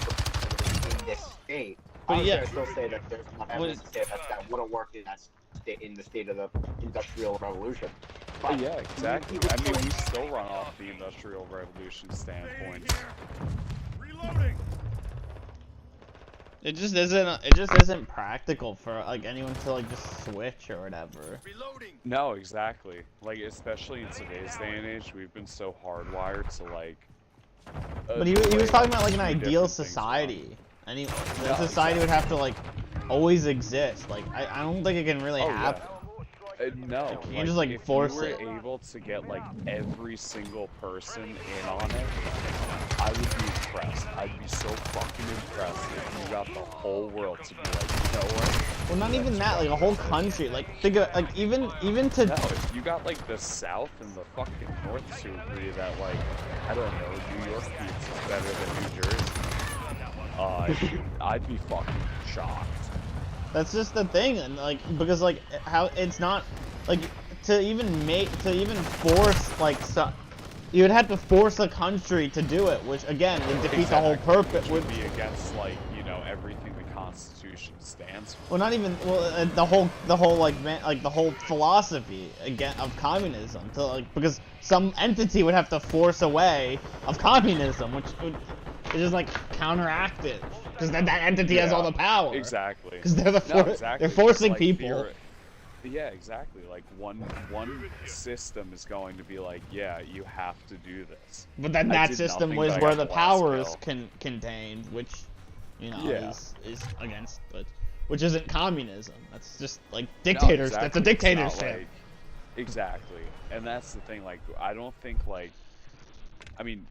in this state. But yeah, I still say that there's not evidence to say that wouldn't work in the state of the Industrial Revolution. But yeah, exactly. I mean, we still run off the Industrial Revolution standpoint. Reloading. It just isn't practical for like anyone to like just switch or whatever. Reloading. No, exactly. Like especially in today's day and age, we've been so hardwired to like. But he was talking about like an ideal society. Any society would have to like always exist. Like I don't think it can really happen. Yeah. No, you can't just like force it. If you were able to get like every single person in on it, I would be impressed. I'd be so fucking impressed if you got the whole world to be like, you know what? Well, not even that, like a whole country. Like think of like even to. No, if you got like the South and the fucking North to agree that like, I don't know, New York pizza is better than New Jersey. I'd be fucking shocked. That's just the thing, and like because like how it's not like to even force like you would have to force a country to do it, which again would defeat the whole purpose. Would be against like everything the Constitution stands for. Well, not even the whole like the whole philosophy again of communism to like because some entity would have to force a way of communism, which would just like counteract it. Because that entity has all the power. Exactly. Because they're they're forcing like, people. Yeah, exactly. Like one system is going to be like, yeah, you have to do this. But then that system was where the power is contained, which is against, but which isn't communism. That's just like dictators. No, exactly. That's a dictatorship. Like, exactly. And that's the thing. Like, I don't think like, I mean.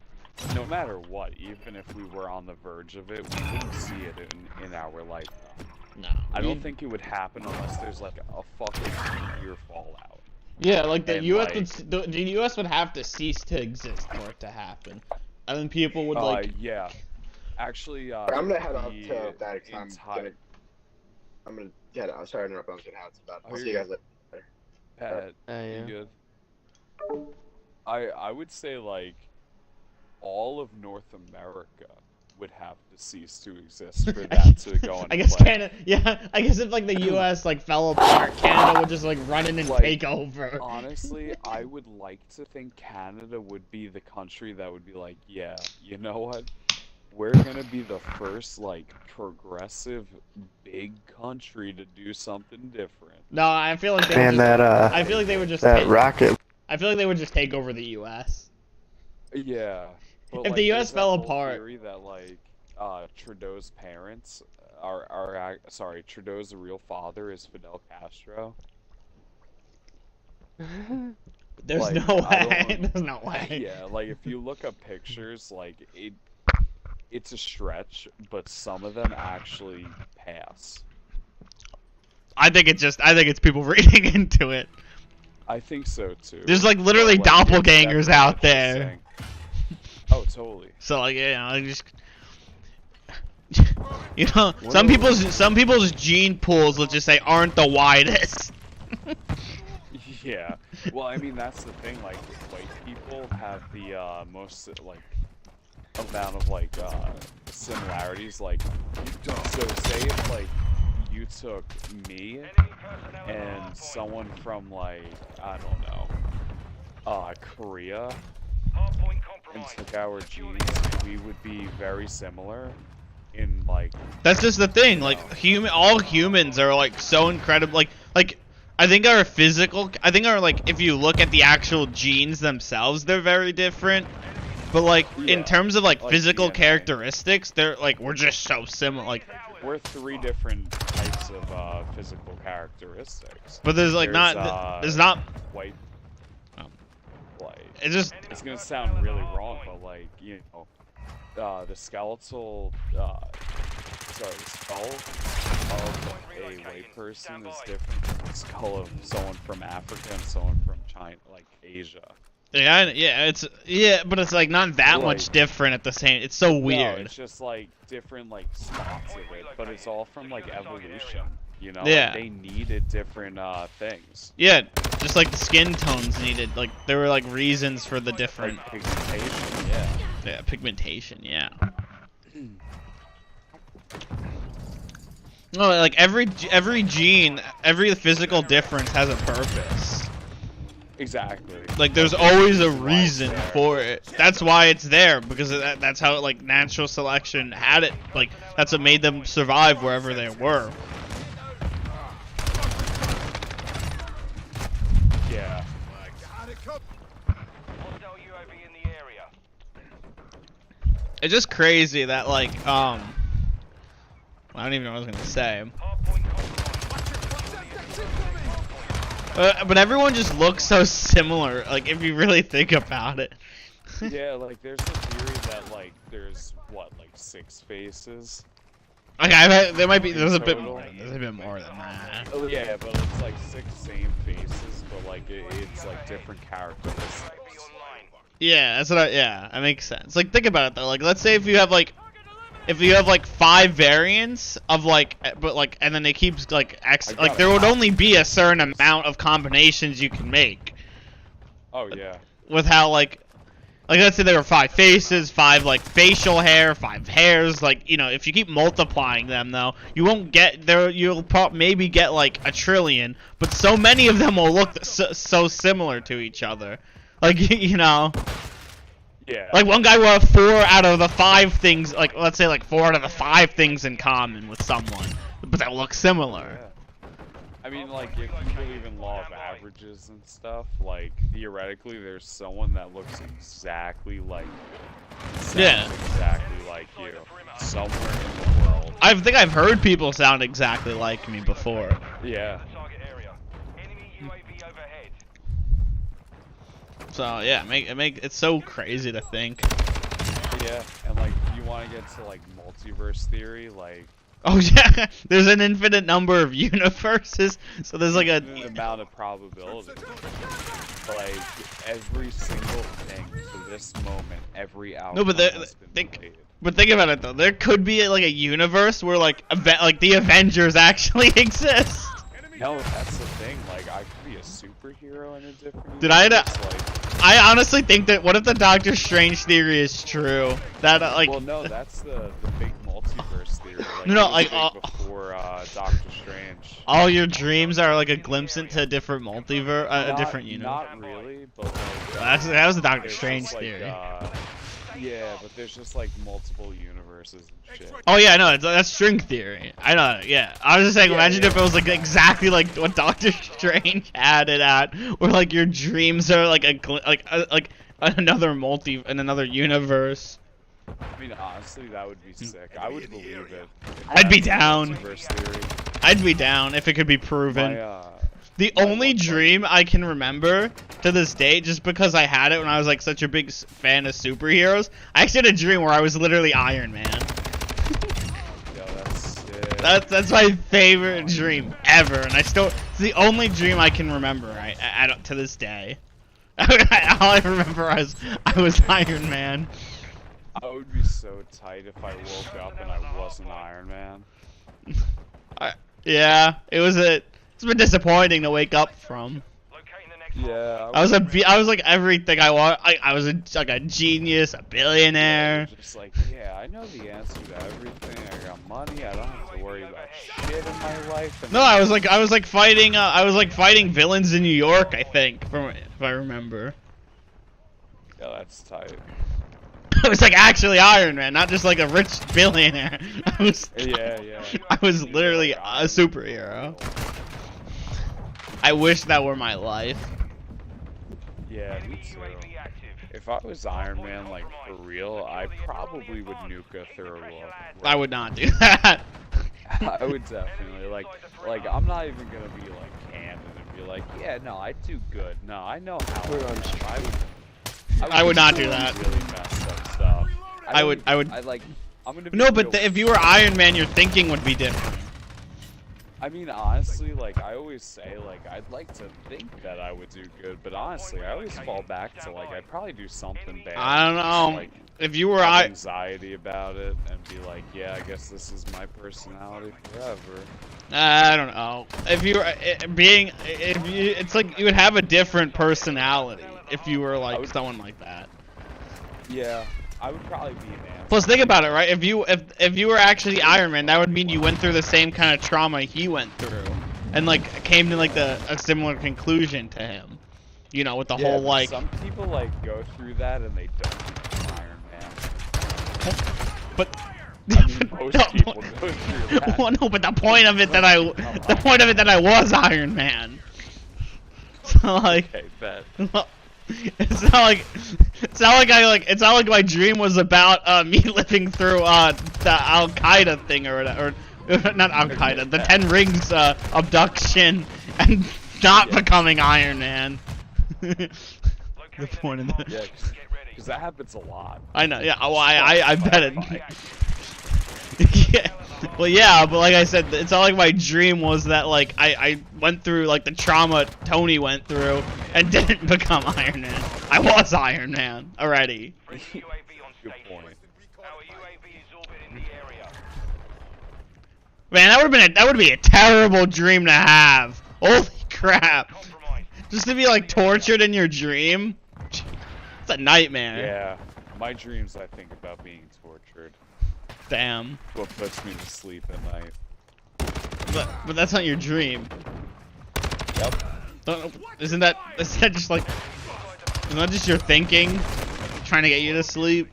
No matter what, even if we were on the verge of it, we wouldn't see it in our lifetime. No. I don't think it would happen unless there's like a fucking nuclear fallout. Yeah, like the US would have to cease to exist for it to happen. And then people would like yeah. Actually I'm gonna head up to that I'm gonna get out. Sorry to interrupt, I'm gonna head out. I'll see you guys later. Pat, you good? I would say like all of North America would have to cease to exist for that to go into I guess play. Canada, yeah, I guess if like the US like fell apart, Canada would just like run in and like, take over. Honestly, I would like to think Canada would be the country that would be like, yeah, you know what? We're gonna be the first like progressive big country to do something different. No, I feel like I feel like they would just rocket. I feel like they would just take over the US. Yeah. But, if like, the US fell apart, theory that like Trudeau's parents sorry, Trudeau's real father is Fidel Castro. There's like, no way. There's no way. Yeah, like if you look up pictures, like it's a stretch, but some of them actually pass. I think it's people reading into it. I think so too. There's like literally doppelgangers out there. Oh, totally. So like, just some people's gene pools, let's just say, aren't the widest. Yeah. Well, I mean that's the thing. Like white people have the most like amount of like similarities. Like, so say if like you took me and someone from like I don't know, Korea. And took our genes, we would be very similar in like. That's just the thing. Like all humans are like so incredible. Like I think our physical, I think our, like, if you look at the actual genes themselves, they're very different. But, like, in terms of, like physical characteristics, they're, like, we're just so similar. Like, we're 3 different types of physical characteristics. but there's, like, there's not. White. Oh. Like, It's gonna sound really wrong, but, like, you know, the skeletal, sorry, the skull of a white person is different from the skull of someone from Africa and someone from China, like Asia. Yeah, but it's like not that much different at the same. It's so weird. No, it's just like different like spots of it, but it's all from like evolution. You know, Yeah. like, they needed different things. Yeah, just like the skin tones needed. Like there were like reasons for the different. Like pigmentation, yeah. Yeah, pigmentation. Yeah. No, like every gene, every physical difference has a purpose. Exactly. Like there's always a reason for it. That's why it's there, because that's how like natural selection had it. Like that's what made them survive wherever they were. Yeah. It's just crazy that like I don't even know what I was gonna say. But everyone just looks so similar, like, if you really think about it. Yeah, like, there's a theory that, like, there's, what, like, 6 faces? Okay, there's a bit more than that. Oh, yeah, but it's, like, 6 same faces, but, like, it's, like, different characteristics. Yeah, yeah, that makes sense. Like, think about it, though. Like, let's say if you have, like, 5 variants of like, but like, and then it keeps like like there would only be a certain amount of combinations you can make. Oh yeah. With how like let's say there were 5 faces, 5 like facial hair, 5 hairs. Like, you know, if you keep multiplying them though, you won't get there. You'll maybe get like a trillion, but so many of them will look so similar to each other. Like, you know. Yeah. Like one guy will have 4 out of the 5 things, like let's say like 4 out of the 5 things in common with someone, but that look similar. Yeah. I mean, like if you believe in law of averages and stuff, like theoretically, there's someone that looks exactly like you, exactly like you, somewhere in the world. I think I've heard people sound exactly like me before. Yeah. So yeah, it's so crazy to think. Yeah, and like you want to get to like multiverse theory, like. Oh yeah, there's an infinite number of universes, so there's like an amount of probability. Like every single thing to this moment, every outcome has been made. But think about it though, there could be like a universe where like the Avengers actually exist. No, that's the thing. Like I could be a superhero in a different. I honestly think that what if the Doctor Strange theory is true? That like. Well, no, that's the big multiverse theory. Like, no, like before Doctor Strange. All your dreams are like a glimpse into a different multiverse, a different universe. Not really, but like. That was the Doctor Strange theory. Yeah, but there's just like multiple universes and shit. Oh yeah, no, that's string theory. I know. Yeah, I was just saying. Imagine if it was like exactly like what Doctor Strange had it at, where like your dreams are like another in another universe. I mean, honestly, that would be sick. I would believe it. I'd be down. I'd be down if it could be proven. The only dream I can remember to this day, just because I had it when I was like such a big fan of superheroes, I actually had a dream where I was literally Iron Man. Yo, that's sick. That's my favorite dream ever, and it's the only dream I can remember to this day. All I remember is I was Iron Man. I would be so tight if I woke up and I wasn't Iron Man. Yeah, it's been disappointing to wake up from. Yeah. I was like everything I want. I was like a genius, a billionaire. Just like, yeah, I know the answer to everything. I got money. I don't have to worry about shit in my life. No, I was like fighting villains in New York, I think, if I remember. Yeah, that's tight. I was like actually Iron Man, not just like a rich billionaire. I was literally a superhero. I wish that were my life. Yeah, me too. If I was Iron Man, like, for real, I probably would nuke a third world. I would not do that. I would definitely, like, I'm not even gonna be, like, candid and be like, yeah, no, I do good. No, I know how I would not do really, that. really messed up stuff. I'm gonna be No, but real if you were Iron Man, your thinking would be different. I mean, honestly, like, I always say, like, I'd like to think that I would do good, but honestly, I always fall back to, like, I'd probably do something bad. I don't know. Like, If you were have anxiety about it and be like, yeah, I guess this is my personality forever. I don't know. If you were it's like you would have a different personality if you were like someone like that. Yeah, I would probably be an answer. Plus, think about it, right? If you were actually Iron Man, that would mean you went through the same kind of trauma he went through, and like came to like a similar conclusion to him. You know, with the whole like. Some people like go through that and they don't become Iron Man. But. I mean, most people go through that. Well, no, but the point of it that I was Iron Man. So like. Okay, bet. It's not like my dream was about me living through the Al Qaeda thing or not Al Qaeda, the 10 Rings abduction and not becoming Iron Man. The point of that. Yeah, because that happens a lot. I know. Yeah. Well, I bet it. Yeah. Well, yeah, but like I said, it's not like my dream was that like I went through like the trauma Tony went through and didn't become Iron Man. I was Iron Man already. Good point. Man, that would be a terrible dream to have. Holy crap! Just to be like tortured in your dream. It's a nightmare. Yeah, my dreams I think about being tortured. Damn. What puts me to sleep at night. But that's not your dream. Yep. Isn't that just like, isn't that just your thinking, trying to get you to sleep?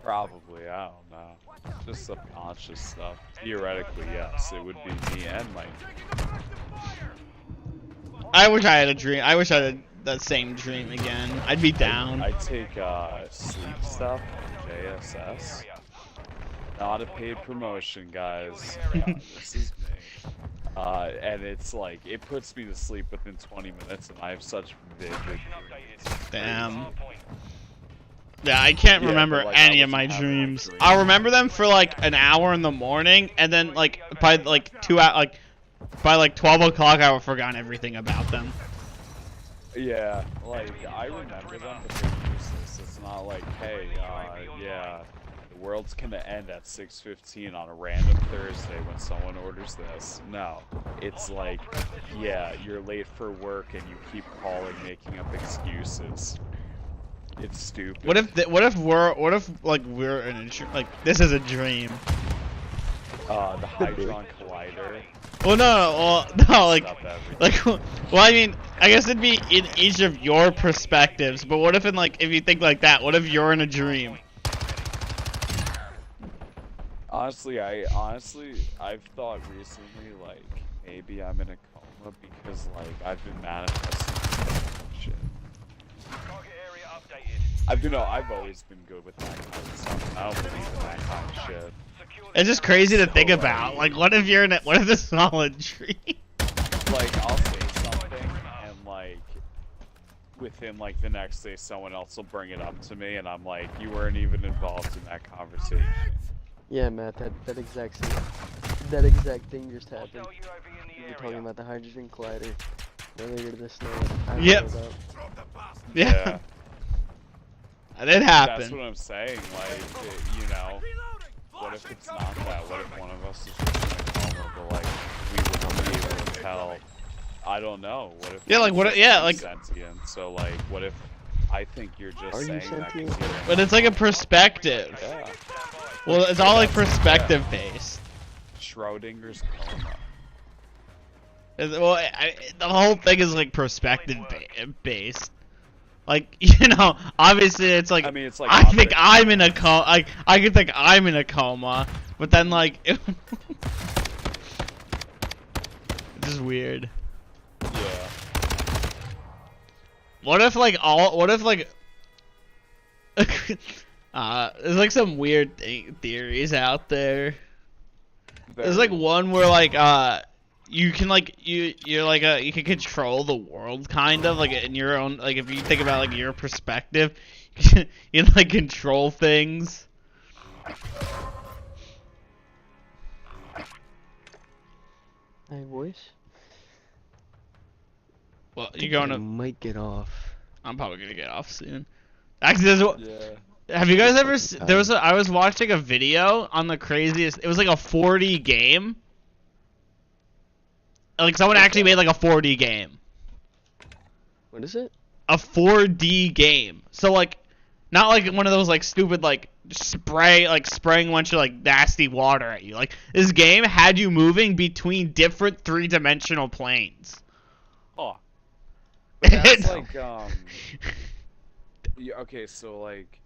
Probably, I don't know. Just subconscious stuff. Theoretically, yes, it would be me and my dream. I wish I had a dream. I wish I had that same dream again. I'd be down. I take sleep stuff from JSS. Not a paid promotion, guys. This is me. And it's like, it puts me to sleep within 20 minutes, and I have such vivid dreams. Damn. Yeah, I can't remember any of my dreams. I'll remember them for like an hour in the morning, and then like by like by like 12 o'clock, I would have forgotten everything about them. Yeah, like I remember them, but they're useless. It's not like, hey, yeah. The world's gonna end at 6:15 on a random Thursday when someone orders this. No, it's like, yeah, you're late for work and you keep calling, making up excuses. It's stupid. What if we're in a like this is a dream? The Hydron Collider. Well, no, well, I mean, I guess it'd be in each of your perspectives. But what if if you think like that? What if you're in a dream? Honestly, I've thought recently, like, maybe I'm in a coma because, like, I've been manifesting shit. I've always been good with that kind of stuff. I don't believe in that kind of shit. It's just crazy to think about. Like, what if what if this is all a dream? Like, I'll say something, and, like, within, like, the next day, someone else will bring it up to me, and I'm like, you weren't even involved in that conversation. Yeah, Matt, that exact thing just happened. You were talking about the hydrogen collider earlier this night. Yep. Yeah. That did happen. That's what I'm saying. Like, you know, what if it's not that? What if one of us is just in a coma, but like we wouldn't be able to tell? I don't know. What if? Yeah, like what? Yeah, like. Sentient. So like, what if? I think you're just saying that. But it's like a perspective. Yeah. Well, it's all like perspective based. Schrodinger's coma. Well, the whole thing is like perspective based. Like, you know, obviously it's like, I mean, it's like I think I'm in a coma. I could think I'm in a coma, but then like, it's just weird. Yeah. What if like there's like some weird theories out there. There's like one where like you can like you can control the world kind of like in your own, like if you think about like your perspective, you can like control things. Hey, voice. Well, you're going to. Might get off. I'm probably gonna get off soon. Actually, Yeah. have you guys ever? I was watching a video on the craziest. It was like a 4D game. Like someone actually made like a 4D game. What is it? A 4D game. So like, not like one of those like stupid like spraying a bunch of like nasty water at you. Like this game had you moving between different 3-dimensional planes. Oh. But that's like yeah, okay, so like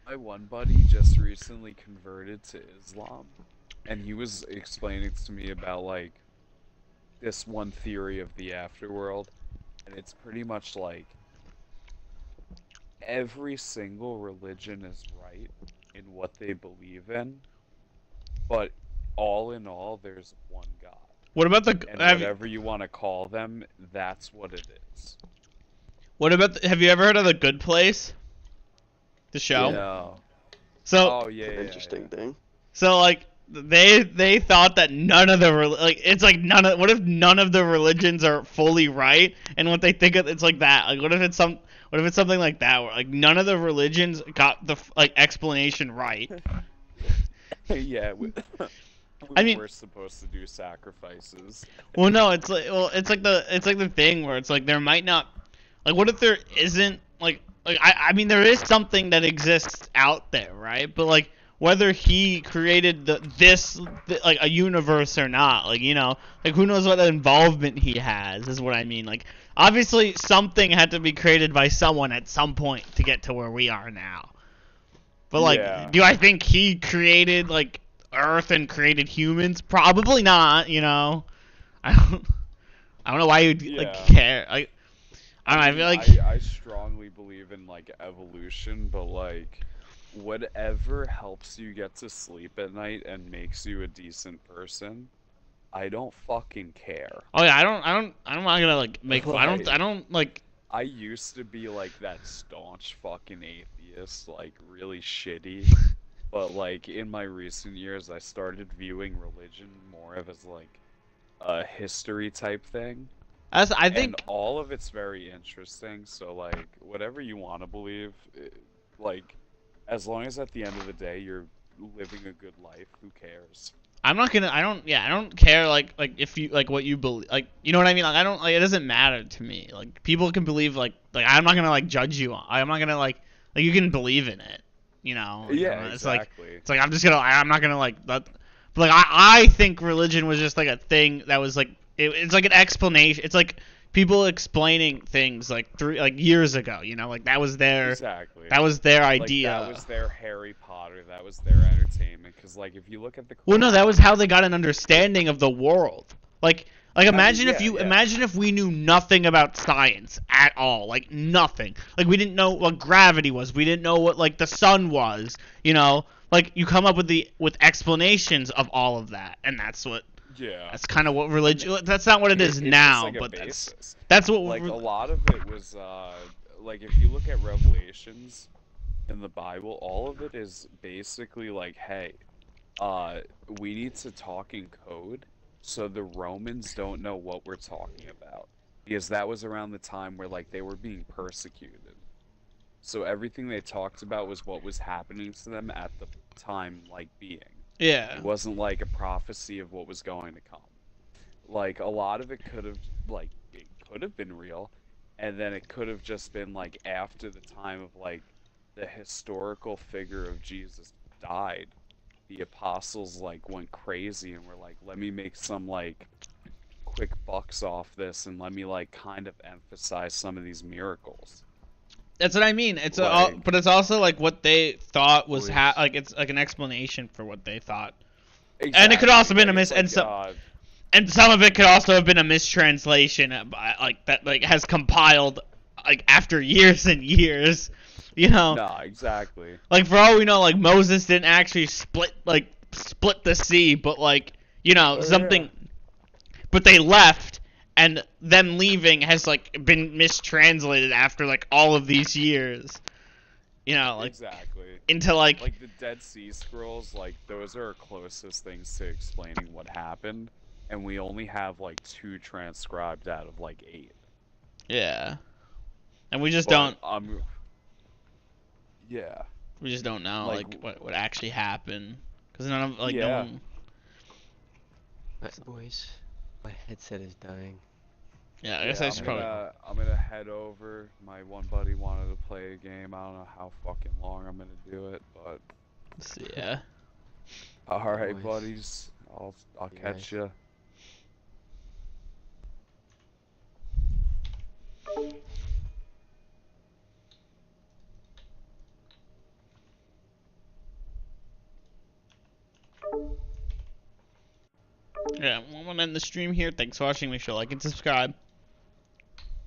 my one buddy just recently converted to Islam, and he was explaining to me about like this one theory of the afterworld, and it's pretty much like every single religion is right in what they believe in, but all in all there's one God. What about the and whatever you want to call them, that's what it is. What about have you ever heard of The Good Place? The show? No. So Oh yeah, Interesting thing. So like they thought that none of the it's like what if none of the religions are fully right, and what they think of it's like that, like what if it's something like that where like none of the religions got the like explanation right. Yeah, I mean, we're supposed to do sacrifices. Well, no, it's like the thing where it's like there might not, like what if there isn't like I mean there is something that exists out there, right? But like whether he created this like a universe or not, like, you know, like who knows what involvement he has is what I mean. Like obviously something had to be created by someone at some point to get to where we are now. But like, Yeah. Do I think he created like Earth and created humans? Probably not, you know. I don't know why you'd like care. I don't know, I feel like I strongly believe in like evolution, but like whatever helps you get to sleep at night and makes you a decent person, I don't fucking care. Oh yeah, I'm not gonna like make I don't like I used to be like that staunch fucking atheist, like really shitty. But like in my recent years, I started viewing religion more of as like a history type thing. I think And all of it's very interesting. So like whatever you want to believe, like as long as at the end of the day you're living a good life, who cares? I don't care like if you like what you believe, like, you know what I mean? Like I don't, like, it doesn't matter to me. Like people can believe like I'm not gonna like judge you. I'm not gonna like you can believe in it. You know, Yeah, it's exactly. It's like I'm not gonna like let, but like I think religion was just like a thing that was like it's like an explanation. It's like people explaining things like years ago. You know, like that was their idea. Like, that was their Harry Potter. That was their entertainment. Because like if you look at the well, no, that was how they got an understanding of the world. Like imagine imagine if we knew nothing about science at all, like nothing. Like we didn't know what gravity was. We didn't know what like the sun was. You know, like you come up with explanations of all of that, and that's what. Yeah. That's kind of what religion. That's not what it is now, like but basis. that's what. Like a lot of it was like if you look at Revelations in the Bible, all of it is basically like, hey, we need to talk in code so the Romans don't know what we're talking about, because that was around the time where like they were being persecuted. So everything they talked about was what was happening to them at the time, like being. Yeah. It wasn't like a prophecy of what was going to come. Like a lot of it could have been real, and then it could have just been like after the time of like the historical figure of Jesus died, the apostles like went crazy and were like, let me make some like quick bucks off this, and let me like kind of emphasize some of these miracles. That's what I mean. It's like, but it's also like what they thought was like it's like an explanation for what they thought, exactly. And it could also have been and some of it could also have been a mistranslation, like that like has compiled like after years and years, you know. No, exactly. Like for all we know, like Moses didn't actually split the sea, but like you know something. Yeah. But they left, and them leaving has like been mistranslated after like all of these years. You know, like Exactly. into like the Dead Sea Scrolls, like those are closest things to explaining what happened, and we only have like 2 transcribed out of like 8. yeah, and we just But, don't. Yeah. We just don't know like what actually happened because none of like yeah. no one. Boys, my headset is dying. Yeah, I guess I should probably. I'm gonna head over. My one buddy wanted to play a game. I don't know how fucking long I'm gonna do it, but. Yeah. All right, Boys. buddies. I'll catch you. Yeah, I'm gonna end the stream here. Thanks for watching. Make sure to like and subscribe.